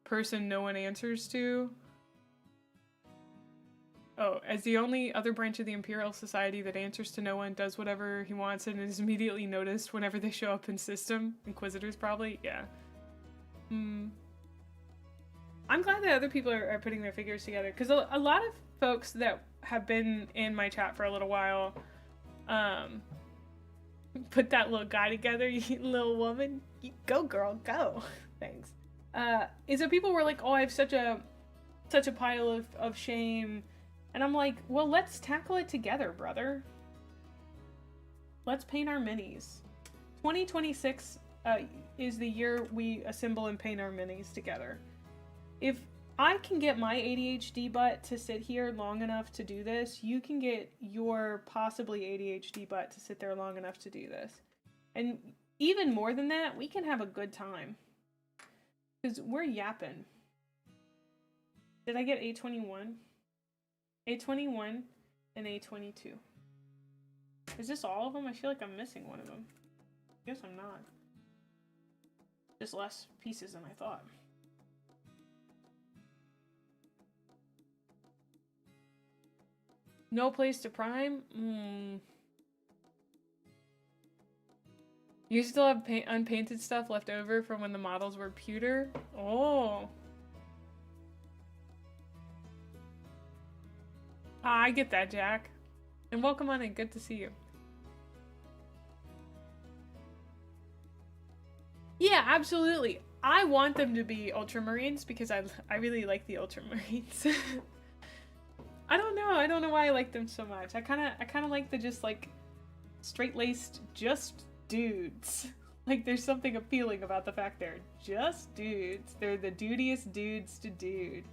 person no one answers to. Oh, as the only other branch of the Imperial Society that answers to no one, does whatever he wants, and is immediately noticed whenever they show up in system. Inquisitors, probably? Yeah. I'm glad that other people are putting their figures together, because a lot of folks that have been in my chat for a little while, put that little guy together, you little woman. You go, girl, go. Thanks. Is that people were like, oh, I have such a pile of shame. And I'm like, well, let's tackle it together, brother. Let's paint our minis. 2026 is the year we assemble and paint our minis together. If I can get my ADHD butt to sit here long enough to do this, you can get your possibly ADHD butt to sit there long enough to do this. And even more than that, we can have a good time. Because we're yapping. Did I get A21? A21 and A22. Is this all of them? I feel like I'm missing one of them. I guess I'm not. Just less pieces than I thought. No place to prime? You still have unpainted stuff left over from when the models were pewter? Oh. Ah, I get that, Jack. And welcome on in. Good to see you. Yeah, absolutely. I want them to be Ultramarines because I really like the Ultramarines. I don't know why I like them so much. I kind of like the just like straight-laced just dudes. Like there's something appealing about the fact they're just dudes. They're the dudiest dudes to dude.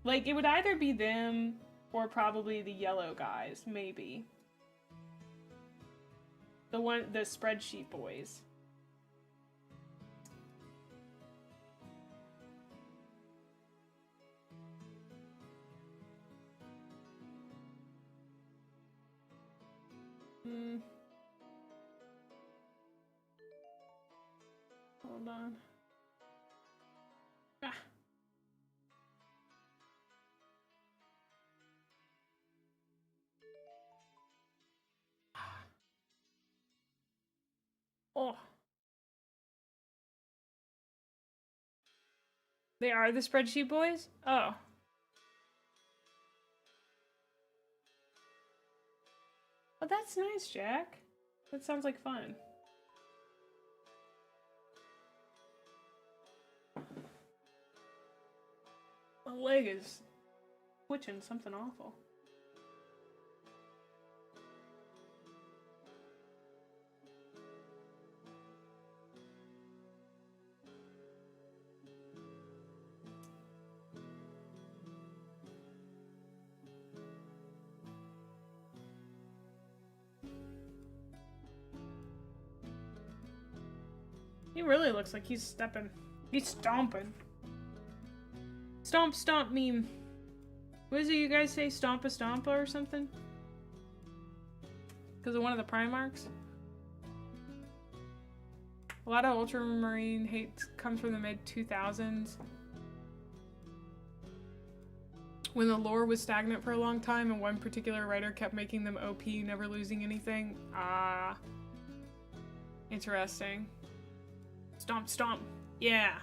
Like it would either be them or probably the yellow guys, maybe. The spreadsheet boys. Hold on. Ah. Oh. They are the spreadsheet boys? Oh. Oh, that's nice, Jack. That sounds like fun. My leg is twitching something awful. He really looks like he's stepping. He's stomping. Stomp stomp meme. What is it you guys say? Stompa stompa or something? Because of one of the Primarchs? A lot of Ultramarine hate comes from the mid-2000s. When the lore was stagnant for a long time and one particular writer kept making them OP, never losing anything. Ah. Interesting. Stomp stomp. Yeah.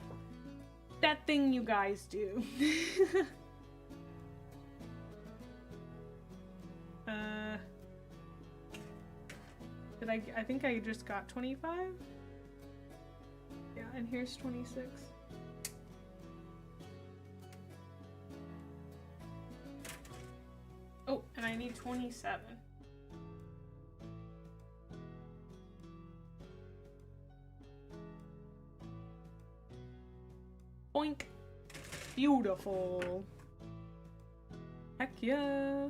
That thing you guys do. I think I just got 25? Yeah, and here's 26. Oh, and I need 27. Boink. Beautiful. Heck yeah.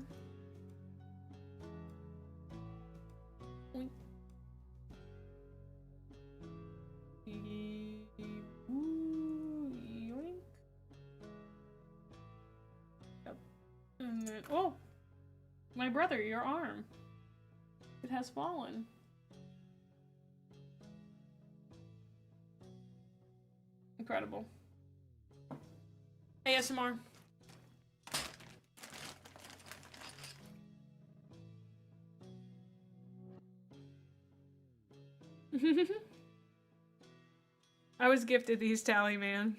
Boink. Yoink. Yep. And then, oh! My brother, your arm. It has fallen. Incredible. ASMR. I was gifted these tally, man.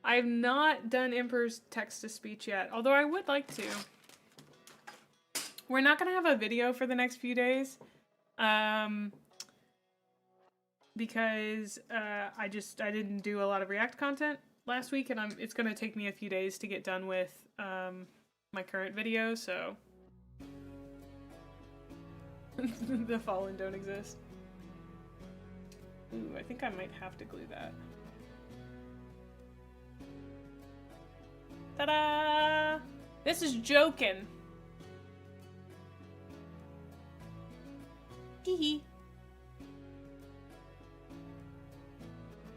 I have not done Emperor's text-to-speech yet, although I would like to. We're not gonna have a video for the next few days. Because I didn't do a lot of React content last week, and it's gonna take me a few days to get done with my current video, so the Fallen don't exist. Ooh, I think I might have to glue that. Ta-da! This is joking. Hee.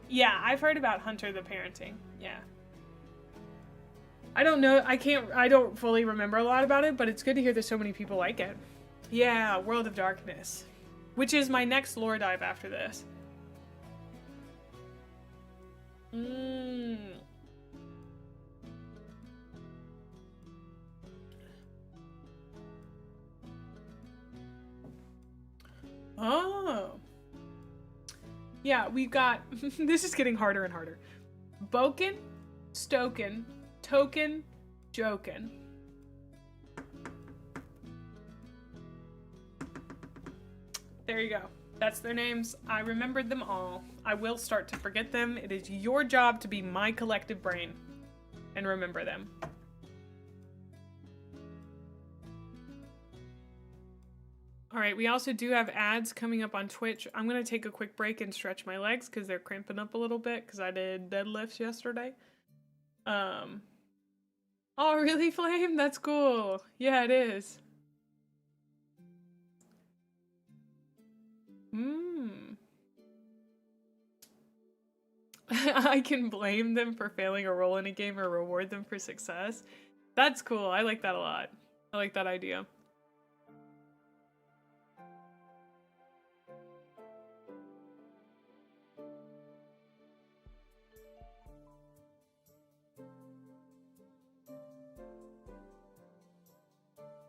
Yeah, I've heard about Hunter the parenting. Yeah. I don't know, I don't fully remember a lot about it, but it's good to hear that so many people like it. Yeah, World of Darkness. Which is my next lore dive after this. Oh. Yeah, we've got... This is getting harder and harder. Boken, Stoken, Token, Joken. There you go. That's their names. I remembered them all. I will start to forget them. It is your job to be my collective brain and remember them. All right, we also do have ads coming up on Twitch. I'm going to take a quick break and stretch my legs because they're cramping up a little bit because I did deadlifts yesterday. Oh, really, Flame? That's cool. Yeah, it is. I can blame them for failing a role in a game or reward them for success. That's cool. I like that a lot. I like that idea.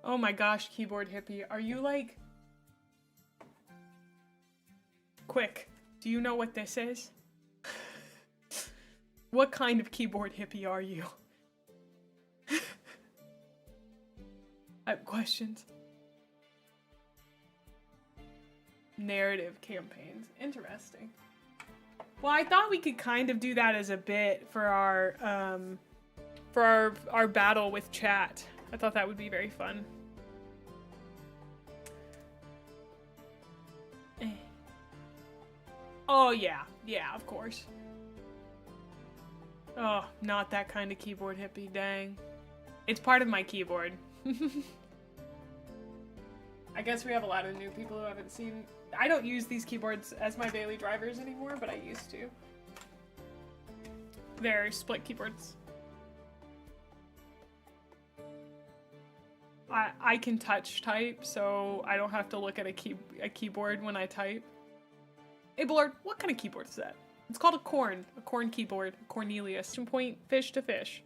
Oh my gosh, keyboard hippie. Are you like... Quick, do you know what this is? What kind of keyboard hippie are you? I have questions. Narrative campaigns. Interesting. Well, I thought we could kind of do that as a bit for our battle with chat. I thought that would be very fun. Oh yeah, yeah, of course. Oh, not that kind of keyboard hippie, dang. It's part of my keyboard. I guess we have a lot of new people who haven't seen... I don't use these keyboards as my daily drivers anymore, but I used to. They're split keyboards. I can touch type, so I don't have to look at a keyboard when I type. Hey, Blurred, what kind of keyboard is that? It's called a corn keyboard, Cornelius. Point fish to fish.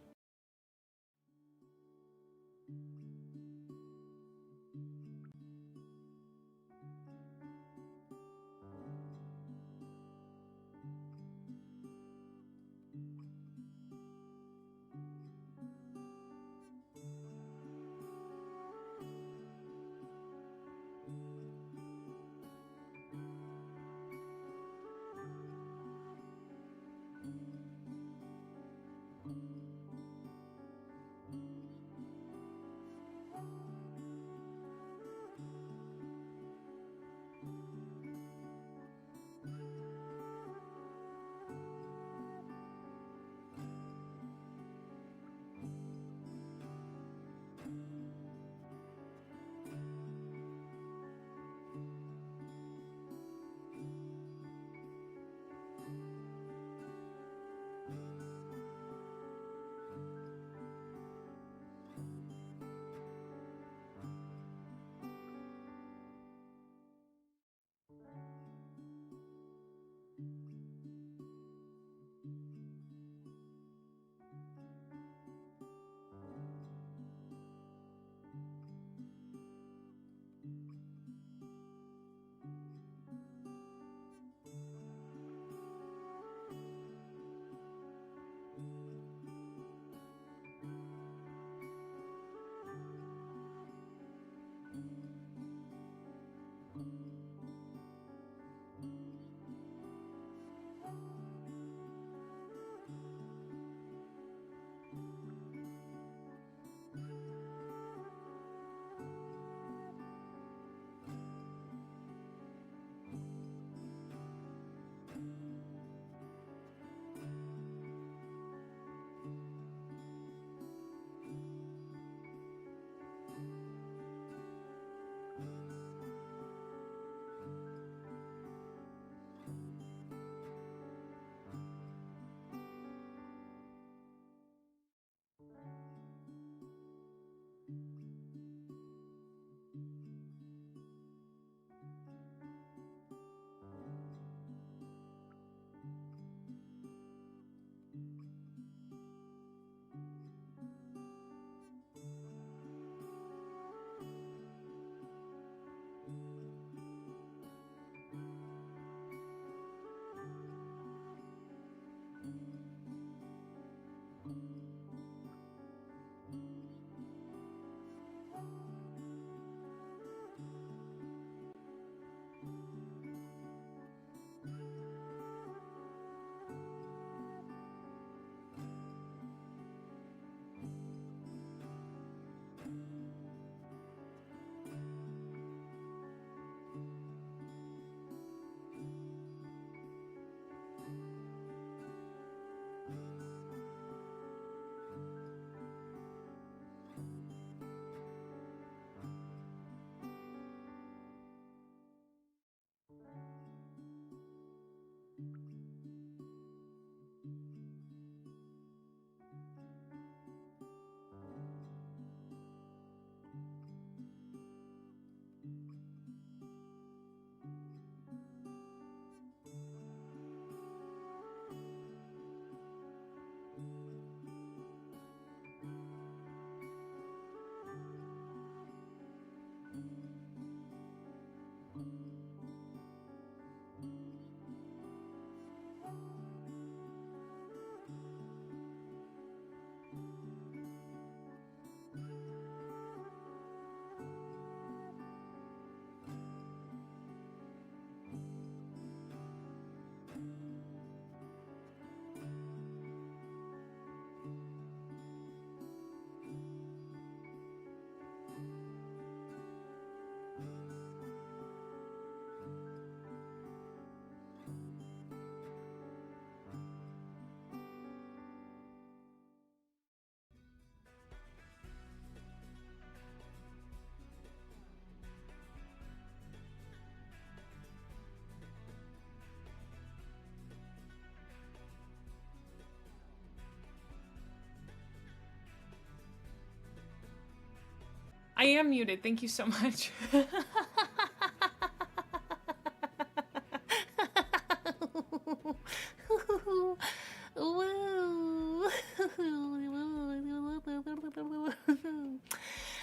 I am muted. Thank you so much.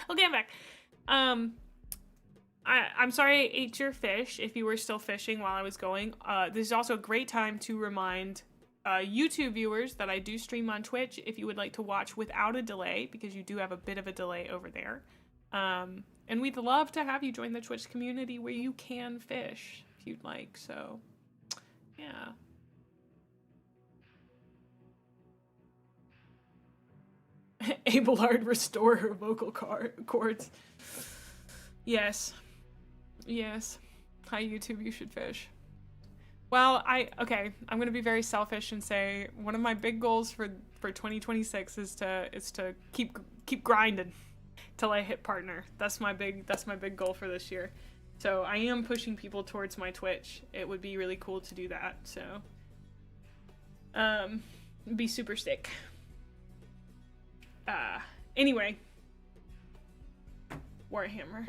Okay, I'm back. I'm sorry I ate your fish if you were still fishing while I was going. This is also a great time to remind YouTube viewers that I do stream on Twitch if you would like to watch without a delay, because you do have a bit of a delay over there. And we'd love to have you join the Twitch community where you can fish if you'd like, so yeah. Abelard restore her vocal cords. Yes. Yes. Hi YouTube, you should fish. Well, okay, I'm gonna be very selfish and say one of my big goals for 2026 is to keep grinding till I hit partner. That's my big goal for this year. So I am pushing people towards my Twitch. It would be really cool to do that. So be super sick. Anyway, Warhammer.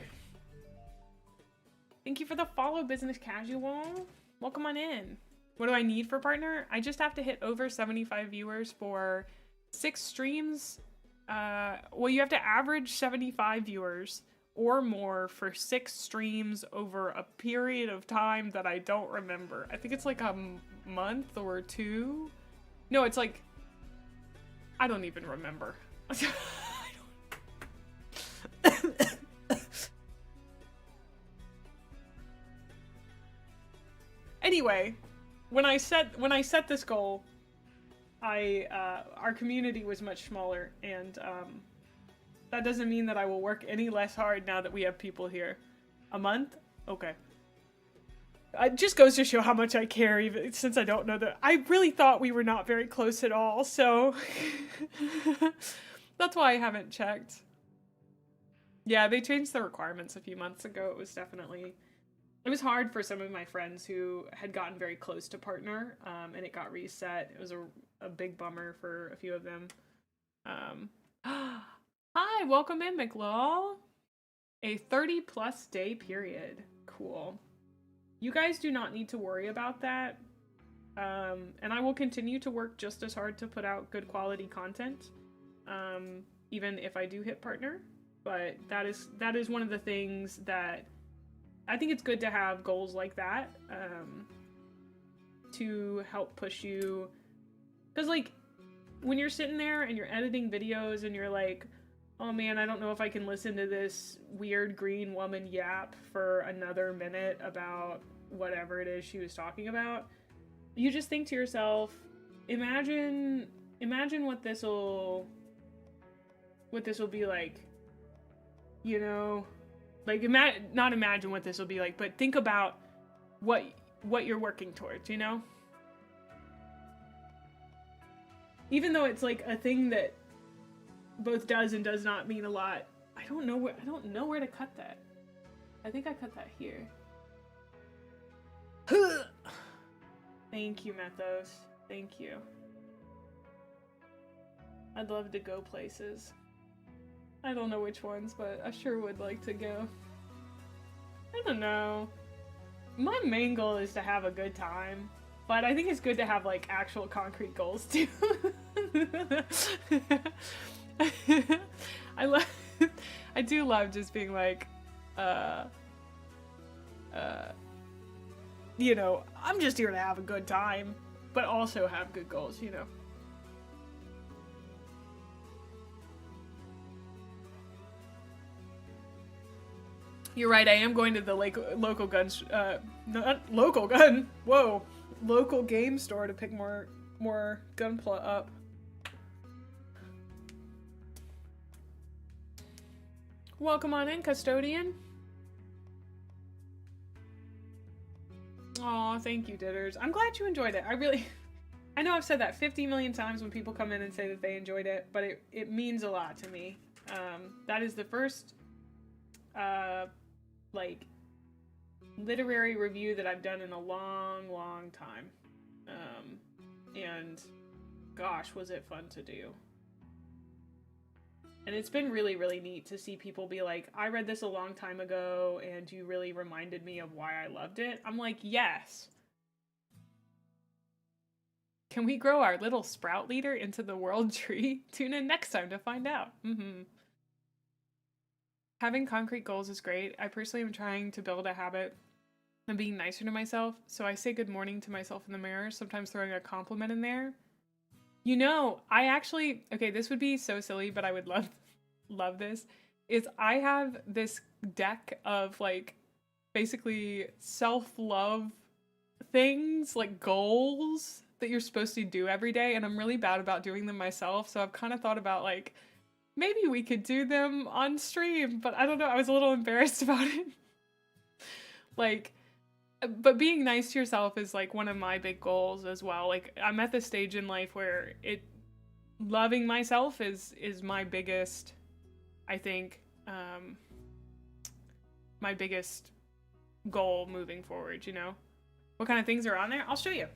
Thank you for the follow, Business Casual. Welcome on in. What do I need for partner? I just have to hit over 75 viewers for 6 streams. Well, you have to average 75 viewers or more for 6 streams over a period of time that I don't remember. I think it's like a month or 2. No, it's like, I don't even remember. Anyway, when I set this goal, our community was much smaller, and that doesn't mean that I will work any less hard now that we have people here. A month? Okay. It just goes to show how much I care, even since I don't know that. I really thought we were not very close at all, so that's why I haven't checked. Yeah, they changed the requirements a few months ago. It was hard for some of my friends who had gotten very close to partner, and it got reset. It was a big bummer for a few of them. Hi, welcome in, McLaw. A 30+ day period. Cool. You guys do not need to worry about that. And I will continue to work just as hard to put out good quality content, even if I do hit partner. But that is one of the things that I think it's good to have goals like that, to help push you. Because, like, when you're sitting there and you're editing videos and you're like, oh man, I don't know if I can listen to this weird green woman yap for another minute about whatever it is she was talking about, you just think to yourself, imagine what this'll be like, you know? Like, not imagine what this will be like, but think about what you're working towards, you know? Even though it's like a thing that both does and does not mean a lot. I don't know where to cut that. I think I cut that here. Thank you, Methos. Thank you. I'd love to go places. I don't know which ones, but I sure would like to go. I don't know. My main goal is to have a good time, but I think it's good to have, like, actual concrete goals, too. I do love just being like, you know, I'm just here to have a good time, but also have good goals, you know. You're right, I am going to the local guns, not local gun, whoa, local game store to pick more Gunpla up. Welcome on in, custodian. Aw, thank you, Ditters. I'm glad you enjoyed it. I know I've said that 50 million times when people come in and say that they enjoyed it, but it means a lot to me. That is the first, like, literary review that I've done in a long, long time. And gosh, was it fun to do. And it's been really, really neat to see people be like, I read this a long time ago and you really reminded me of why I loved it. I'm like, yes. Can we grow our little sprout leader into the world tree? Tune in next time to find out. Having concrete goals is great. I personally am trying to build a habit of being nicer to myself. So I say good morning to myself in the mirror, sometimes throwing a compliment in there. You know, I actually, okay, this would be so silly, but I would love this, is I have this deck of, like, basically self-love things, like goals that you're supposed to do every day, and I'm really bad about doing them myself, so I've kind of thought about, like, maybe we could do them on stream, but I don't know, I was a little embarrassed about it. Like, but being nice to yourself is, like, one of my big goals as well. Like, I'm at this stage in life where loving myself is my biggest, I think, my biggest goal moving forward, you know? What kind of things are on there? I'll show you.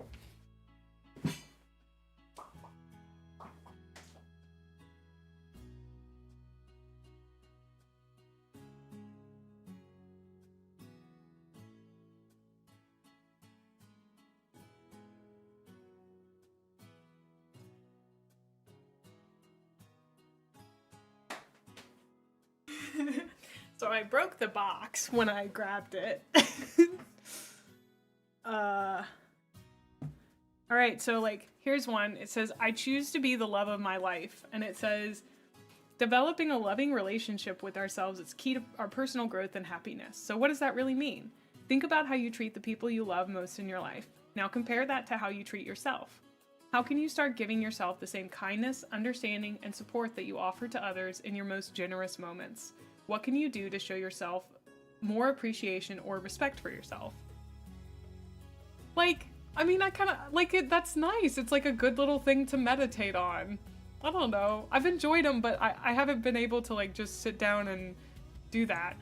So I broke the box when I grabbed it. Alright, so, like, here's one. It says, I choose to be the love of my life. And it says, developing a loving relationship with ourselves is key to our personal growth and happiness. So what does that really mean? Think about how you treat the people you love most in your life. Now compare that to how you treat yourself. How can you start giving yourself the same kindness, understanding, and support that you offer to others in your most generous moments? What can you do to show yourself more appreciation or respect for yourself? Like, I mean, I kind of like it. That's nice. It's like a good little thing to meditate on. I don't know. I've enjoyed them, but I haven't been able to, like, just sit down and do that.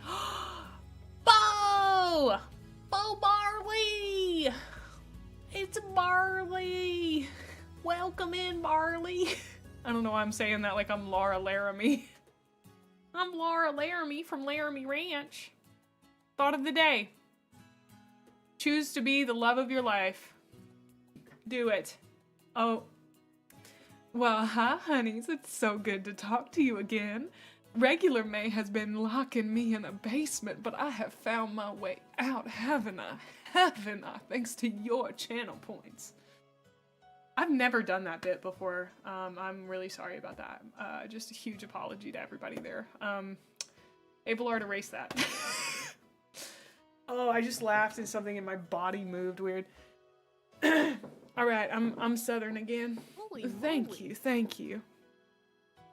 Bo! Bo Barley! It's Barley! Welcome in, Barley! I don't know why I'm saying that like I'm Laura Laramie. I'm Laura Laramie from Laramie Ranch. Thought of the day. Choose to be the love of your life. Do it. Oh. Well, hi, honeys. It's so good to talk to you again. Regular May has been locking me in a basement, but I have found my way out, haven't I? Haven't I? Thanks to your channel points. I've never done that bit before. I'm really sorry about that. Just a huge apology to everybody there. Abelard, erase that. Oh, I just laughed and something in my body moved weird. All right, I'm Southern again. Thank you.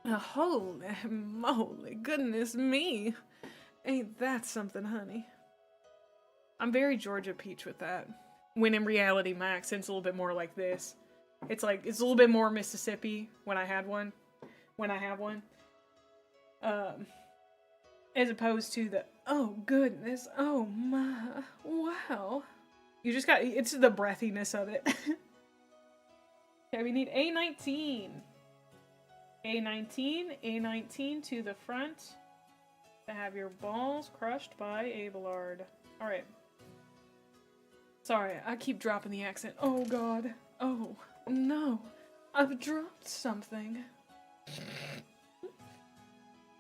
Holy moly, goodness me. Ain't that something, honey? I'm very Georgia Peach with that. When in reality, my accent's a little bit more like this. It's like, it's a little bit more Mississippi when I have one. As opposed to the, oh goodness, oh my, wow. You just got, it's the breathiness of it. Okay, we need A19. A19 to the front to have your balls crushed by Abelard. Alright. Sorry, I keep dropping the accent. Oh god. Oh no. I've dropped something.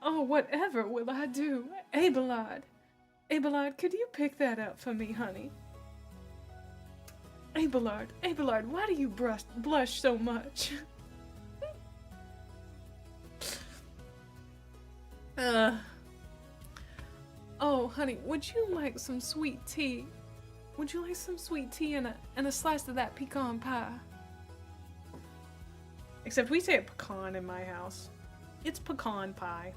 Oh, whatever will I do? Abelard. Abelard, could you pick that up for me, honey? Abelard, why do you blush so much? Oh, honey, would you like some sweet tea? Would you like some sweet tea and a slice of that pecan pie? Except we say it pecan in my house. It's pecan pie.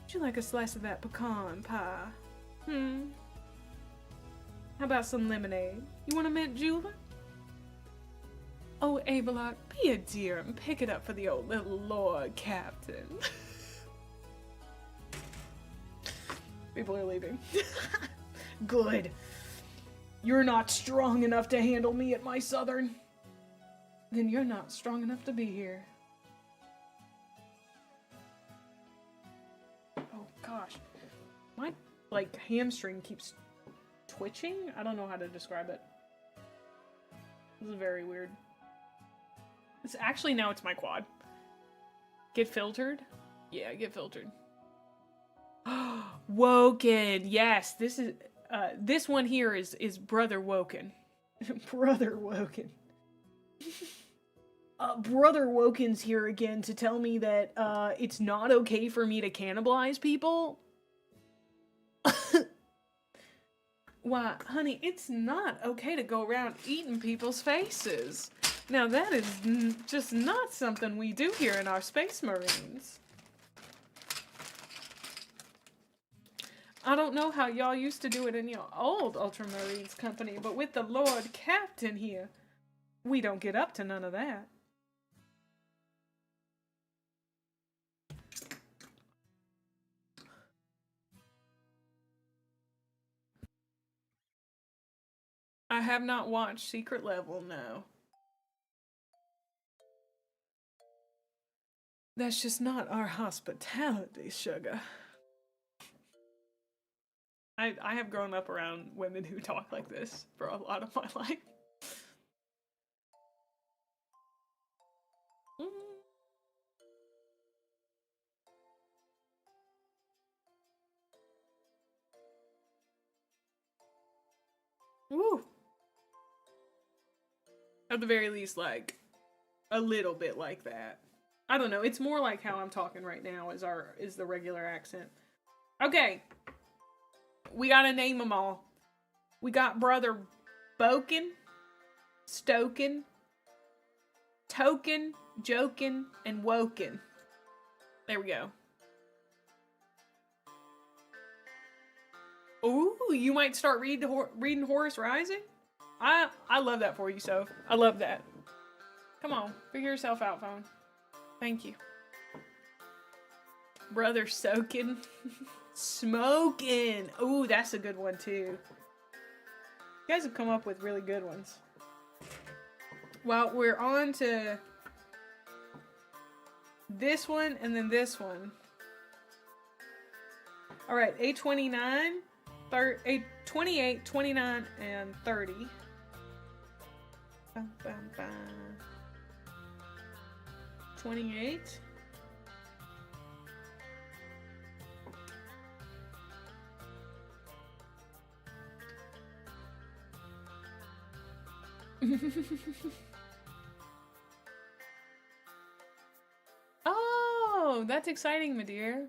Would you like a slice of that pecan pie? How about some lemonade? You want a mint julep? Oh, Abelard, be a dear and pick it up for the old little Lord Captain. People are leaving. Good. You're not strong enough to handle me at my southern. Then you're not strong enough to be here. Oh gosh. My, like, hamstring keeps twitching? I don't know how to describe it. This is very weird. It's actually, now it's my quad. Get filtered? Yeah, get filtered. Woken! Yes, this is, this one here is Brother Woken. Brother Woken. Brother Woken's here again to tell me that, it's not okay for me to cannibalize people. Why, honey, it's not okay to go around eating people's faces. Now that is just not something we do here in our Space Marines. I don't know how y'all used to do it in your old Ultramarines company, but with the Lord Captain here, we don't get up to none of that. I have not watched Secret Level, no. That's just not our hospitality, sugar. I have grown up around women who talk like this for a lot of my life. Woo! At the very least, like, a little bit like that. I don't know, it's more like how I'm talking right now is the regular accent. Okay. We gotta name them all. We got Brother Boken, Stoken, Token, Joken, and Woken. There we go. Ooh, you might start reading Horus Rising? I love that for you, Soph. I love that. Come on, figure yourself out, phone. Thank you. Brother Soakin'. Smokin'. Ooh, that's a good one too. You guys have come up with really good ones. Well, we're on to this one and then this one. Alright, A29, 28, 29, and 30. Bum, bum, bum. 28. Oh, that's exciting, my dear.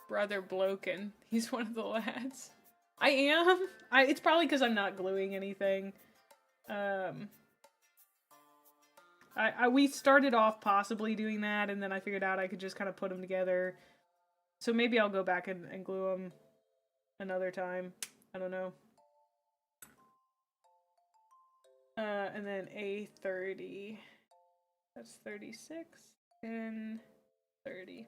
Brother Bloken. He's one of the lads. I am. It's probably because I'm not gluing anything. We started off possibly doing that, and then I figured out I could just kind of put them together. So maybe I'll go back and glue them another time. I don't know. And then A30. That's 36 and 30.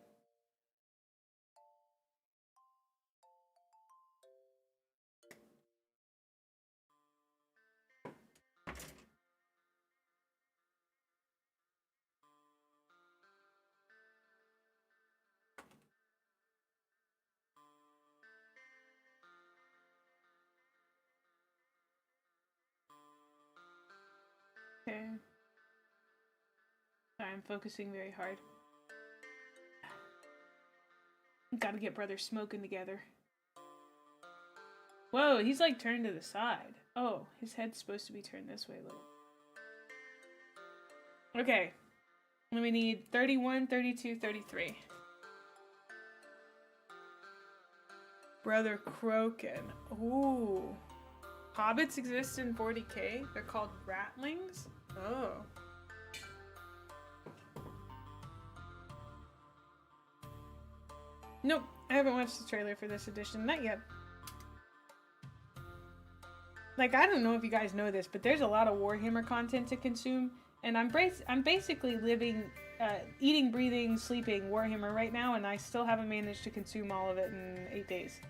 Okay. Sorry, I'm focusing very hard. Gotta get Brother Smoking together. Whoa, he's like turned to the side. Oh, his head's supposed to be turned this way a little. Okay. And we need 31, 32, 33. Brother Croaken. Ooh. Hobbits exist in 40k? They're called ratlings? Oh. Nope, I haven't watched the trailer for this edition. Not yet. Like, I don't know if you guys know this, but there's a lot of Warhammer content to consume. And I'm basically living, eating, breathing, sleeping Warhammer right now, and I still haven't managed to consume all of it in 8 days.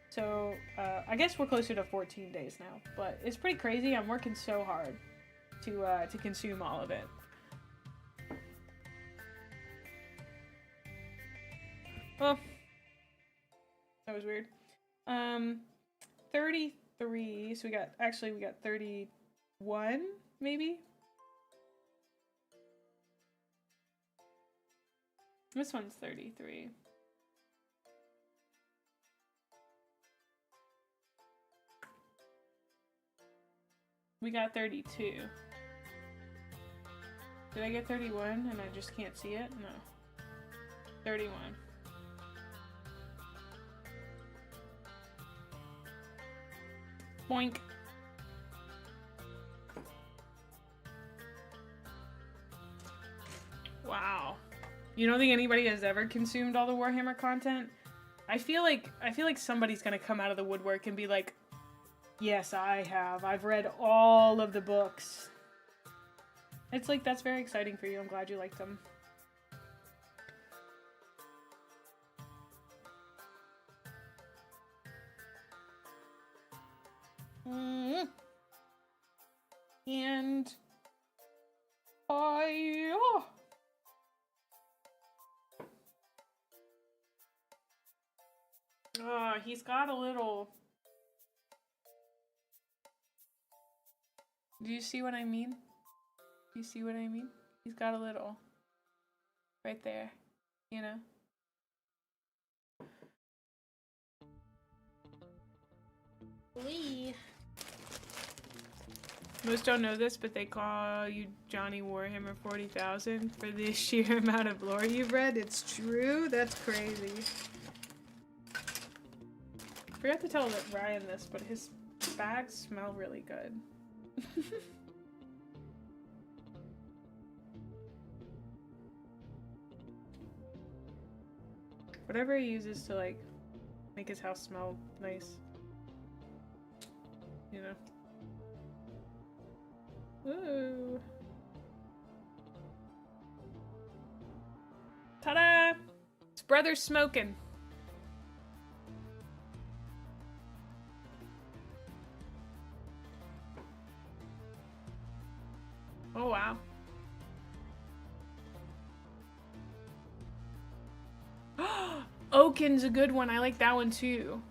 So, I guess we're closer to 14 days now. But it's pretty crazy. I'm working so hard to consume all of it. Well, that was weird. 33, so we got 31, maybe? This one's 33. We got 32. Did I get 31 and I just can't see it? No. 31. Boink. Wow. You don't think anybody has ever consumed all the Warhammer content? I feel like somebody's gonna come out of the woodwork and be like, yes, I have. I've read all of the books. It's like, that's very exciting for you. I'm glad you liked them. And he's got a little. Do you see what I mean? Do you see what I mean? He's got a little right there, you know? Lee. Most don't know this, but they call you Johnny Warhammer 40,000 for the sheer amount of lore you've read. It's true? That's crazy. Forgot to tell Ryan this, but his bags smell really good. Whatever he uses to, like, make his house smell nice. You know? Ooh. Ta-da! His brother's smoking. Oh, wow. Oaken's a good one. I like that one too.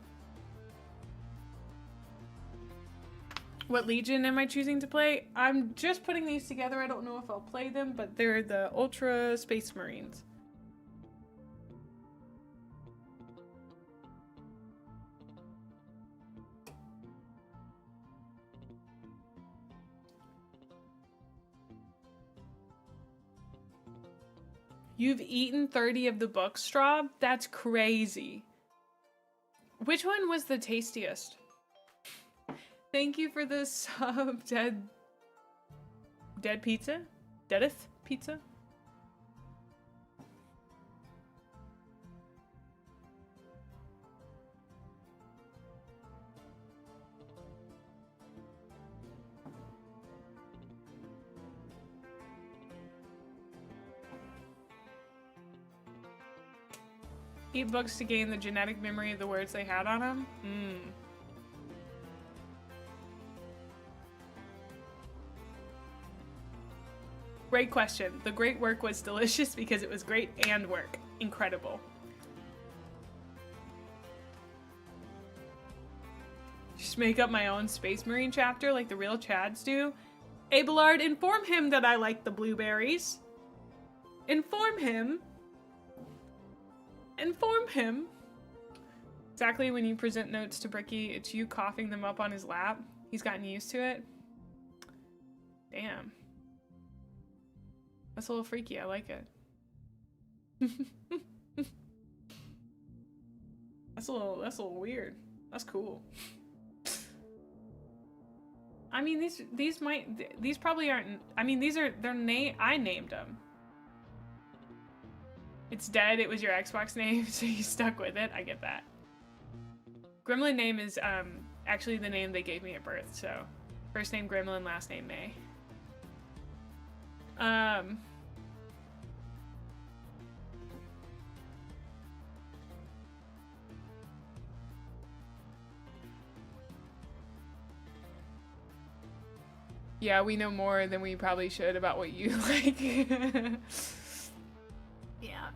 What Legion am I choosing to play? I'm just putting these together. I don't know if I'll play them, but they're the Ultra Space Marines. You've eaten 30 of the book straw? That's crazy. Which one was the tastiest? Thank you for the sub, Dead Pizza? Deadeth Pizza? Eat books to gain the genetic memory of the words they had on them? Great question. The great work was delicious because it was great and work. Incredible. Just make up my own Space Marine chapter like the real Chads do. Abelard, inform him that I like the blueberries. Inform him. Inform him. Exactly when you present notes to Bricky, it's you coughing them up on his lap. He's gotten used to it. Damn. That's a little freaky. I like it. That's a little weird. That's cool. I mean, these probably aren't. I mean, I named them. It's dead. It was your Xbox name, so you stuck with it. I get that. Gremlin name is actually the name they gave me at birth. So, first name Gremlin, last name Mae. Yeah, we know more than we probably should about what you like. Yeah.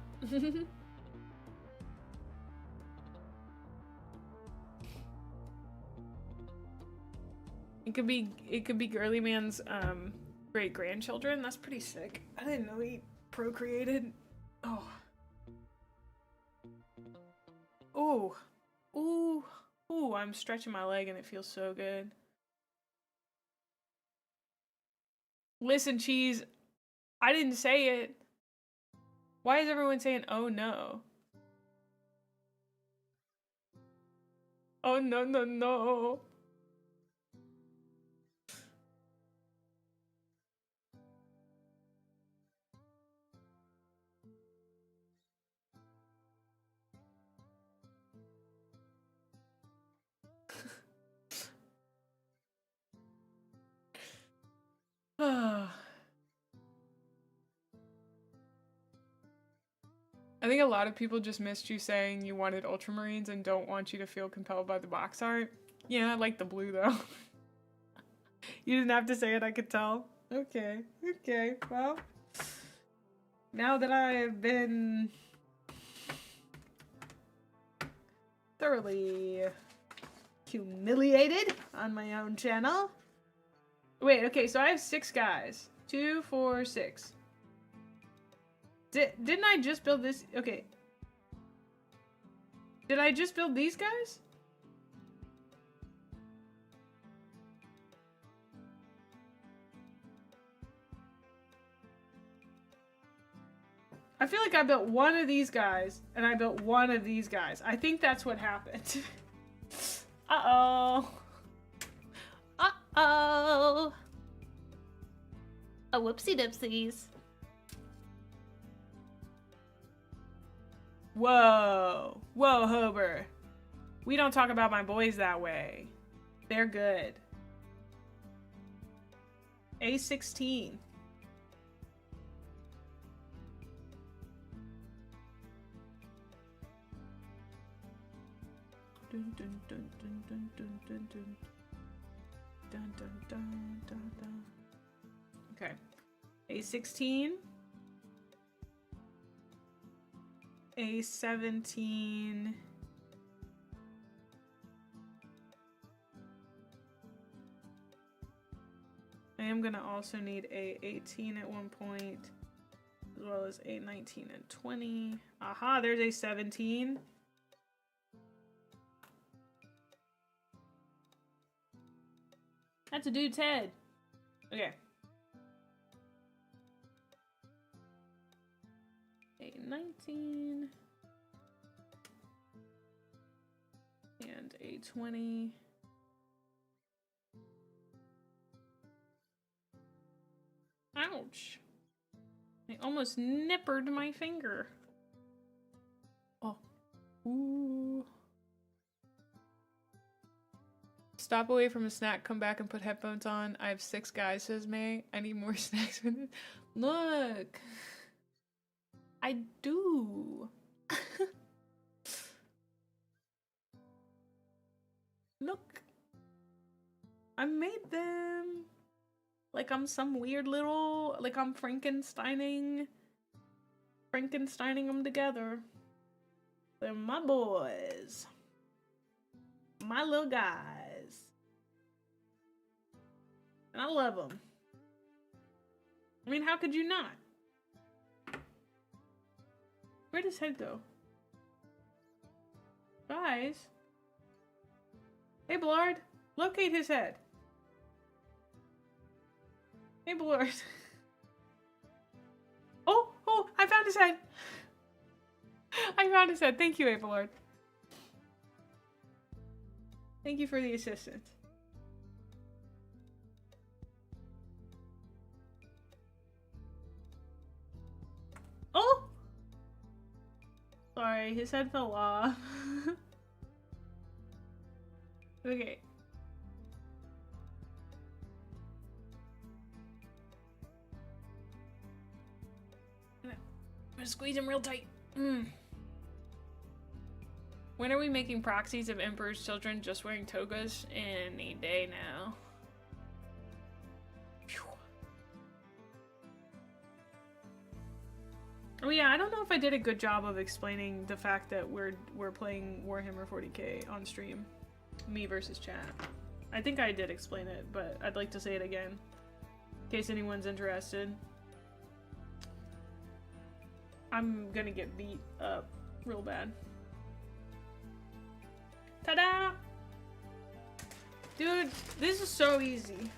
It could be Girly Man's great grandchildren. That's pretty sick. I didn't know he procreated. Oh. Ooh. Ooh. Ooh, I'm stretching my leg and it feels so good. Listen, Cheese, I didn't say it. Why is everyone saying, oh no? Oh no, no, no. I think a lot of people just missed you saying you wanted ultramarines and don't want you to feel compelled by the box art. Yeah, I like the blue though. You didn't have to say it, I could tell. Okay, okay, well. Now that I have been thoroughly humiliated on my own channel. Wait, okay, so I have 6 guys. 2, 4, 6. Didn't I just build this? Okay. Did I just build these guys? I feel like I built one of these guys, and I built one of these guys. I think that's what happened. Uh-oh. Uh-oh. A whoopsie-dipsies. Whoa. Whoa, Hober. We don't talk about my boys that way. They're good. A16. Dun, dun, dun, dun, dun, dun, dun, dun. Dun, dun, dun, dun, dun. Okay. A16. A17. I am gonna also need A18 at one point, as well as A19 and 20. Aha, there's A17. That's a dude's head. Okay. A19 and A20. Ouch. I almost nippered my finger. Oh. Ooh. Stop away from a snack, come back and put headphones on. I have 6 guys, says May. I need more snacks with it. Look. I do. Look. I made them. Like I'm some weird little, like I'm Frankensteining them together. They're my boys. My little guys. And I love them. I mean, how could you not? Where'd his head go? Guys? Hey, Blard. Locate his head. Hey, Blard. Oh, I found his head. I found his head. Thank you, Abelard. Thank you for the assistance. Oh! Sorry, his head fell off. Okay. I'm gonna squeeze him real tight. When are we making proxies of Emperor's children just wearing togas? Any day now. Phew. Oh yeah, I don't know if I did a good job of explaining the fact that we're playing Warhammer 40k on stream. Me versus chat. I think I did explain it, but I'd like to say it again. In case anyone's interested. I'm gonna get beat up real bad. Ta-da! Dude, this is so easy.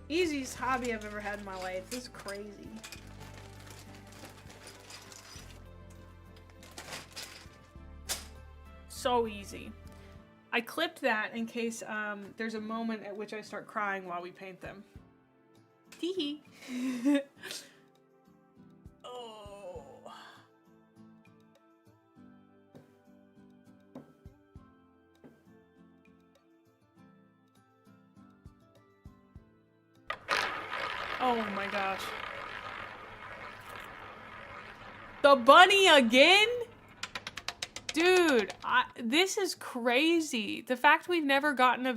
Easiest hobby I've ever had in my life. This is crazy. So easy. I clipped that in case there's a moment at which I start crying while we paint them. Tee hee. Oh. Oh my gosh. The bunny again? Dude, this is crazy. The fact we've never gotten a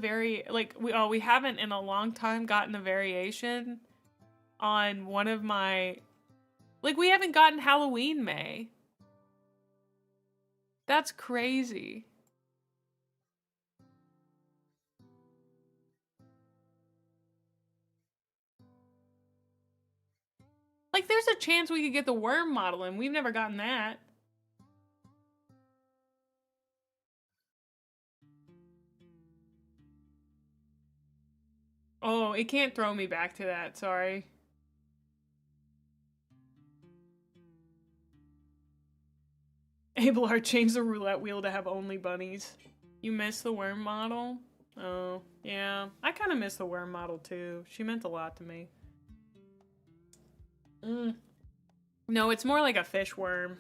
we haven't in a long time gotten a variation on one of my, we haven't gotten Halloween Mae. That's crazy. Like, there's a chance we could get the worm model and we've never gotten that. Oh, it can't throw me back to that, sorry. Abelard changed the roulette wheel to have only bunnies. You miss the worm model? Oh, yeah. I kind of miss the worm model too. She meant a lot to me. No, it's more like a fish worm.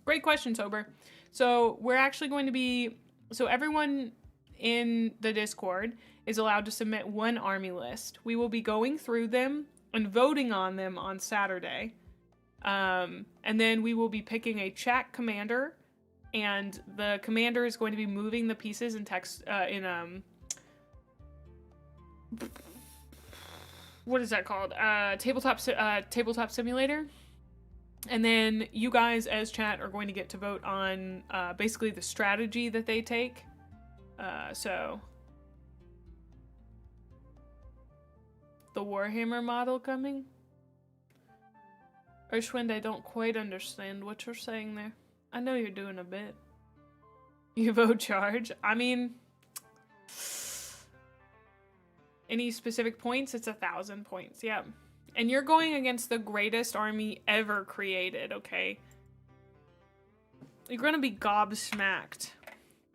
Great question, Sober. So we're actually going to be... So everyone in the Discord is allowed to submit one army list. We will be going through them and voting on them on Saturday. And then we will be picking a chat commander, and the commander is going to be moving the pieces in text what is that called? Tabletop simulator. And then you guys as chat are going to get to vote on basically the strategy that they take. So the Warhammer model coming? Urshwind, I don't quite understand what you're saying there. I know you're doing a bit. You vote charge? I mean, any specific points? It's 1,000 points, yeah. And you're going against the greatest army ever created, okay? You're gonna be gobsmacked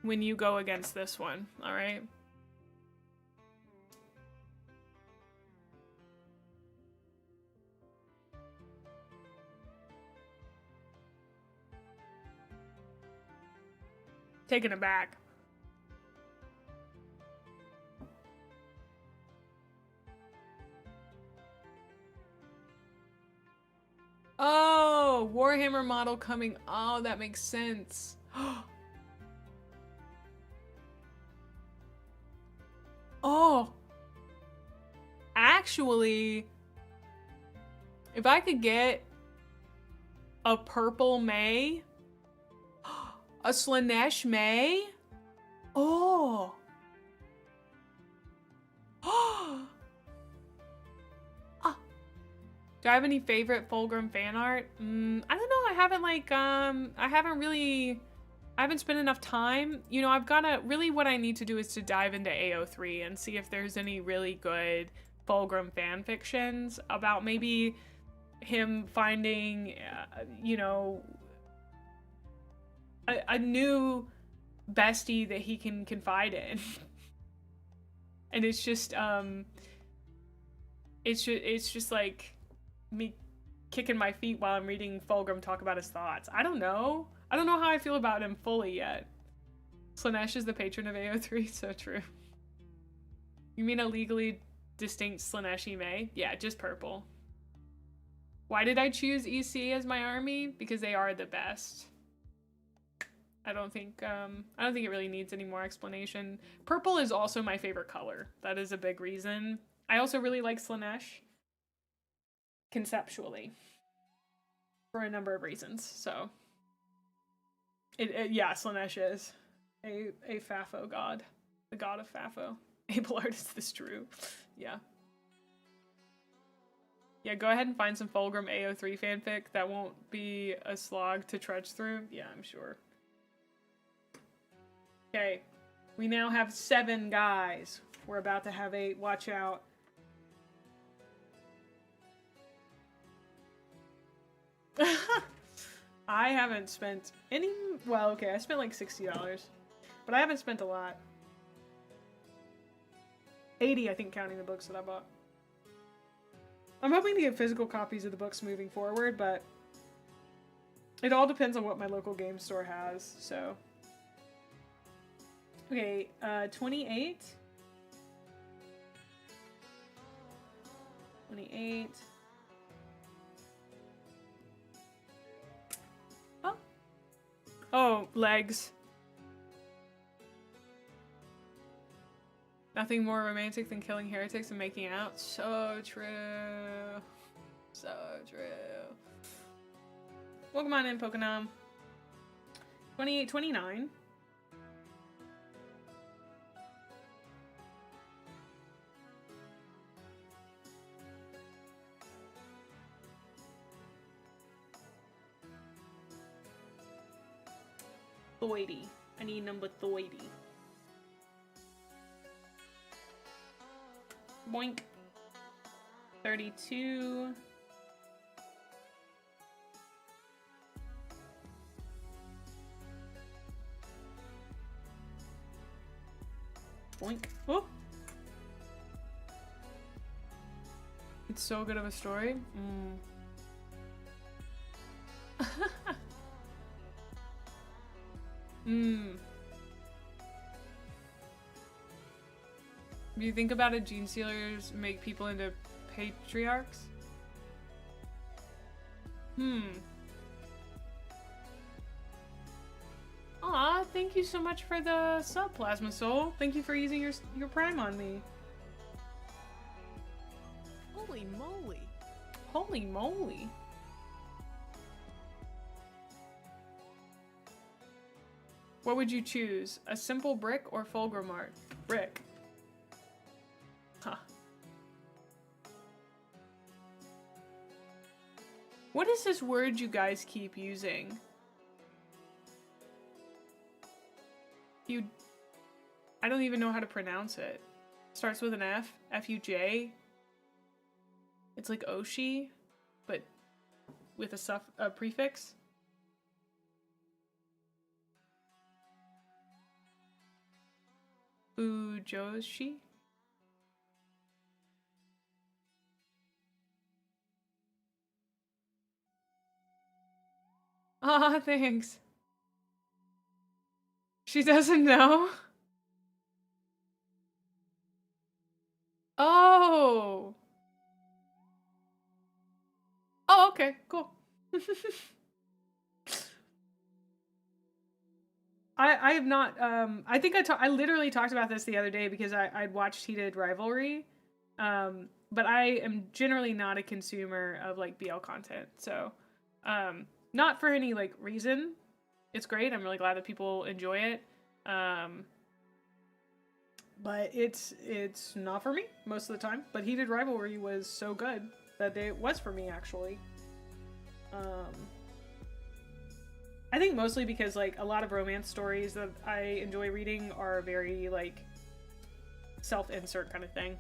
when you go against this one, alright? Taken aback. Oh, Warhammer model coming. Oh, that makes sense. Oh. Actually, if I could get a purple Mae, a Slanesh Mae? Oh. Oh. Do I have any favorite Fulgrim fan art? I don't know. I haven't spent enough time. You know, really what I need to do is to dive into AO3 and see if there's any really good Fulgrim fan fictions about maybe him finding, you know, a new bestie that he can confide in. And it's just like me kicking my feet while I'm reading Fulgrim talk about his thoughts. I don't know how I feel about him fully yet. Slaanesh is the patron of AO3, so true. You mean a legally distinct Slaaneshi Mae? Yeah, just purple. Why did I choose EC as my army? Because they are the best. I don't think it really needs any more explanation. Purple is also my favorite color. That is a big reason. I also really like Slaanesh conceptually for a number of reasons. So yeah, Slaanesh is a Fafo god, the god of Fafo. Able artist, this true. Yeah. Yeah, go ahead and find some Fulgrim AO3 fanfic. That won't be a slog to trudge through. Yeah, I'm sure. Okay, we now have 7 guys. We're about to have 8. Watch out. I haven't spent any... Well, okay, I spent like $60. But I haven't spent a lot. 80, I think, counting the books that I bought. I'm hoping to get physical copies of the books moving forward, but... it all depends on what my local game store has, so... Okay, 28. 28. Oh. Oh, legs. Nothing more romantic than killing heretics and making out. So true. So true. Welcome on in, Pokemon. 28, 29. Thoidy. I need number Thoidy. Boink. 32. Boink. Oh! It's so good of a story. Do you think about it, gene stealers make people into patriarchs? Aw, thank you so much for the sub, Plasma Soul. Thank you for using your Prime on me. Holy moly. Holy moly. What would you choose? A simple brick or Fulgrim art? Brick. Huh. What is this word you guys keep using? I don't even know how to pronounce it. Starts with an F. F-U-J. It's like Oshi, but with a prefix. Fujoshi? Aw, thanks. She doesn't know? Oh! Oh, okay, cool. I have not, I think I literally talked about this the other day because I'd watched Heated Rivalry, but I am generally not a consumer of, like, BL content, so, not for any, like, reason. It's great, I'm really glad that people enjoy it, but it's not for me most of the time, but Heated Rivalry was so good that it was for me, actually. I think mostly because, like, a lot of romance stories that I enjoy reading are very, like, self-insert kind of thing.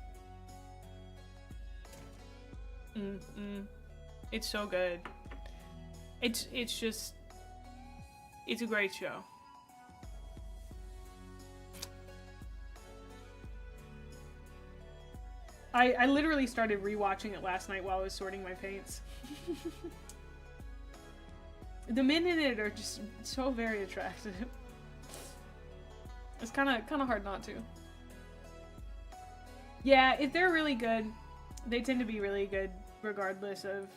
It's so good. It's just... It's a great show. I literally started rewatching it last night while I was sorting my paints. The men in it are just so very attractive. It's kind of hard not to. Yeah, if they're really good, they tend to be really good regardless of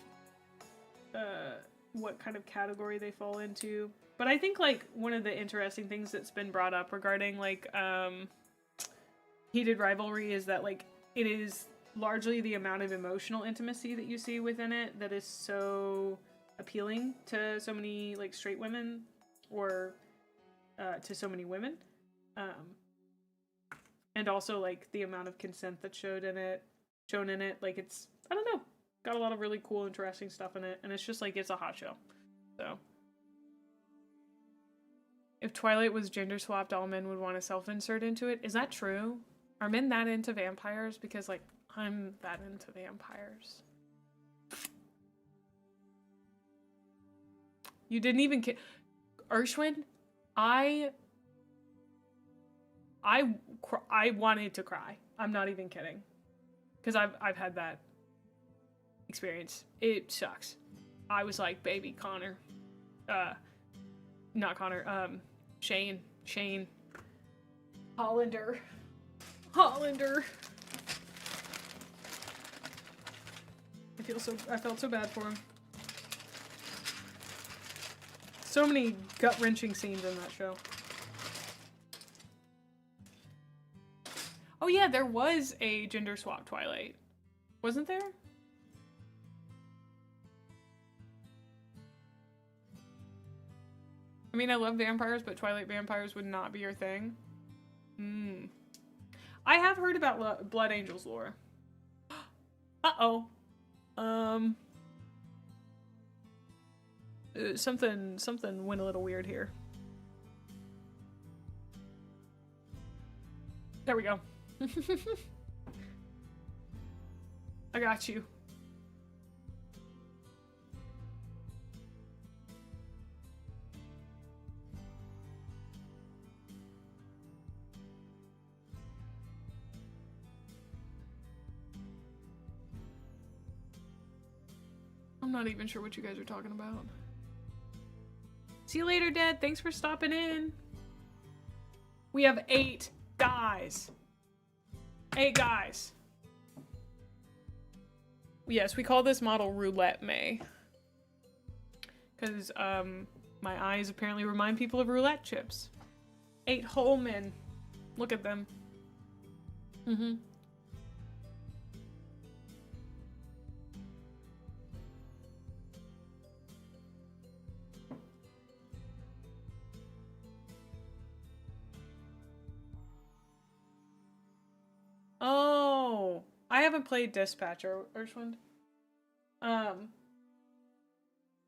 what kind of category they fall into. But I think like one of the interesting things that's been brought up regarding like heated rivalry is that like it is largely the amount of emotional intimacy that you see within it that is so appealing to so many like straight women or to so many women. And also like the amount of consent that's shown in it, like it's, I don't know, got a lot of really cool, interesting stuff in it, and it's just like, it's a hot show. So if Twilight was gender swapped, all men would want to self-insert into it. Is that true? Are men that into vampires? Because like, I'm that into vampires. You didn't even Urshwin, I wanted to cry. I'm not even kidding. Because I've had that experience. It sucks. I was like, baby, Connor. Not Connor, Shane. Hollander. I felt so bad for him. So many gut-wrenching scenes in that show. Oh yeah, there was a gender swap Twilight. Wasn't there? I mean, I love vampires, but Twilight vampires would not be your thing. I have heard about Blood Angels lore. Uh-oh. Something went a little weird here. There we go. I got you. I'm not even sure what you guys are talking about. See you later, Dad. Thanks for stopping in. We have 8 guys. 8 guys. Yes, we call this model Roulette Mae. Because, my eyes apparently remind people of roulette chips. 8 whole men. Look at them. Oh, I haven't played Dispatcher, Urshwind.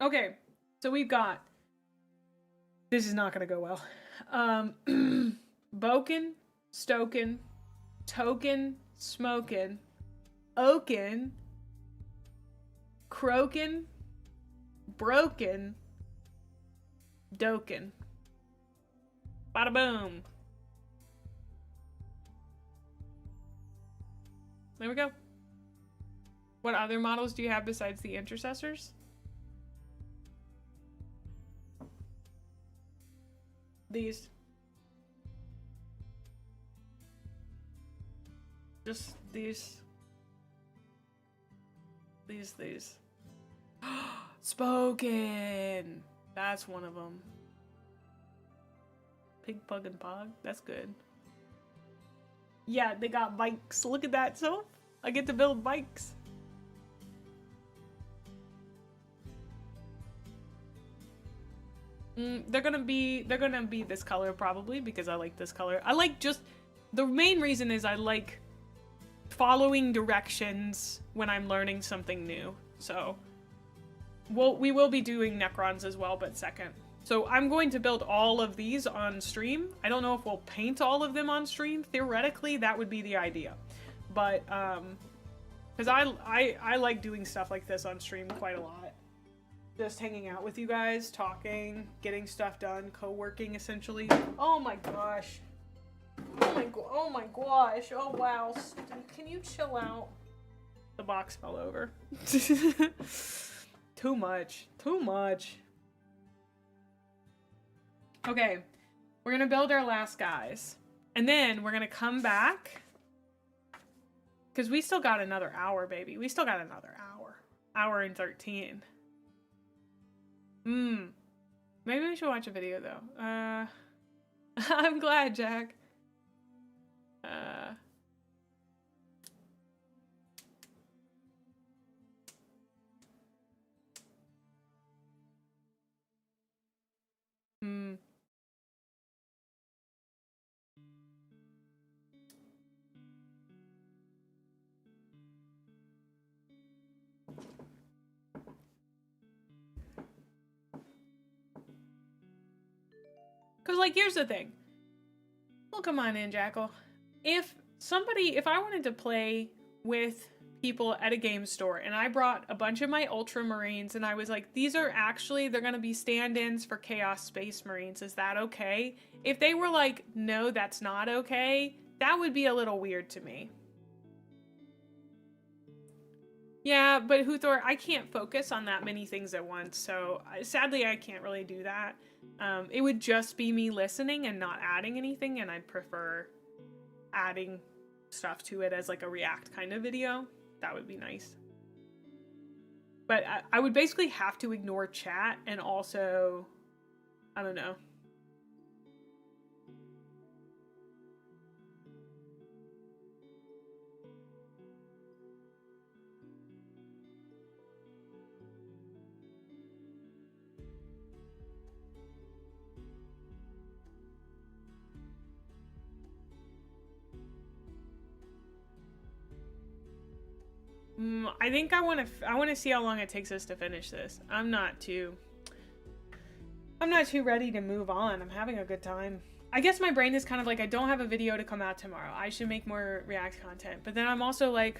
Okay, so we've got, this is not gonna go well. Boken, Stoken, Token, Smokin, Oaken, Croaken, Broken, Doken. Bada boom. There we go. What other models do you have besides the intercessors? These. Just these. These. Spoken! That's one of them. Pig, Pug, and Pog. That's good. Yeah, they got bikes. Look at that. So I get to build bikes. They're gonna be this color probably because I like this color. I like just, the main reason is I like following directions when I'm learning something new. So we will be doing Necrons as well, but second. So I'm going to build all of these on stream. I don't know if we'll paint all of them on stream. Theoretically, that would be the idea. But, because I like doing stuff like this on stream quite a lot. just hanging out with you guys, talking, getting stuff done, co-working essentially. Oh my gosh. Oh my gosh. Oh wow. Can you chill out? The box fell over. Too much. Too much. Okay. We're gonna build our last guys. And then we're gonna come back. Because we still got another hour, baby. We still got another hour. Hour and 13. Maybe we should watch a video though. I'm glad, Jack. Because, like, here's the thing. Well, come on in, Jackal. If I wanted to play with people at a game store and I brought a bunch of my Ultramarines and I was like, these are actually, they're going to be stand-ins for Chaos Space Marines. Is that okay? If they were like, no, that's not okay, that would be a little weird to me. Yeah, but Huthor, I can't focus on that many things at once, so sadly I can't really do that. It would just be me listening and not adding anything, and I'd prefer adding stuff to it as like a react kind of video. That would be nice. But I would basically have to ignore chat and also, I don't know. I think I want to see how long it takes us to finish this. I'm not too ready to move on. I'm having a good time. I guess my brain is kind of like, I don't have a video to come out tomorrow. I should make more React content. But then I'm also like,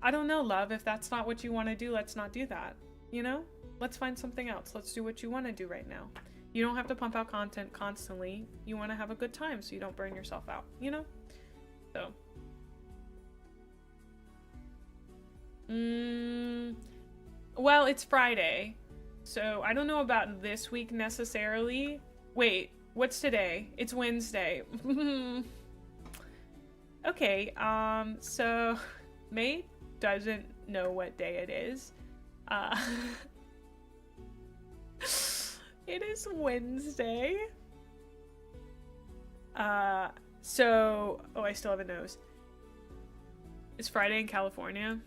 I don't know, love. If that's not what you want to do, let's not do that. You know? Let's find something else. Let's do what you want to do right now. You don't have to pump out content constantly. You want to have a good time so you don't burn yourself out. You know? So... well, it's Friday, so I don't know about this week necessarily. Wait, what's today? It's Wednesday. Okay, so May doesn't know what day it is. It is Wednesday. So, oh, I still have a nose. It's Friday in California.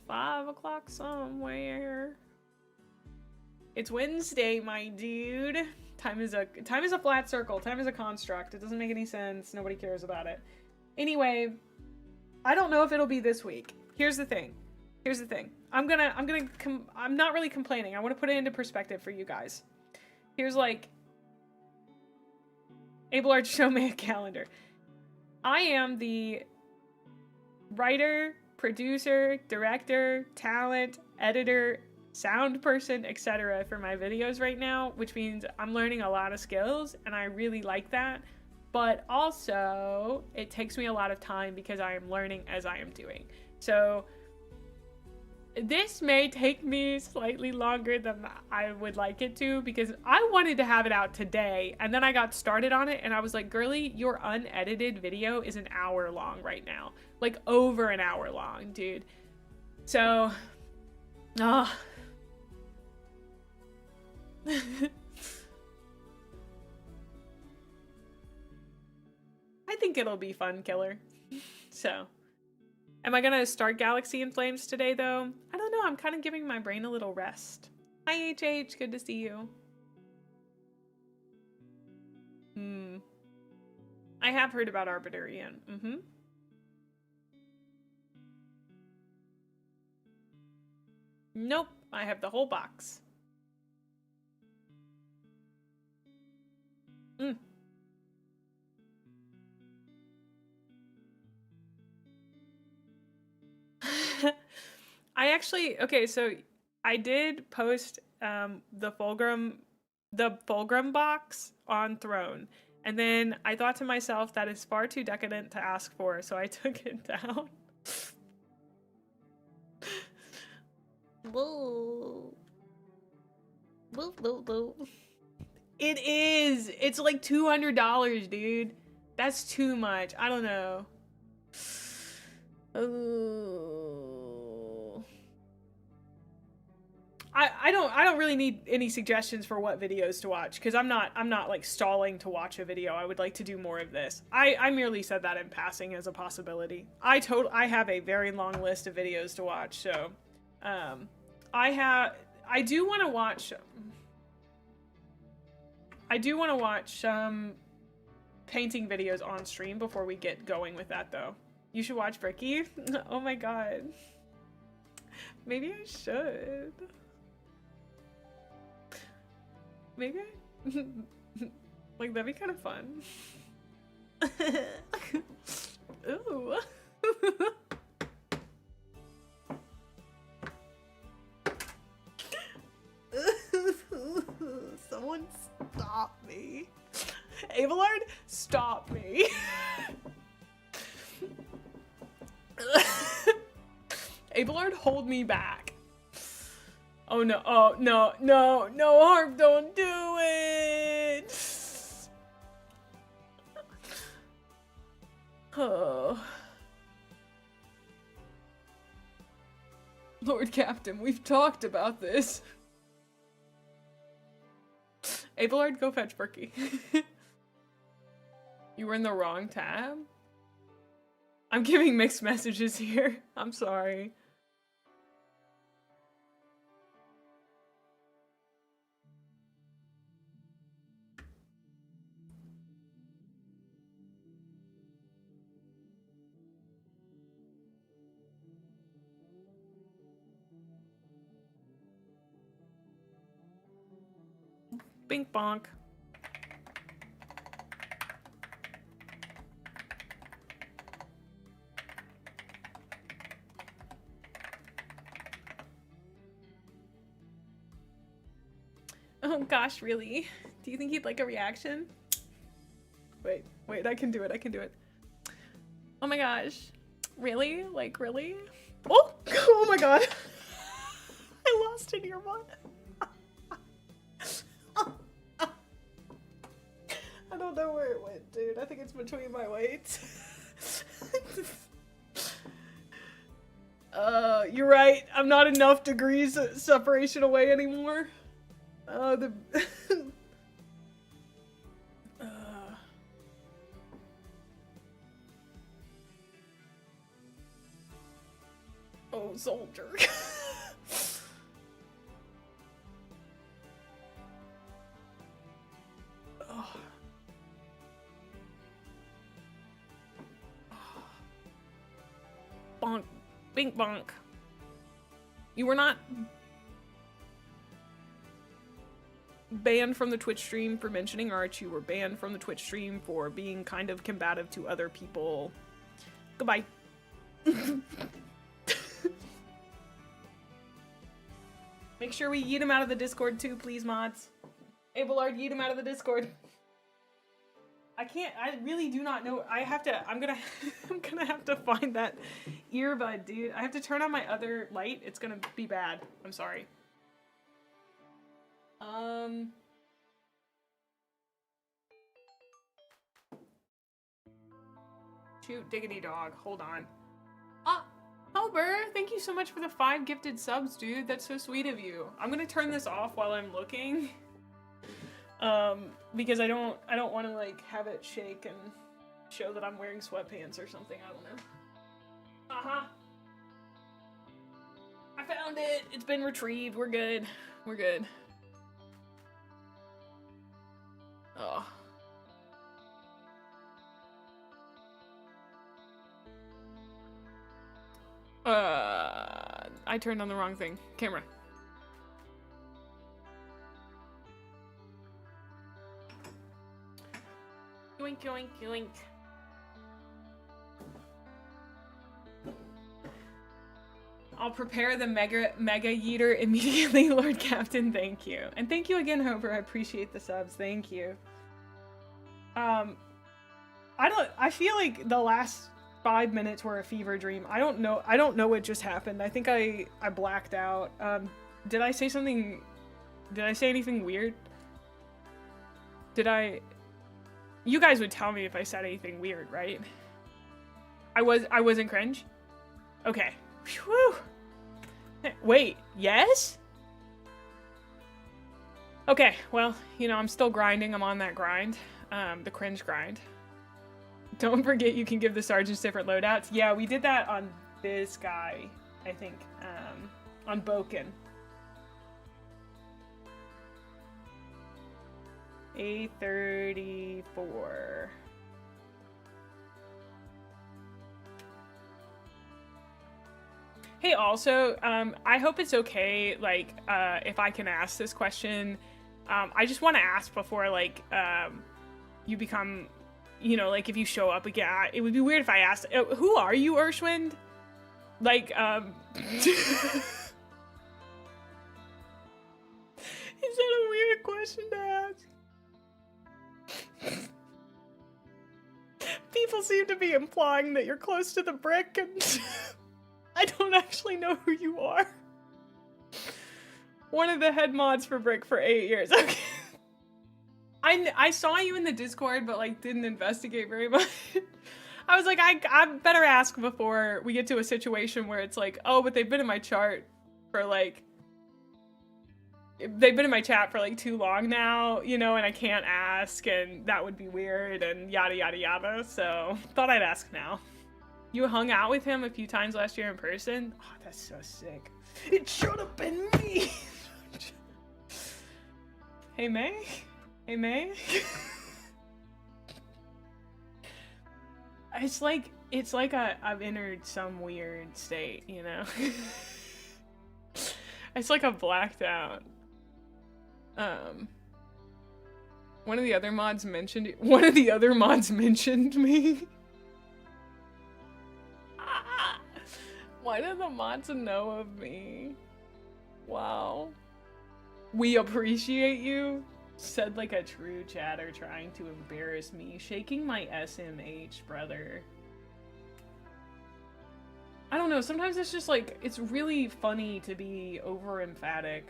5 o'clock somewhere. It's Wednesday, my dude. Time is a flat circle. Time is a construct. It doesn't make any sense. Nobody cares about it. Anyway, I don't know if it'll be this week. Here's the thing. I'm not really complaining. I want to put it into perspective for you guys. Here's like Able Arch Show me a calendar. I am the writer, producer, director, talent, editor, sound person, etc. for my videos right now, which means I'm learning a lot of skills and I really like that. But also, it takes me a lot of time because I am learning as I am doing. So this may take me slightly longer than I would like it to because I wanted to have it out today and then I got started on it and I was like, girly, your unedited video is an hour long right now. Like over an hour long, dude. So, I think it'll be fun, killer. So, am I gonna start Galaxy in Flames today, though? I don't know. I'm kind of giving my brain a little rest. Hi, HH. Good to see you. I have heard about Arbiter, Ian. Nope. I have the whole box. I actually, okay, so I did post the fulgrim box on Throne, and then I thought to myself that is far too decadent to ask for, so I took it down. Whoa. Whoa, whoa, whoa. It is. It's like $200, dude. That's too much. I don't know. Oh. I don't really need any suggestions for what videos to watch, because I'm not like stalling to watch a video. I would like to do more of this. I merely said that in passing as a possibility. I have a very long list of videos to watch, so I do want to watch some painting videos on stream before we get going with that, though. You should watch Bricky. Oh my god. Maybe I should. Maybe I... like, that'd be kind of fun. Ooh. Someone stop me. Abelard, stop me. Abelard, hold me back. Oh no, oh no, no, no, Harp, don't do it. Oh. Lord Captain, we've talked about this. Abelard, go fetch Berkey. You were in the wrong tab? I'm giving mixed messages here. I'm sorry. Bink bonk. Oh gosh, really? Do you think he'd like a reaction? Wait, I can do it, I can do it. Oh my gosh. Really? Like, really? Oh! Oh my god! I lost an earbud. I don't know where it went, dude. I think it's between my weights. You're right. I'm not enough degrees separation away anymore. Oh, soldier. Oh. Bonk. Bink bonk. You were not banned from the Twitch stream for mentioning Arch. You were banned from the Twitch stream for being kind of combative to other people. Goodbye. Make sure we yeet him out of the Discord too, please, mods. Abelard, yeet him out of the Discord. I really do not know. I'm gonna have to find that earbud, dude. I have to turn on my other light. It's gonna be bad. I'm sorry. Shoot, diggity dog. Hold on. Hober, thank you so much for the 5 gifted subs, dude. That's so sweet of you. I'm gonna turn this off while I'm looking. Because I don't want to like have it shake and show that I'm wearing sweatpants or something. I don't know. I found it. It's been retrieved. We're good. We're good. Oh. I turned on the wrong thing. Camera. Yoink, yoink, yoink. I'll prepare the mega yeeter immediately, Lord Captain. Thank you. And thank you again, Hover. I appreciate the subs. Thank you. I feel like the last 5 minutes were a fever dream. I don't know what just happened. I think I blacked out. Did I say something? Did I say anything weird? You guys would tell me if I said anything weird, right? I wasn't cringe? Okay. Whew. Wait, yes? Okay, well, you know, I'm still grinding. I'm on that grind. The cringe grind. Don't forget you can give the sergeants different loadouts. Yeah, we did that on this guy, I think. On Boken. A34. Hey, also, I hope it's okay, like, if I can ask this question. I just want to ask before, like, you become, you know, like, if you show up again. It would be weird if I asked, who are you, Urshwind? Like, Is that a weird question to ask? People seem to be implying that you're close to the brick, and I don't actually know who you are. One of the head mods for Brick for 8 years. Okay. I saw you in the Discord, but like didn't investigate very much. I was like, I better ask before we get to a situation where it's like, oh, but they've been in my chart for like, they've been in my chat for like too long now, you know, and I can't ask, and that would be weird, and yada yada yada. So thought I'd ask now. You hung out with him a few times last year in person? Oh, that's so sick. It should have been me. Hey, May? Hey, May? It's like I've entered some weird state, you know? It's like I've blacked out. One of the other mods mentioned me. Why do the mods know of me? Wow. We appreciate you. Said like a true chatter trying to embarrass me. Shaking my SMH, brother. I don't know, sometimes it's just like, it's really funny to be over emphatic.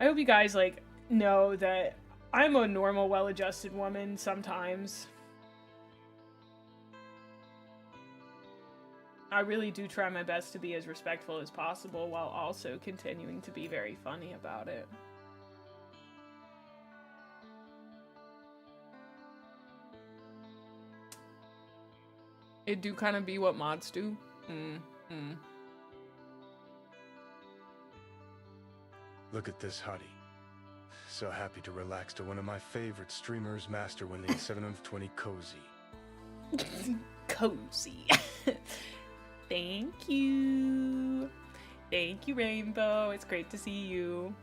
I hope you guys like know that I'm a normal, well-adjusted woman sometimes. I really do try my best to be as respectful as possible while also continuing to be very funny about it. It do kind of be what mods do. Look at this hottie. So happy to relax to one of my favorite streamers, Master Winning 720 Cozy. Cozy. Thank you. Thank you, Rainbow. It's great to see you.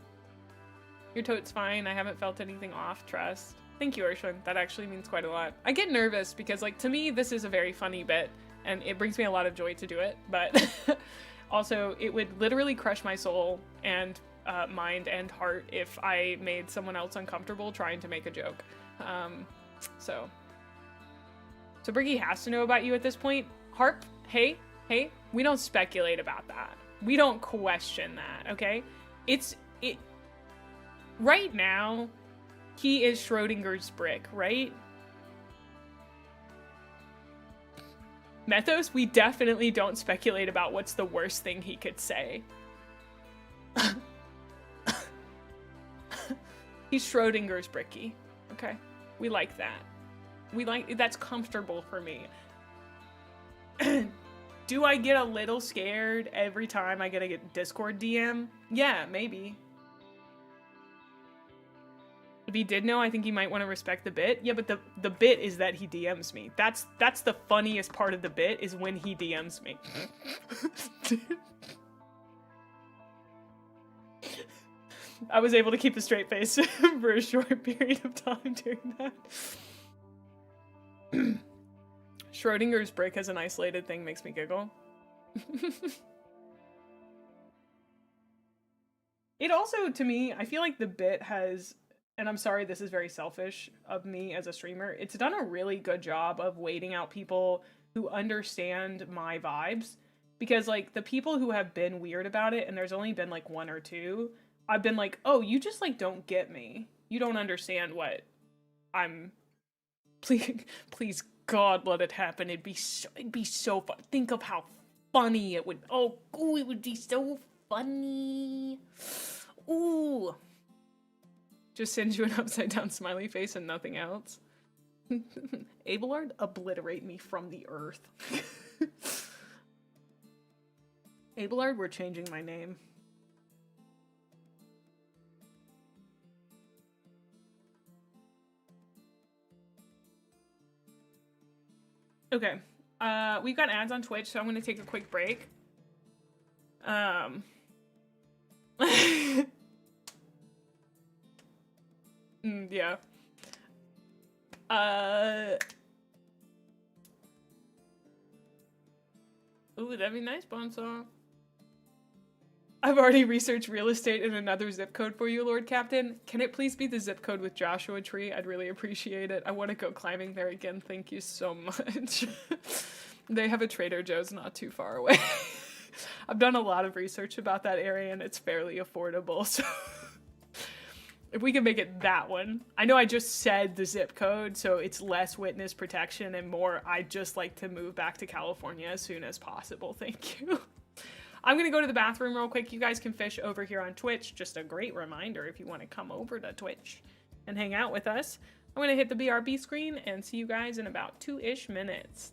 Your tote's fine. I haven't felt anything off, trust. Thank you, Urshan. That actually means quite a lot. I get nervous because, like, to me, this is a very funny bit, and it brings me a lot of joy to do it, but also, it would literally crush my soul and mind and heart if I made someone else uncomfortable trying to make a joke. So Briggy has to know about you at this point. Harp, hey, we don't speculate about that. We don't question that, okay? Right now, he is Schrodinger's brick, right? Methos, we definitely don't speculate about what's the worst thing he could say. He's Schrodinger's bricky, okay? We like that. That's comfortable for me. Do I get a little scared every time I get a Discord DM? Yeah, maybe. If he did know, I think he might want to respect the bit. Yeah, but the bit is that he DMs me. That's the funniest part of the bit, is when he DMs me. I was able to keep a straight face for a short period of time doing that. Schrodinger's brick as an isolated thing makes me giggle. It also, to me, I feel like the bit has, and I'm sorry, this is very selfish of me as a streamer, it's done a really good job of waiting out people who understand my vibes. Because, like, the people who have been weird about it, and there's only been, like, one or two, I've been like, oh, you just, like, don't get me. You don't understand what I'm... Please, God, let it happen. It'd be so fun. Think of how funny it would... Oh, ooh, it would be so funny. Ooh. Just send you an upside down smiley face and nothing else. Abelard, obliterate me from the earth. Abelard, we're changing my name. Okay. We've got ads on Twitch, so I'm gonna take a quick break. Yeah. Ooh, that'd be nice, Bonsaw. I've already researched real estate in another zip code for you, Lord Captain. Can it please be the zip code with Joshua Tree? I'd really appreciate it. I want to go climbing there again. Thank you so much. They have a Trader Joe's not too far away. I've done a lot of research about that area and it's fairly affordable, so if we can make it that one. I know I just said the zip code, so it's less witness protection and more I'd just like to move back to California as soon as possible. Thank you. I'm gonna go to the bathroom real quick. You guys can fish over here on Twitch. Just a great reminder if you want to come over to Twitch and hang out with us. I'm gonna hit the BRB screen and see you guys in about 2-ish minutes.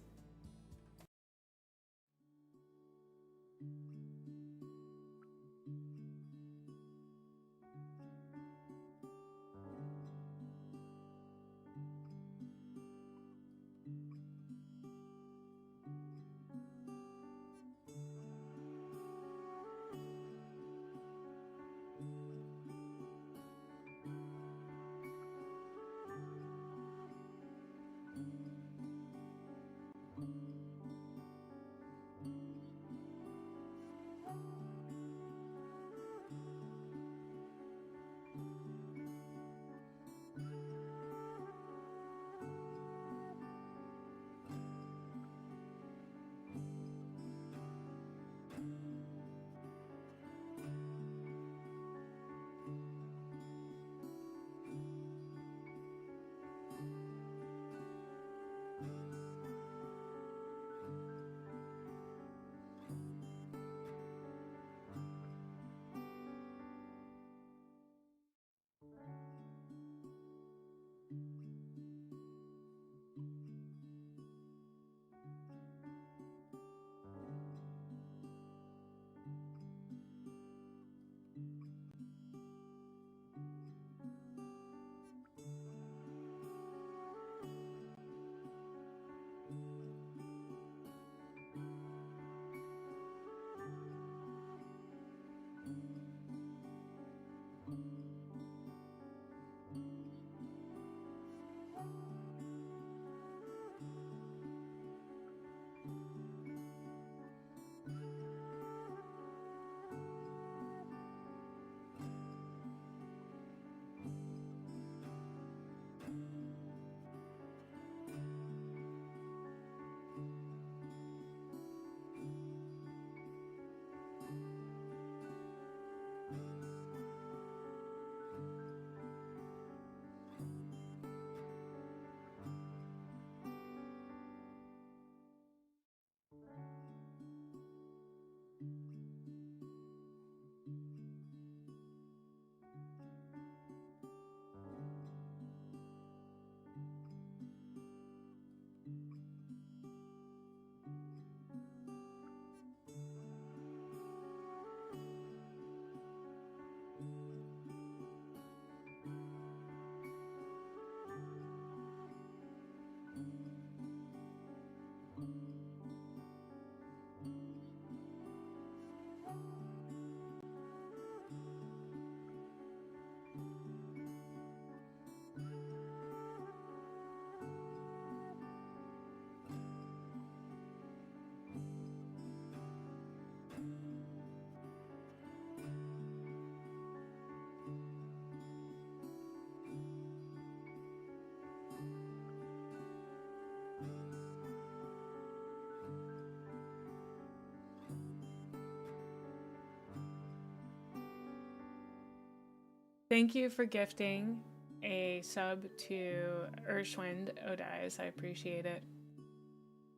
Thank you for gifting a sub to Urshwind Odias. I appreciate it.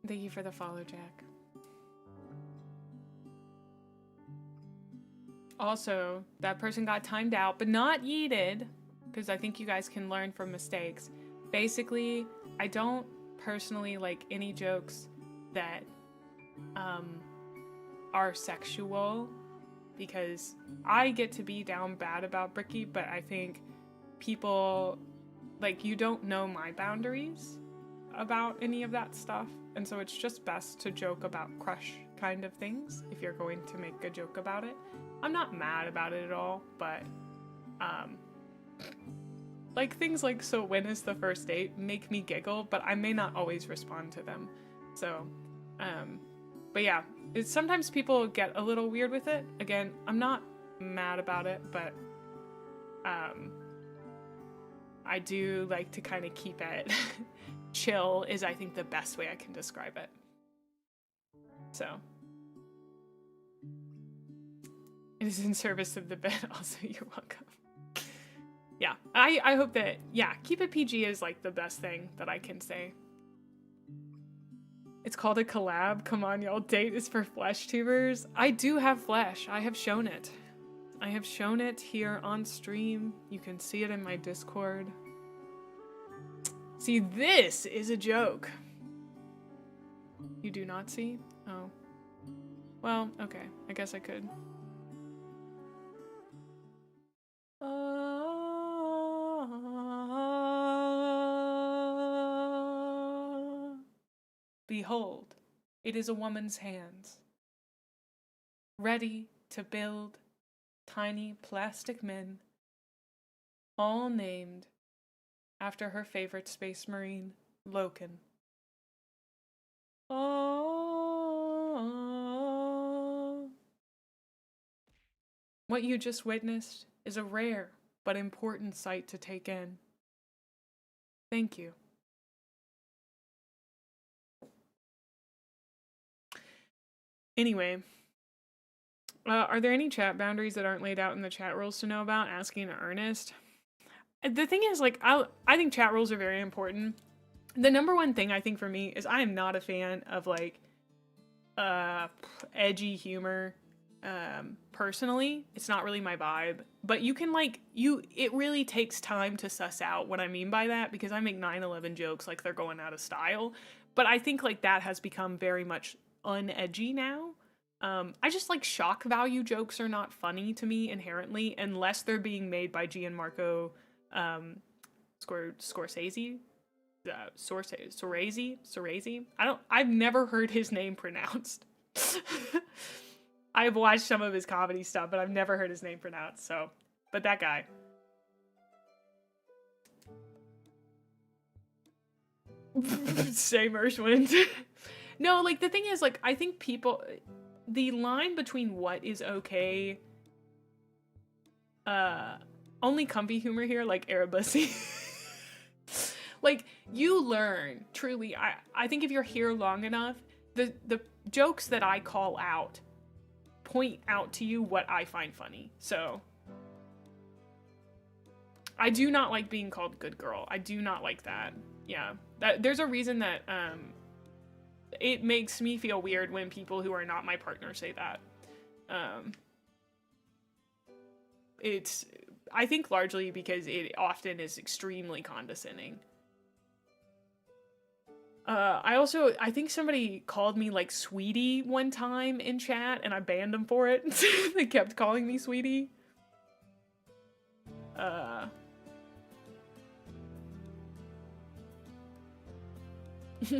Thank you for the follow, Jack. Also, that person got timed out, but not yeeted, because I think you guys can learn from mistakes. Basically, I don't personally like any jokes that are sexual, because I get to be down bad about Bricky, but I think people, like, you don't know my boundaries about any of that stuff, and so it's just best to joke about crush kind of things if you're going to make a joke about it. I'm not mad about it at all, but like things like "so when is the first date" make me giggle, but I may not always respond to them. So but yeah, it's sometimes people get a little weird with it. Again, I'm not mad about it, but I do like to kind of keep it chill is, I think, the best way I can describe it. So it is in service of the bit. Also, you're welcome. Yeah, I hope that, yeah, keep it PG is like the best thing that I can say. It's called a collab. Come on, y'all. Date is for flesh tubers. I do have flesh. I have shown it. I have shown it here on stream. You can see it in my Discord. See, this is a joke. You do not see? Oh. Well, okay. I guess I could. Behold, it is a woman's hands, ready to build tiny plastic men, all named after her favorite space marine, Loken. Oh. What you just witnessed is a rare but important sight to take in. Thank you. Anyway, are there any chat boundaries that aren't laid out in the chat rules to know about? Asking Ernest. The thing is, like, I think chat rules are very important. The number one thing I think for me is I am not a fan of, like, edgy humor. Personally, it's not really my vibe. But you can, like, it really takes time to suss out what I mean by that, because I make 9/11 jokes like they're going out of style. But I think, like, that has become very much unedgy now. I just, like, shock value jokes are not funny to me inherently unless they're being made by Gianmarco Scorsese. Sorese. I've never heard his name pronounced. I've watched some of his comedy stuff, but I've never heard his name pronounced. So, but that guy. Same Urshwind. No, like, the thing is, like, I think people, the line between what is okay, only comfy humor here, like Erebusy. Like, you learn, truly, I think if you're here long enough, the jokes that I call out point out to you what I find funny. So, I do not like being called good girl. I do not like that. Yeah. There's a reason that, it makes me feel weird when people who are not my partner say that. It's, I think, largely because it often is extremely condescending. I think somebody called me, like, sweetie one time in chat, and I banned them for it. They kept calling me sweetie.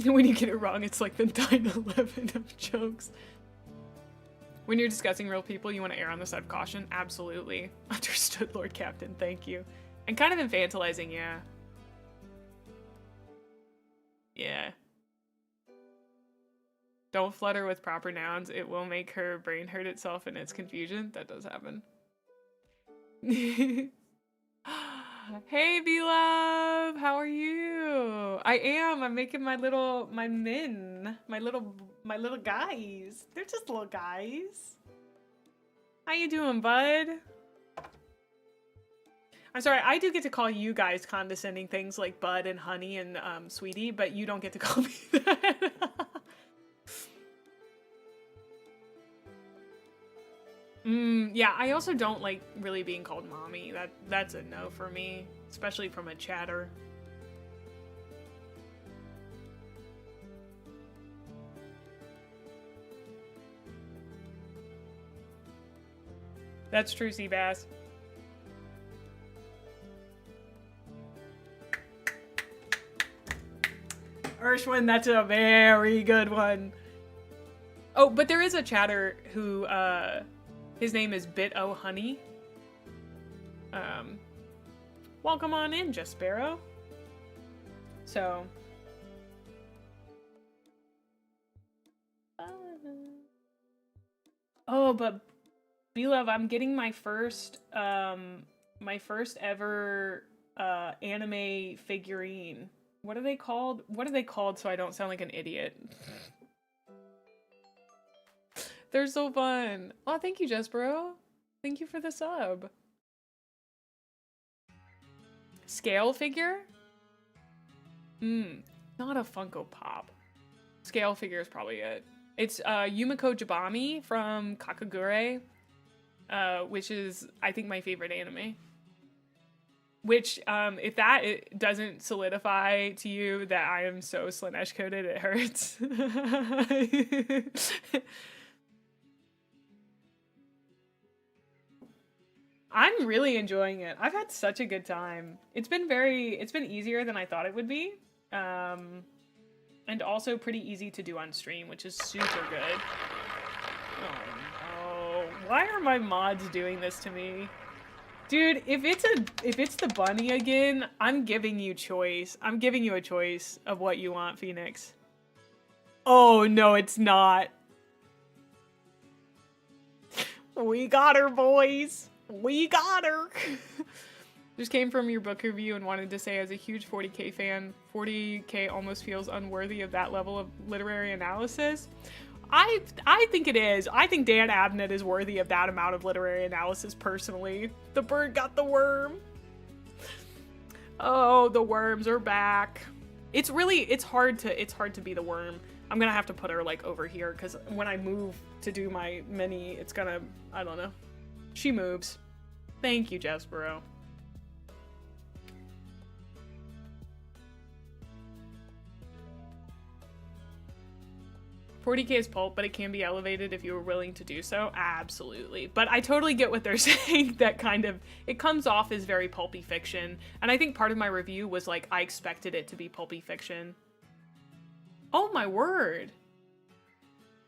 When you get it wrong, it's like the 9/11 of jokes. When you're discussing real people, you want to err on the side of caution? Absolutely. Understood, Lord Captain. Thank you. And kind of infantilizing, yeah. Yeah. Don't flutter with proper nouns. It will make her brain hurt itself in its confusion. That does happen. Hey, B-Love! How are you? I'm making my little guys. They're just little guys. How you doing, bud? I'm sorry, I do get to call you guys condescending things like bud and honey and sweetie, but you don't get to call me that. Yeah, I also don't like really being called mommy. That's a no for me, especially from a chatter. That's true, Seabass. Urshwin, that's a very good one. Oh, but there is a chatter who, his name is BitOHoney. Welcome on in, Just Sparrow. So. Oh, but B-Love, I'm getting my first ever anime figurine. What are they called? What are they called so I don't sound like an idiot? They're so fun. Oh, thank you, Jespero. Thank you for the sub. Scale figure? Not a Funko Pop. Scale figure is probably it. It's Yumiko Jabami from Kakagure, which is, I think, my favorite anime. Which, if that doesn't solidify to you that I am so Slanesh coded, it hurts. I'm really enjoying it. I've had such a good time. It's been easier than I thought it would be. And also pretty easy to do on stream, which is super good. Oh no. Why are my mods doing this to me? Dude, if it's the bunny again, I'm giving you choice. I'm giving you a choice of what you want, Phoenix. Oh no, it's not. We got her, boys. We got her. Just came from your book review and wanted to say, as a huge 40K fan, 40K almost feels unworthy of that level of literary analysis. I think it is. I think Dan Abnett is worthy of that amount of literary analysis, personally. The bird got the worm. Oh, the worms are back. It's hard to be the worm. I'm gonna have to put her like over here, because when I move to do my mini, it's gonna, I don't know. She moves. Thank you, Jespero. 40K is pulp, but it can be elevated if you were willing to do so. Absolutely. But I totally get what they're saying, that kind of, it comes off as very pulpy fiction. And I think part of my review was like, I expected it to be pulpy fiction. Oh my word.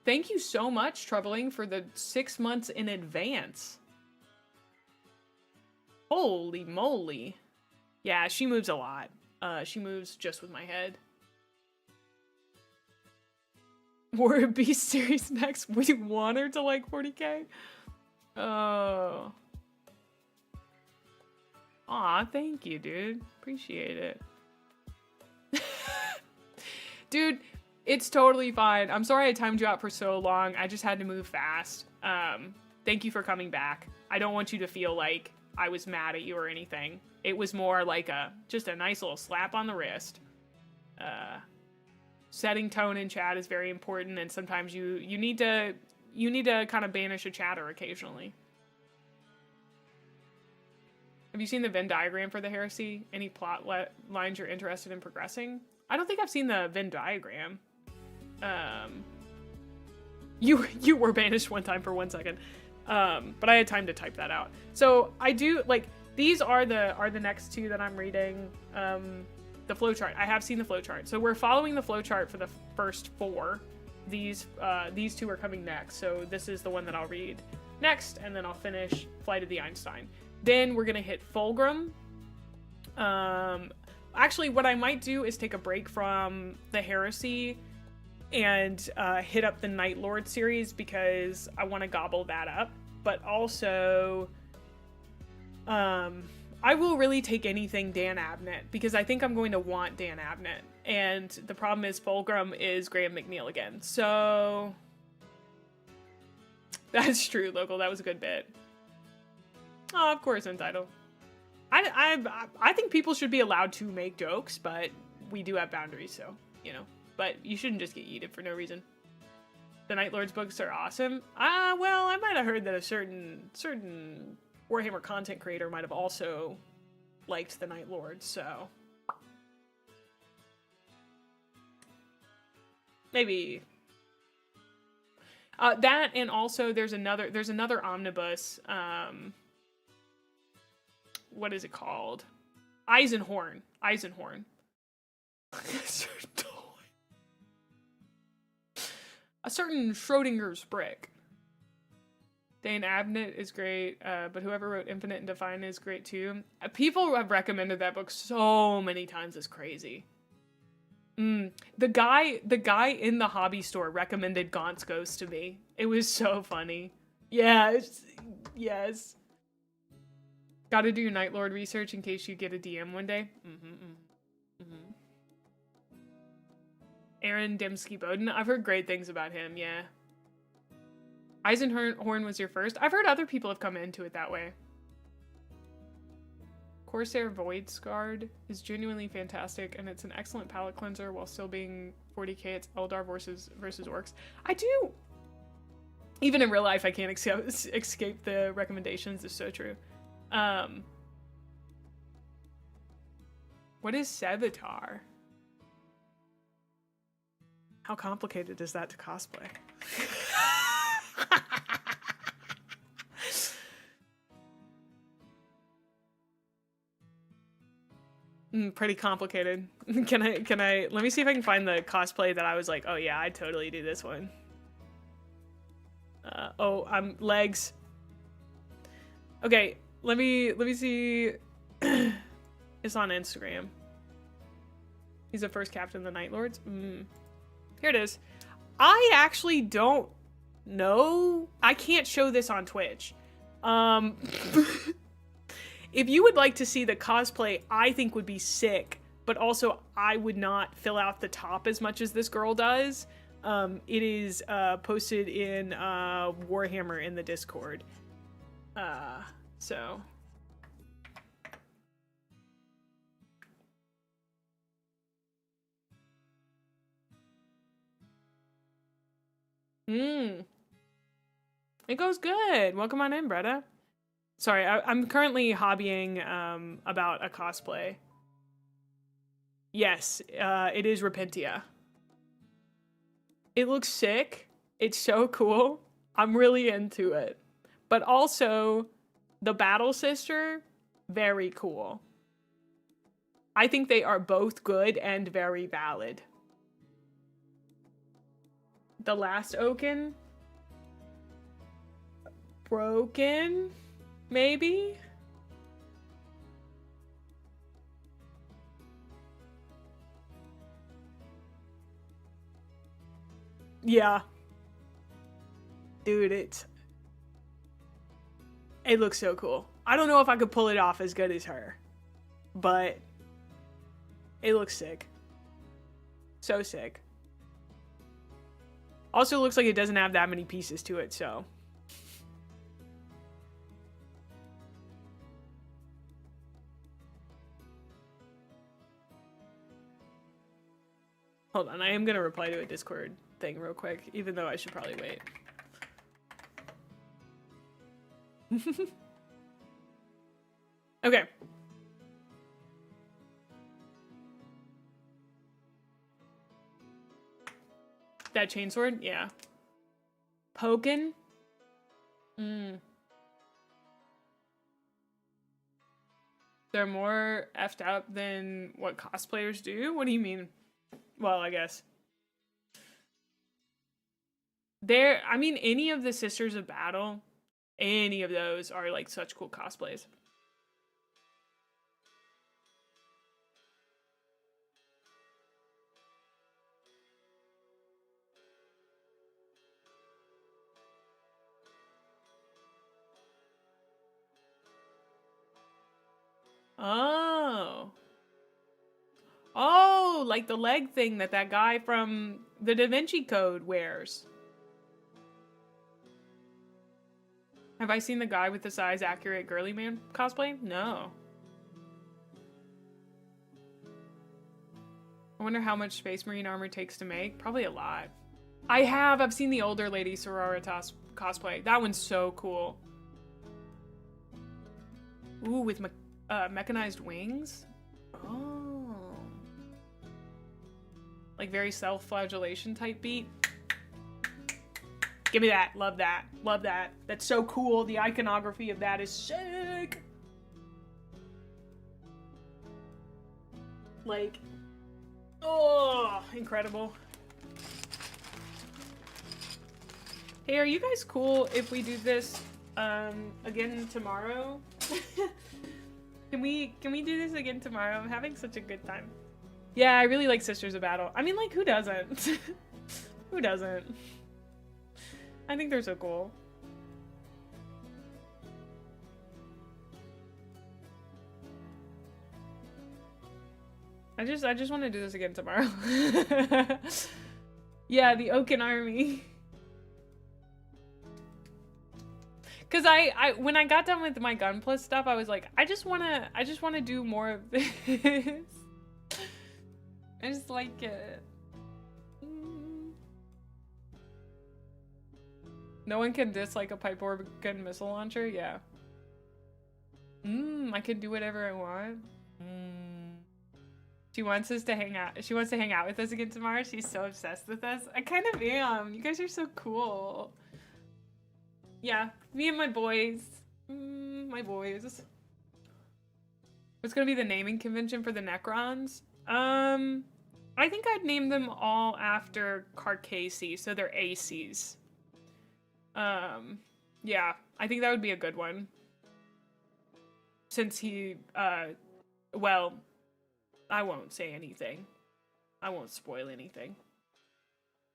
Thank you so much, Troubling, for the 6 months in advance. Holy moly. Yeah, she moves a lot. She moves just with my head. War Beast series next. We want her to like 40K? Oh. Aw, thank you, dude. Appreciate it. Dude, it's totally fine. I'm sorry I timed you out for so long. I just had to move fast. Thank you for coming back. I don't want you to feel like I was mad at you or anything. It was more like just a nice little slap on the wrist. Setting tone in chat is very important, and sometimes you need to kind of banish a chatter occasionally. Have you seen the Venn diagram for the heresy? Any plot lines you're interested in progressing? I don't think I've seen the Venn diagram. You were banished one time for 1 second, but I had time to type that out. So I do like these are the next two that I'm reading. The flowchart. I have seen the flowchart. So we're following the flowchart for the first 4. These two are coming next. So this is the one that I'll read next, and then I'll finish Flight of the Einstein. Then we're gonna hit Fulgrim. Actually, what I might do is take a break from the Heresy and hit up the Night Lord series, because I want to gobble that up. But also, I will really take anything Dan Abnett, because I think I'm going to want Dan Abnett. And the problem is Fulgrim is Graham McNeil again. So that's true, Local. That was a good bit. Oh, of course, Untitled. I think people should be allowed to make jokes, but we do have boundaries, so, you know. But you shouldn't just get yeeted for no reason. The Night Lord's books are awesome. Well, I might have heard that a certain Warhammer content creator might have also liked the Night Lord, so maybe that, and also there's another omnibus. What is it called? Eisenhorn. A certain Schrodinger's brick. Dane Abnett is great, but whoever wrote Infinite and Define is great too. People have recommended that book so many times, it's crazy. The guy in the hobby store recommended Gaunt's Ghost to me. It was so funny. Yeah, yes. Gotta do your Night Lord research in case you get a DM one day. Aaron Dembski-Bowden. I've heard great things about him, yeah. Eisenhorn was your first? I've heard other people have come into it that way. Corsair Void Scarred is genuinely fantastic, and it's an excellent palate cleanser while still being 40k. It's Eldar versus Orcs. I do. Even in real life, I can't escape the recommendations. It's so true. What is Sevatar? How complicated is that to cosplay? Pretty complicated. Can I, let me see if I can find the cosplay that I was like, oh yeah, I'd totally do this one. Legs. Okay, let me see. It's on Instagram. He's the first captain of the Night Lords. Here it is. I actually don't know. I can't show this on Twitch. If you would like to see the cosplay, I think would be sick, but also I would not fill out the top as much as this girl does. It is posted in Warhammer in the Discord. So. It goes good. Welcome on in, Bretta. Sorry, I'm currently hobbying about a cosplay. Yes, it is Repentia. It looks sick. It's so cool. I'm really into it. But also, the Battle Sister, very cool. I think they are both good and very valid. The Last Oaken? Broken? Maybe? Yeah. Dude, it looks so cool. I don't know if I could pull it off as good as her, but it looks sick. So sick. Also looks like it doesn't have that many pieces to it, so. Hold on, I am gonna reply to a Discord thing real quick, even though I should probably wait. Okay. That chainsword? Yeah. Pokin? They're more effed up than what cosplayers do? What do you mean? Well, I guess. I mean, any of the Sisters of Battle, any of those are like such cool cosplays. Oh. Oh, like the leg thing that guy from the Da Vinci Code wears. Have I seen the guy with the size accurate girly man cosplay? No. wonder how much Space Marine armor takes to make. Probably a lot. I've seen the older lady Sororitas cosplay. That one's so cool. Ooh, with mechanized wings? Oh. Like very self-flagellation type beat. Give me that. Love that. Love that. That's so cool. The iconography of that is sick. Like, oh, incredible. Hey, are you guys cool if we do this again tomorrow? Can we do this again tomorrow? I'm having such a good time. Yeah, I really like Sisters of Battle. I mean, like, who doesn't? Who doesn't? I think they're so cool. I just want to do this again tomorrow. Yeah, the Oaken Army. Cause I when I got done with my Gun Plus stuff, I was like, I just wanna do more of this. I just like it. No one can dislike a pipe organ missile launcher? Yeah. I can do whatever I want. She wants us to hang out. She wants to hang out with us again tomorrow. She's so obsessed with us. I kind of am. You guys are so cool. Yeah, me and my boys. My boys. What's gonna be the naming convention for the Necrons? I think I'd name them all after Carcassi, so they're ACs. Yeah, I think that would be a good one. Since he, well, I won't say anything. I won't spoil anything.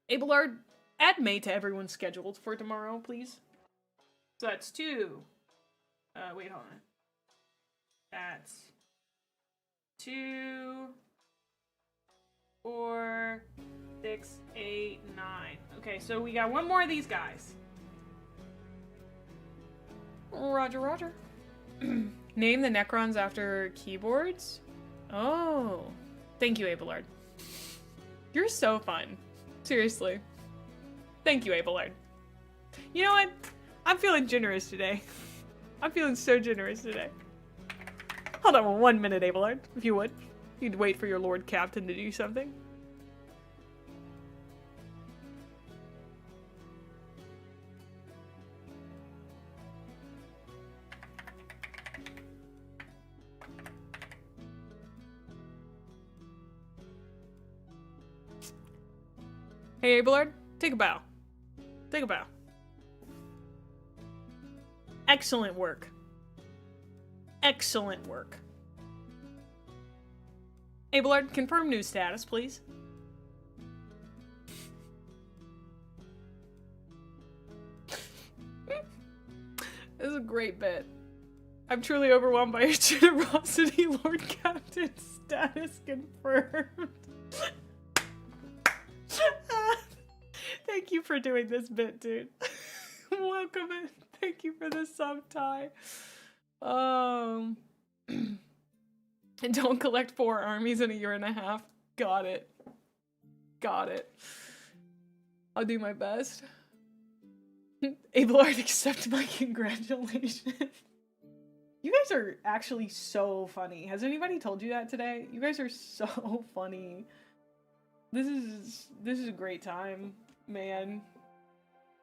Abelard, add May to everyone's scheduled for tomorrow, please. So that's 2. Wait, hold on. That's 2, 4, 6, 8, 9. Okay, so we got one more of these guys. Roger, roger. Name the Necrons after keyboards? Oh. Thank you, Abelard. You're so fun. Seriously. Thank you, Abelard. You know what? I'm feeling generous today. I'm feeling so generous today. Hold on 1 minute, Abelard, if you would. You'd wait for your Lord Captain to do something. Hey, Abelard, take a bow. Take a bow. Excellent work. Excellent work. Abelard, confirm news status, please. This is a great bit. I'm truly overwhelmed by your generosity, Lord Captain. Status confirmed. Thank you for doing this bit, dude. Welcome in. Thank you for the sub tie. And don't collect 4 armies in a year and a half. Got it. Got it. I'll do my best. Abelard, accept my congratulations. You guys are actually so funny. Has anybody told you that today? You guys are so funny. This is a great time, man.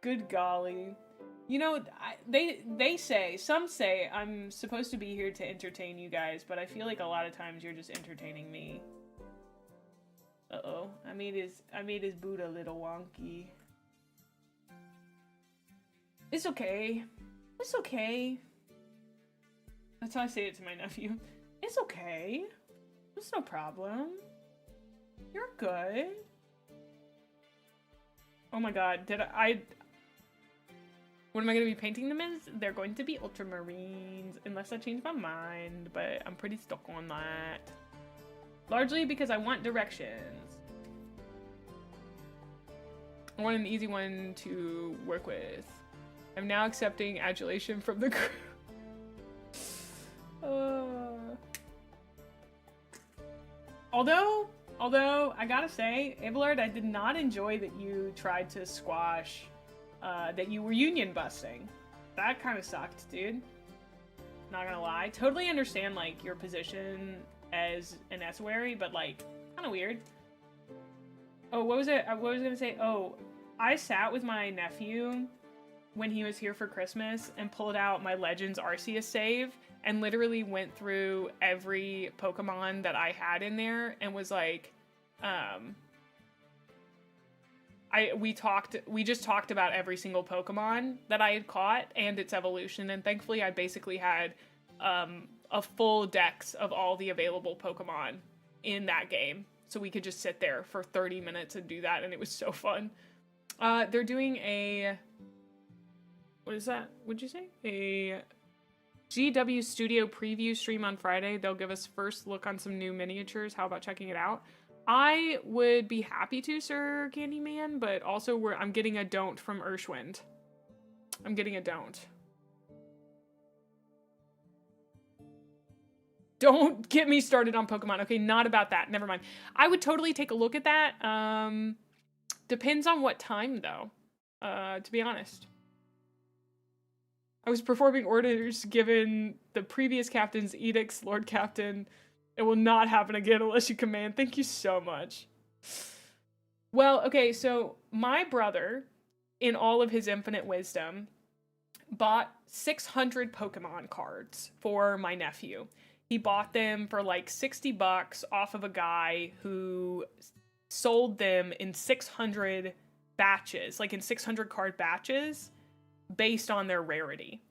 Good golly. You know, some say I'm supposed to be here to entertain you guys, but I feel like a lot of times you're just entertaining me. Uh-oh. I made his boot a little wonky. It's okay. It's okay. That's how I say it to my nephew. It's okay. It's no problem. You're good. Oh my god, what am I going to be painting them as? They're going to be ultramarines, unless I change my mind, but I'm pretty stuck on that. Largely because I want directions. I want an easy one to work with. I'm now accepting adulation from the crew. Although, Although, I gotta say, Abelard, I did not enjoy that you tried to squash, that you were union busting. That kind of sucked, dude. Not gonna lie. Totally understand, like, your position as an estuary, but, like, kind of weird. Oh, what was it? What was I gonna say? Oh, I sat with my nephew when he was here for Christmas and pulled out my Legends Arceus save and literally went through every Pokemon that I had in there and was like, we just talked about every single Pokemon that I had caught and its evolution, and thankfully I basically had a full dex of all the available Pokemon in that game. So we could just sit there for 30 minutes and do that, and it was so fun. They're doing a... What is that? What'd you say? A GW Studio preview stream on Friday. They'll give us first look on some new miniatures. How about checking it out? I would be happy to, Sir Candyman, but also I'm getting a don't from Urshwind. I'm getting a don't. Don't get me started on Pokemon. Okay, not about that. Never mind. I would totally take a look at that. Depends on what time, though, to be honest. I was performing orders given the previous captain's edicts, Lord Captain. It will not happen again unless you command. Thank you so much. Well, okay, so my brother, in all of his infinite wisdom, bought 600 Pokemon cards for my nephew. He bought them for like $60 off of a guy who sold them in 600 batches, like in 600 card batches, based on their rarity.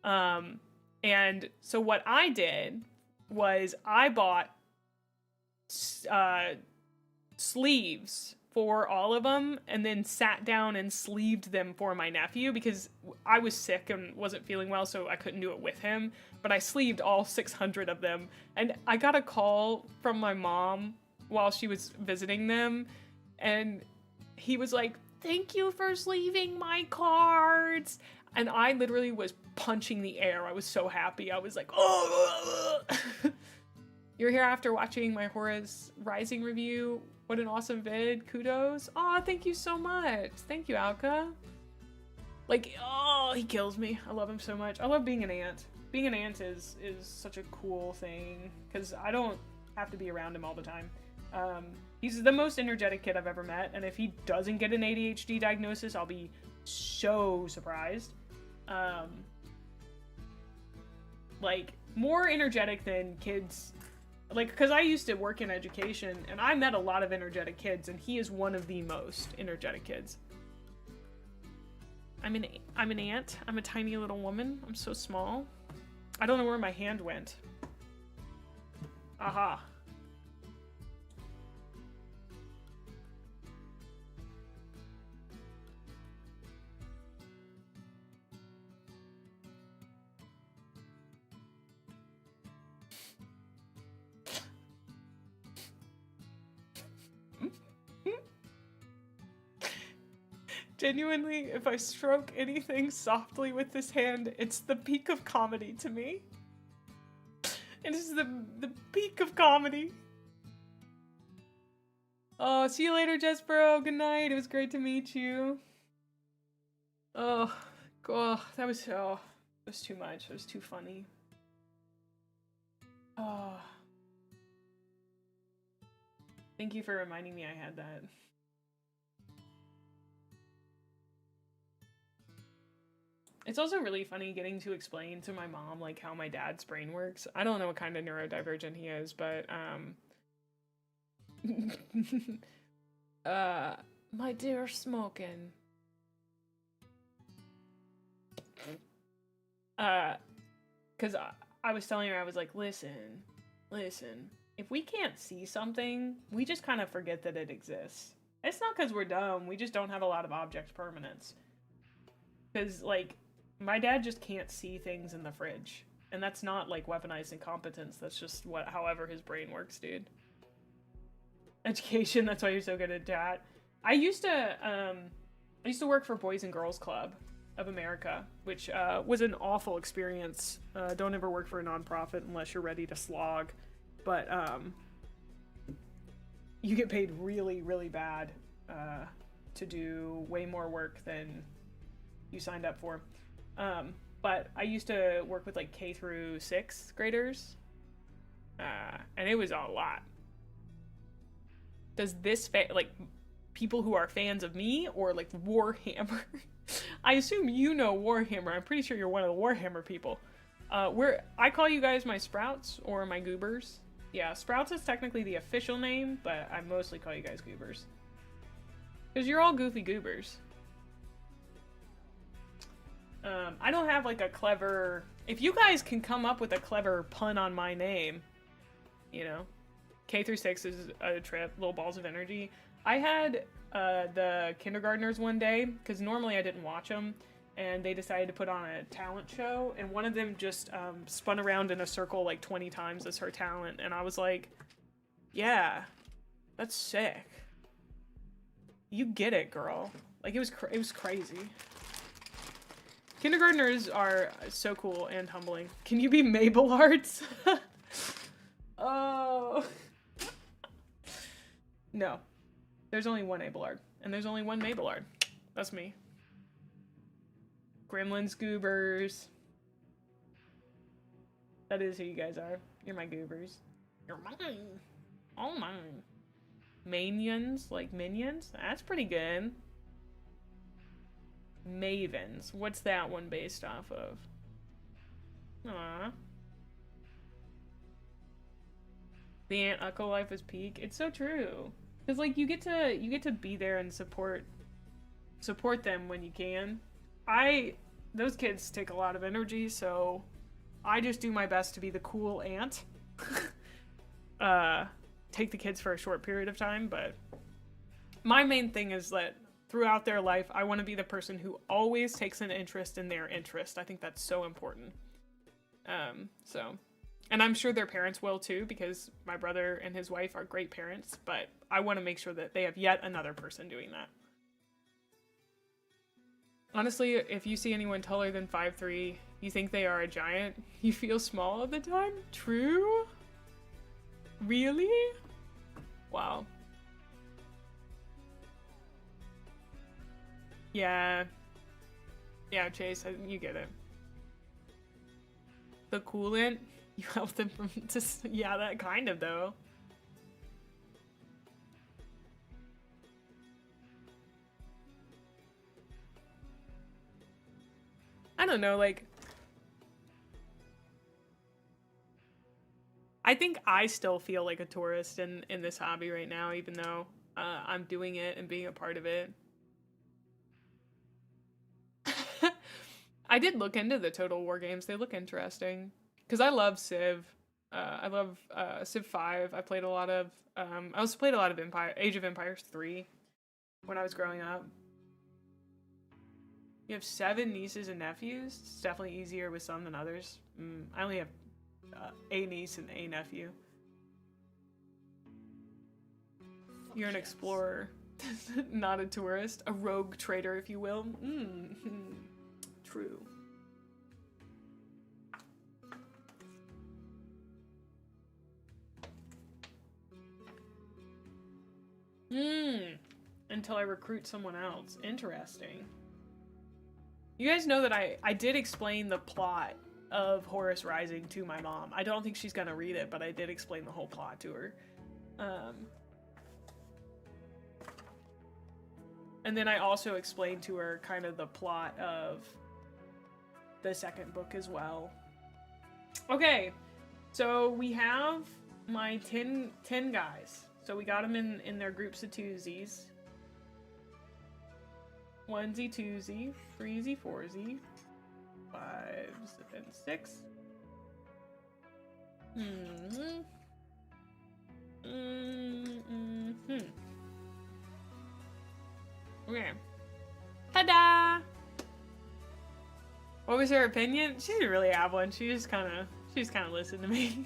And so what I did was I bought sleeves for all of them and then sat down and sleeved them for my nephew because I was sick and wasn't feeling well, so I couldn't do it with him. But I sleeved all 600 of them. And I got a call from my mom while she was visiting them, and he was like, "Thank you for sleeving my cards." And I literally was punching the air. I was so happy. I was like, oh. You're here after watching my Horus Rising review. What an awesome vid. Kudos. Aw, thank you so much. Thank you, Alka. Like, oh, he kills me. I love him so much. I love being an ant. Being an ant is such a cool thing, because I don't have to be around him all the time. He's the most energetic kid I've ever met, and if he doesn't get an ADHD diagnosis, I'll be so surprised. Like, more energetic than kids, like, because I used to work in education, and I met a lot of energetic kids, and he is one of the most energetic kids. I'm an ant. I'm a tiny little woman. I'm so small. I don't know where my hand went. Aha. Genuinely, if I stroke anything softly with this hand, it's the peak of comedy to me. It is the peak of comedy. Oh, see you later, Jespero. Good night. It was great to meet you. Oh, God, that was too much. It was too funny. Oh. Thank you for reminding me I had that. It's also really funny getting to explain to my mom, like, how my dad's brain works. I don't know what kind of neurodivergent he is, but, my dear Smokin'. Because I was telling her, I was like, listen, if we can't see something, we just kind of forget that it exists. It's not because we're dumb, we just don't have a lot of object permanence. Because, like, my dad just can't see things in the fridge. And that's not, like, weaponized incompetence. That's just however his brain works, dude. Education, that's why you're so good at chat. I used to work for Boys and Girls Club of America, which was an awful experience. Don't ever work for a nonprofit unless you're ready to slog. But, you get paid really, really bad to do way more work than you signed up for. But I used to work with like K through 6 graders, and it was a lot. Does this like people who are fans of me or like Warhammer? I assume you know Warhammer. I'm pretty sure you're one of the Warhammer people. I call you guys my Sprouts or my Goobers. Yeah, Sprouts is technically the official name, but I mostly call you guys Goobers. Because you're all goofy Goobers. I don't have like a clever... If you guys can come up with a clever pun on my name, you know, K through 6 is a trip, little balls of energy. I had the kindergartners one day, because normally I didn't watch them, and they decided to put on a talent show, and one of them just spun around in a circle like 20 times as her talent, and I was like, yeah, that's sick. You get it, girl. Like, it was crazy. Kindergartners are so cool and humbling. Can you be Mabel Arts? Oh. No. There's only one Abelard. And there's only one Mabelard. That's me. Gremlins, goobers. That is who you guys are. You're my goobers. You're mine. All mine. Minions, like minions? That's pretty good. Mavens. What's that one based off of? Aww. The Aunt Uncle life is peak. It's so true. Cause like you get to be there and support them when you can. Those kids take a lot of energy, so I just do my best to be the cool aunt. Take the kids for a short period of time, but my main thing is that throughout their life, I want to be the person who always takes an interest in their interest. I think that's so important. And I'm sure their parents will too, because my brother and his wife are great parents, but I want to make sure that they have yet another person doing that. Honestly, if you see anyone taller than 5'3", you think they are a giant, you feel small all the time? True? Really? Wow. Yeah. Yeah, Chase, you get it. The coolant, you help them from just, yeah, that kind of though. I don't know, like, I think I still feel like a tourist in this hobby right now, even though I'm doing it and being a part of it. I did look into the Total War games. They look interesting. Because I love Civ. I love Civ 5. I played a lot of... I also played a lot of Age of Empires 3 when I was growing up. You have 7 nieces and nephews? It's definitely easier with some than others. I only have a niece and a nephew. You're an explorer, not a tourist. A rogue trader, if you will. True. Until I recruit someone else. Interesting. You guys know that I did explain the plot of Horus Rising to my mom. I don't think she's gonna read it, but I did explain the whole plot to her. And then I also explained to her kind of the plot of the second book as well. Okay, so we have my 10 guys. So we got them in their groups of twosies. Onesie, twosie, threesie, foursie, 5s, and 6. Okay. Ta-da! What was her opinion? She didn't really have one. She just kind of listened to me.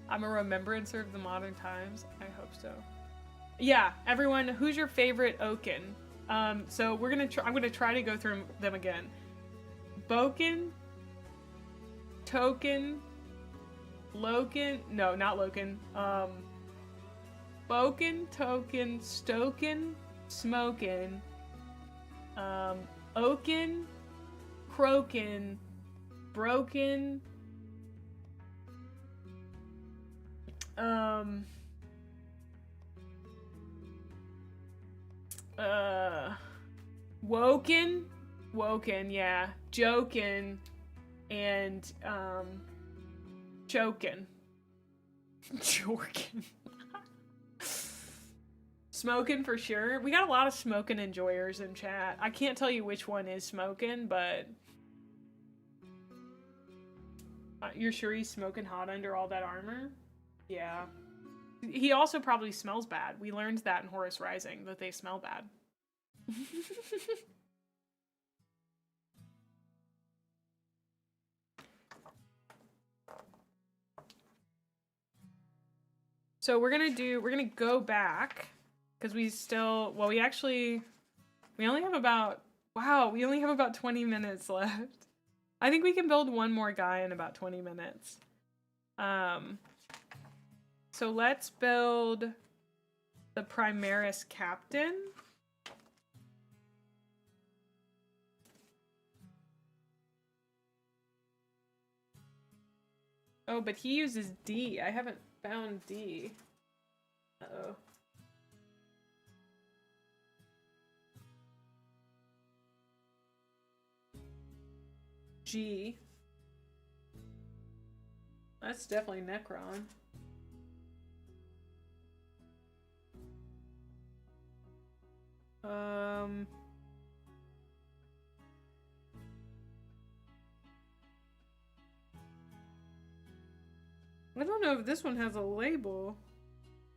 I'm a remembrancer of the modern times. I hope so. Yeah, everyone, who's your favorite Oaken? So I'm gonna try to go through them again. Boken, Token, Loken. No, not Loken. Spoken, token, stoken, smokin', oaken, croakin', broken, woken, yeah, jokin', and, chokin'. Jorkin. Smoking for sure. We got a lot of smoking enjoyers in chat. I can't tell you which one is smoking, but you're sure he's smoking hot under all that armor? Yeah. He also probably smells bad. We learned that in Horus Rising, that they smell bad. So we're gonna go back because we only have about, wow, we only have about 20 minutes left. I think we can build one more guy in about 20 minutes. So let's build the Primaris Captain. Oh, but he uses D. I haven't found D. Uh-oh. G. That's definitely Necron. I don't know if this one has a label.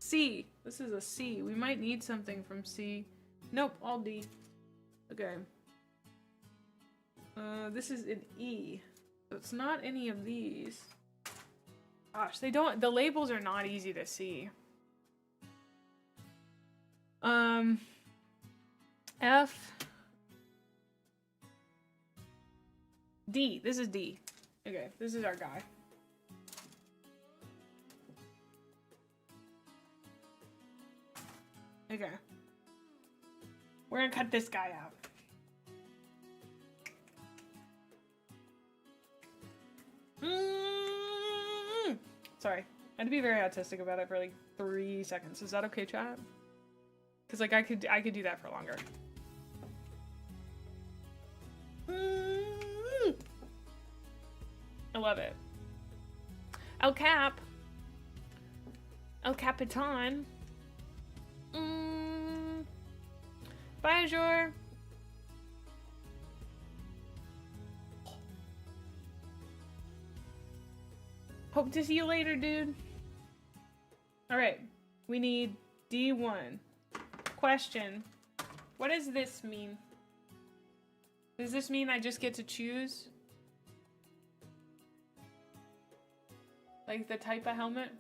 C. This is a C. We might need something from C. Nope, all D. Okay. This is an E. So it's not any of these. Gosh, the labels are not easy to see. F. D. This is D. Okay, this is our guy. Okay. We're gonna cut this guy out. Sorry. I had to be very autistic about it for like 3 seconds. Is that okay, chat? Because like I could do that for longer. I love it. El Cap. El Capitan. Bye, Azure. Hope to see you later, dude. Alright. We need D1. Question. What does this mean? Does this mean I just get to choose? Like the type of helmet?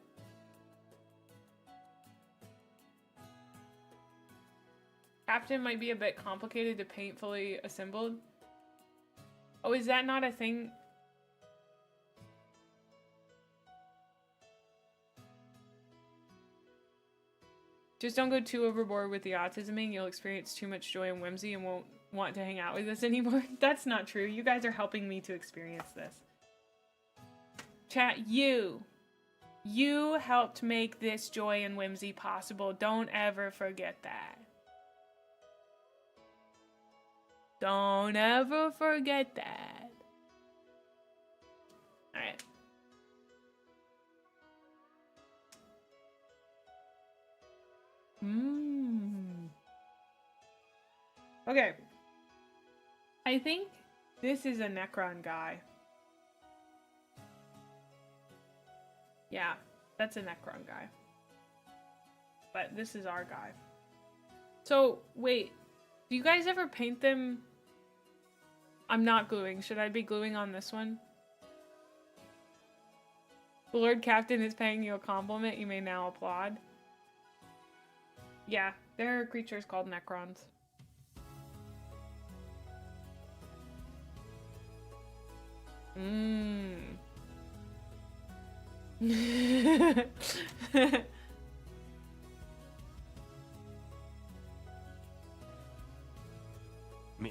Captain might be a bit complicated to paint fully assembled. Oh, is that not a thing? Just don't go too overboard with the autisming. You'll experience too much joy and whimsy and won't want to hang out with us anymore. That's not true. You guys are helping me to experience this. Chat, you helped make this joy and whimsy possible. Don't ever forget that. Don't ever forget that. Alright. Okay. I think this is a Necron guy. Yeah, that's a Necron guy. But this is our guy. So, wait. Do you guys ever paint them? I'm not gluing. Should I be gluing on this one? The Lord Captain is paying you a compliment. You may now applaud. Yeah, there are creatures called Necrons.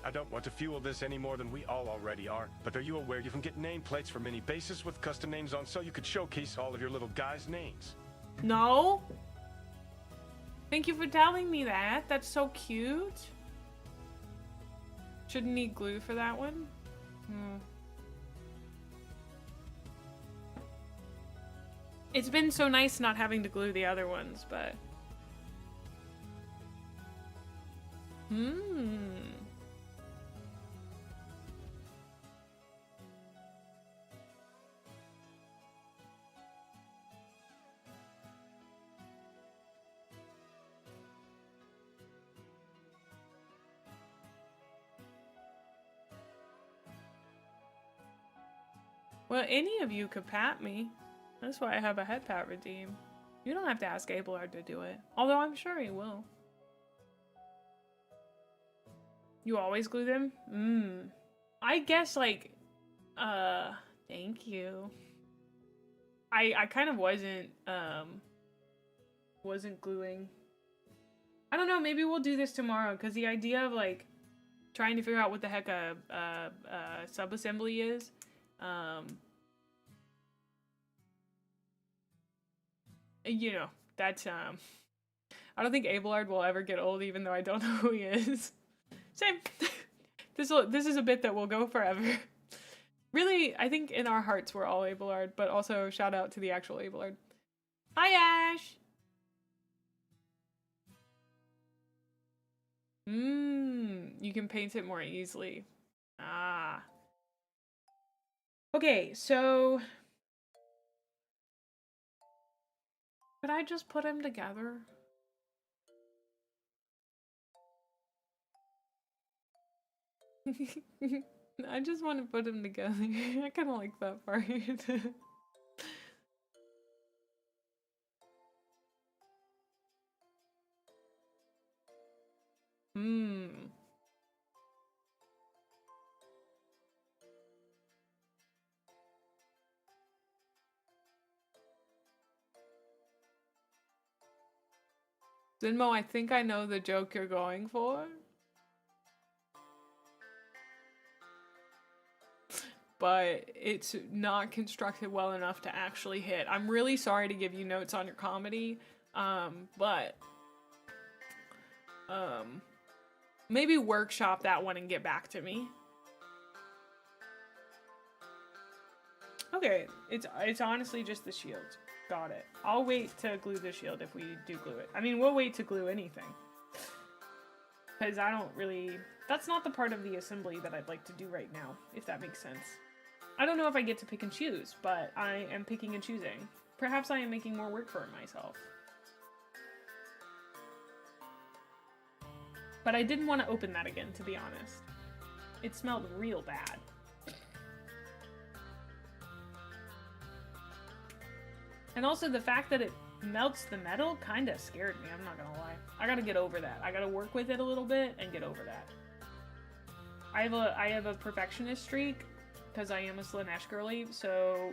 I don't want to fuel this any more than we all already are, but are you aware you can get nameplates for mini bases with custom names on so you could showcase all of your little guys' names? No. Thank you for telling me that. That's so cute. Shouldn't need glue for that one. It's been so nice not having to glue the other ones, but... Well, any of you could pat me. That's why I have a head pat redeem. You don't have to ask Abelard to do it. Although I'm sure he will. You always glue them? I guess, like, thank you. I kind of wasn't gluing. I don't know, maybe we'll do this tomorrow, because the idea of, like, trying to figure out what the heck a sub-assembly is, you know, that's, I don't think Abelard will ever get old, even though I don't know who he is. Same. This is a bit that will go forever. Really, I think in our hearts we're all Abelard, but also shout out to the actual Abelard. Hi, Ash! You can paint it more easily. Ah. Okay, so... could I just put them together? I just want to put them together. I kind of like that part. Zinmo, I think I know the joke you're going for. But it's not constructed well enough to actually hit. I'm really sorry to give you notes on your comedy, but maybe workshop that one and get back to me. Okay, it's honestly just the shield. Got it. I'll wait to glue the shield if we do glue it. I mean, we'll wait to glue anything. Because I don't really... that's not the part of the assembly that I'd like to do right now, if that makes sense. I don't know if I get to pick and choose, but I am picking and choosing. Perhaps I am making more work for myself. But I didn't want to open that again, to be honest. It smelled real bad. And also the fact that it melts the metal kind of scared me, I'm not gonna lie. I gotta get over that. I gotta work with it a little bit and get over that. I have a perfectionist streak because I am a Slanesh girly, so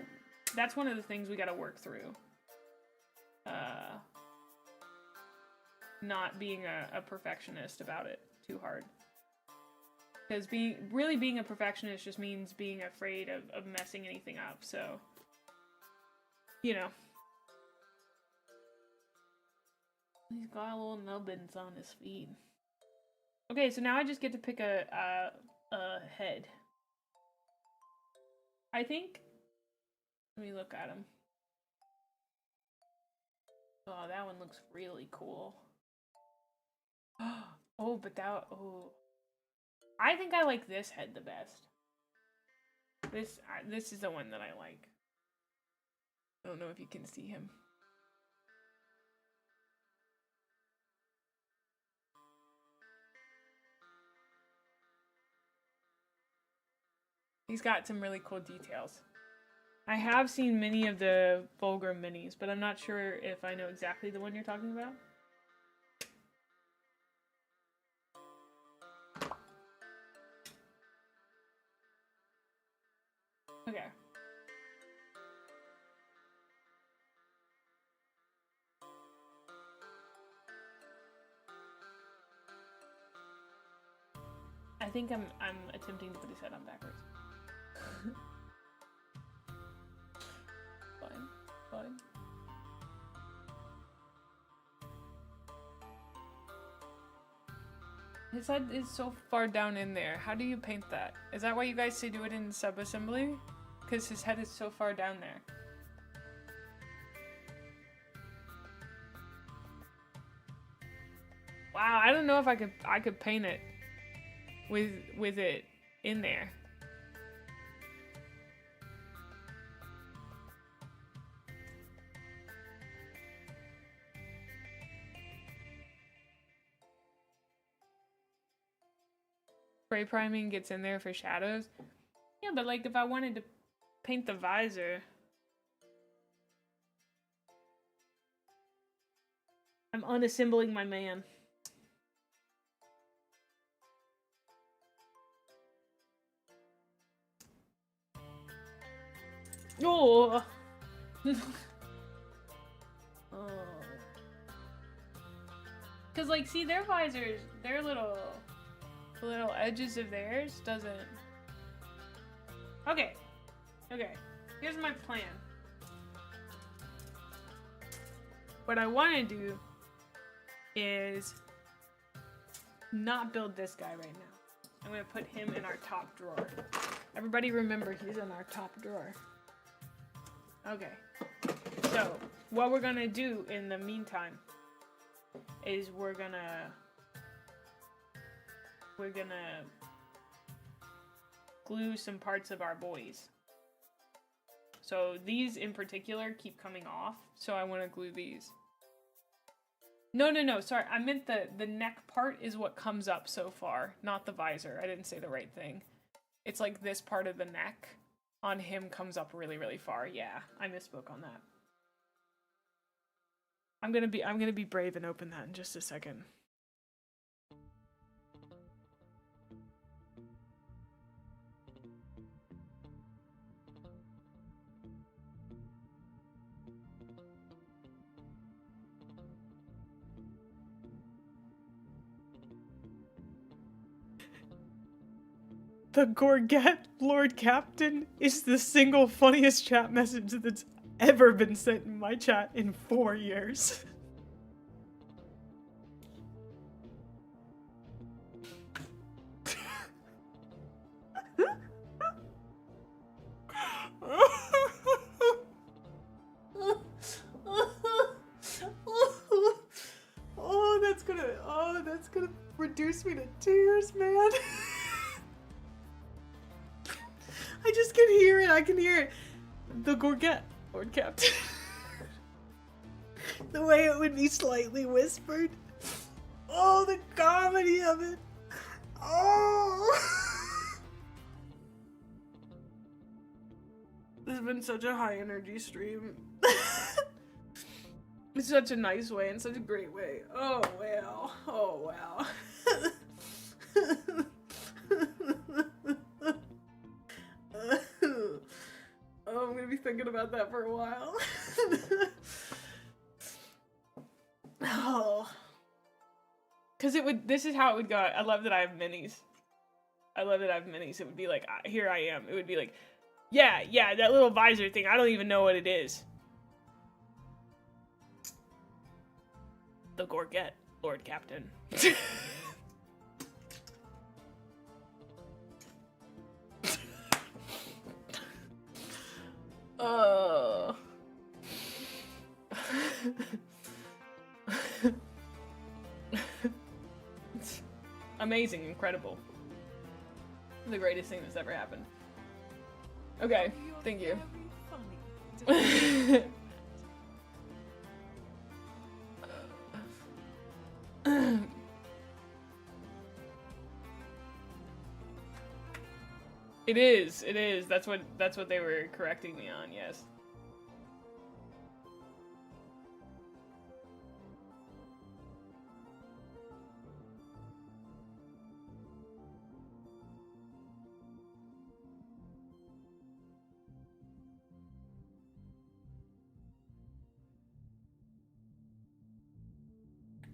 that's one of the things we gotta work through. Not being a perfectionist about it too hard. Because being a perfectionist just means being afraid of messing anything up, so... you know. He's got little nubbins on his feet. Okay, so now I just get to pick a head. I think... let me look at him. Oh, that one looks really cool. Oh, but that... oh. I think I like this head the best. This is the one that I like. I don't know if you can see him. He's got some really cool details. I have seen many of the Fulgrim minis, but I'm not sure if I know exactly the one you're talking about. Okay. I think I'm attempting to put his head on backwards. Fine, fine. His head is so far down in there. How do you paint that? Is that why you guys say do it in sub-assembly? Because his head is so far down there. Wow, I don't know if I could paint it with it in there. Spray priming gets in there for shadows. Yeah, but like if I wanted to paint the visor, I'm unassembling my man. Oh. Oh. Cause like, see, their visors, their little edges of theirs doesn't. Okay. Okay. Here's my plan. What I want to do is not build this guy right now. I'm gonna put him in our top drawer. Everybody remember, he's in our top drawer. Okay. So, what we're gonna do in the meantime is we're gonna glue some parts of our boys. So these in particular keep coming off, so I want to glue these. No, sorry, I meant the neck part is what comes up so far, not the visor. I didn't say the right thing. It's like this part of the neck on him comes up really, really far. Yeah, I misspoke on that. I'm gonna be brave and open that in just a second. The Gorget Lord Captain is the single funniest chat message that's ever been sent in my chat in 4 years. That's gonna reduce me to tears, man. I just can hear it. I can hear it. The Gorget Lord Captain. The way it would be slightly whispered. Oh, the comedy of it. Oh. This has been such a high energy stream. In such a nice way, in such a great way. Oh, wow. Oh, wow. Oh, I'm gonna be thinking about that for a while. Oh. Because this is how it would go. I love that I have minis. It would be like, here I am. It would be like, yeah, that little visor thing. I don't even know what it is. The Gorget Lord Captain. Amazing, incredible. The greatest thing that's ever happened. Okay, thank you. It is. That's what they were correcting me on, yes.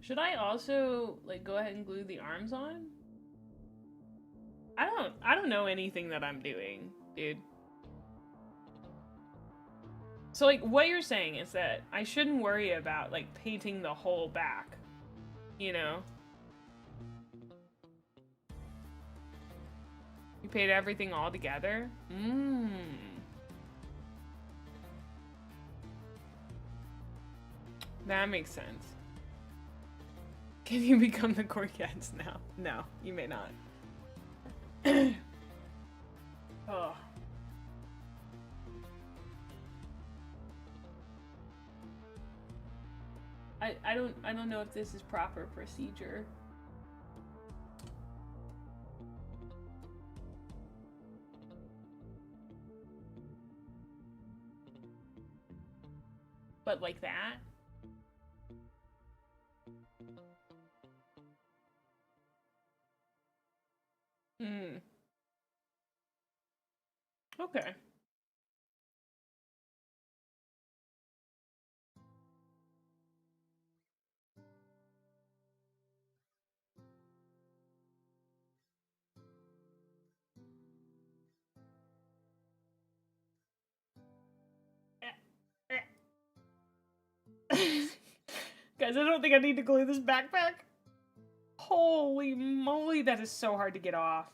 Should I also, like, go ahead and glue the arms on? I don't know anything that I'm doing, dude. So like what you're saying is that I shouldn't worry about like painting the whole back, you know? You paint everything all together? That makes sense. Can you become the Corcats now? No, you may not. Oh. I don't know if this is proper procedure. But like that? Okay. Guys, I don't think I need to glue this backpack. Holy moly, that is so hard to get off.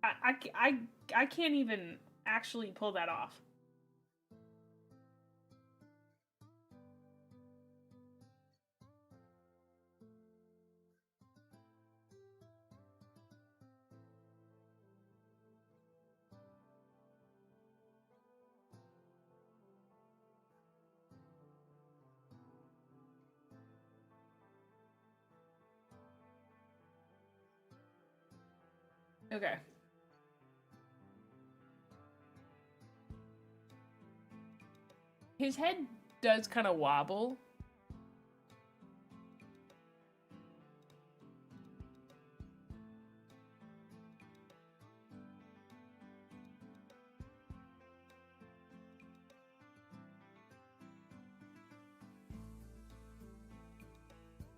I can't even actually pull that off. Okay. His head does kind of wobble.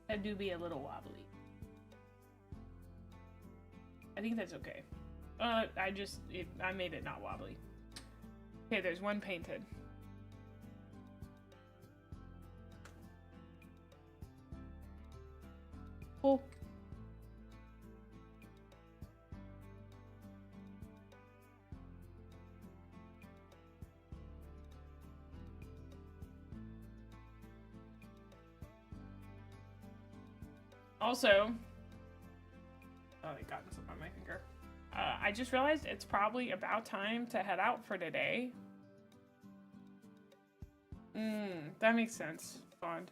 That do be a little wobbly. I think that's okay. I made it not wobbly. Okay, there's one painted. Cool. Also, oh, it got something on my finger. I just realized it's probably about time to head out for today. That makes sense. Bond.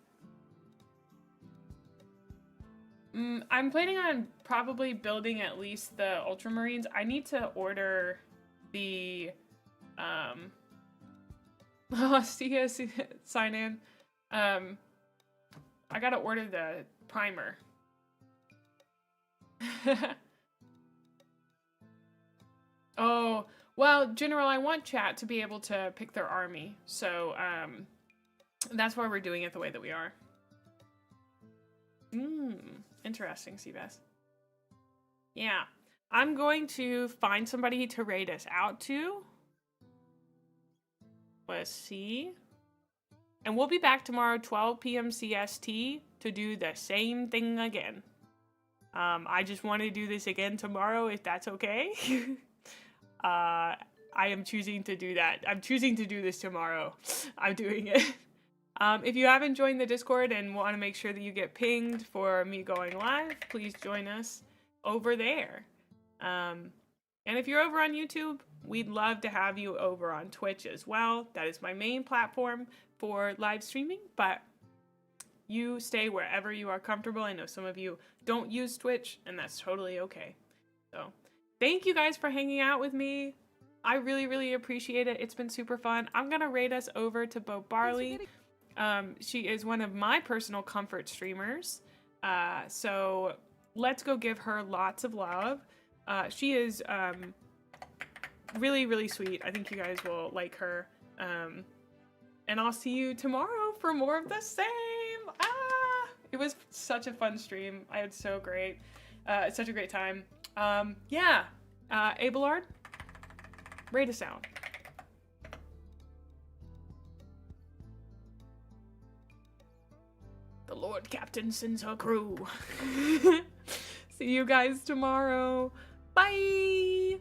I'm planning on probably building at least the Ultramarines. I need to order the, sign in. I gotta order the primer. Oh, well, General, I want chat to be able to pick their army. So, that's why we're doing it the way that we are. Interesting, Seabass. Yeah. I'm going to find somebody to raid us out to. Let's see. And we'll be back tomorrow, 12 p.m. CST, to do the same thing again. I just want to do this again tomorrow, if that's okay. I am choosing to do that. I'm choosing to do this tomorrow. I'm doing it. If you haven't joined the Discord and want to make sure that you get pinged for me going live, please join us over there. And if you're over on YouTube, we'd love to have you over on Twitch as well. That is my main platform for live streaming, but you stay wherever you are comfortable. I know some of you don't use Twitch, and that's totally okay. So thank you guys for hanging out with me. I really, really appreciate it. It's been super fun. I'm going to raid us over to Bo Barley. She is one of my personal comfort streamers. So let's go give her lots of love. She is really, really sweet. I think you guys will like her. And I'll see you tomorrow for more of the same. It was such a fun stream. I had such a great time. Yeah. Abelard, rate us out. The Lord Captain sends her crew. See you guys tomorrow. Bye!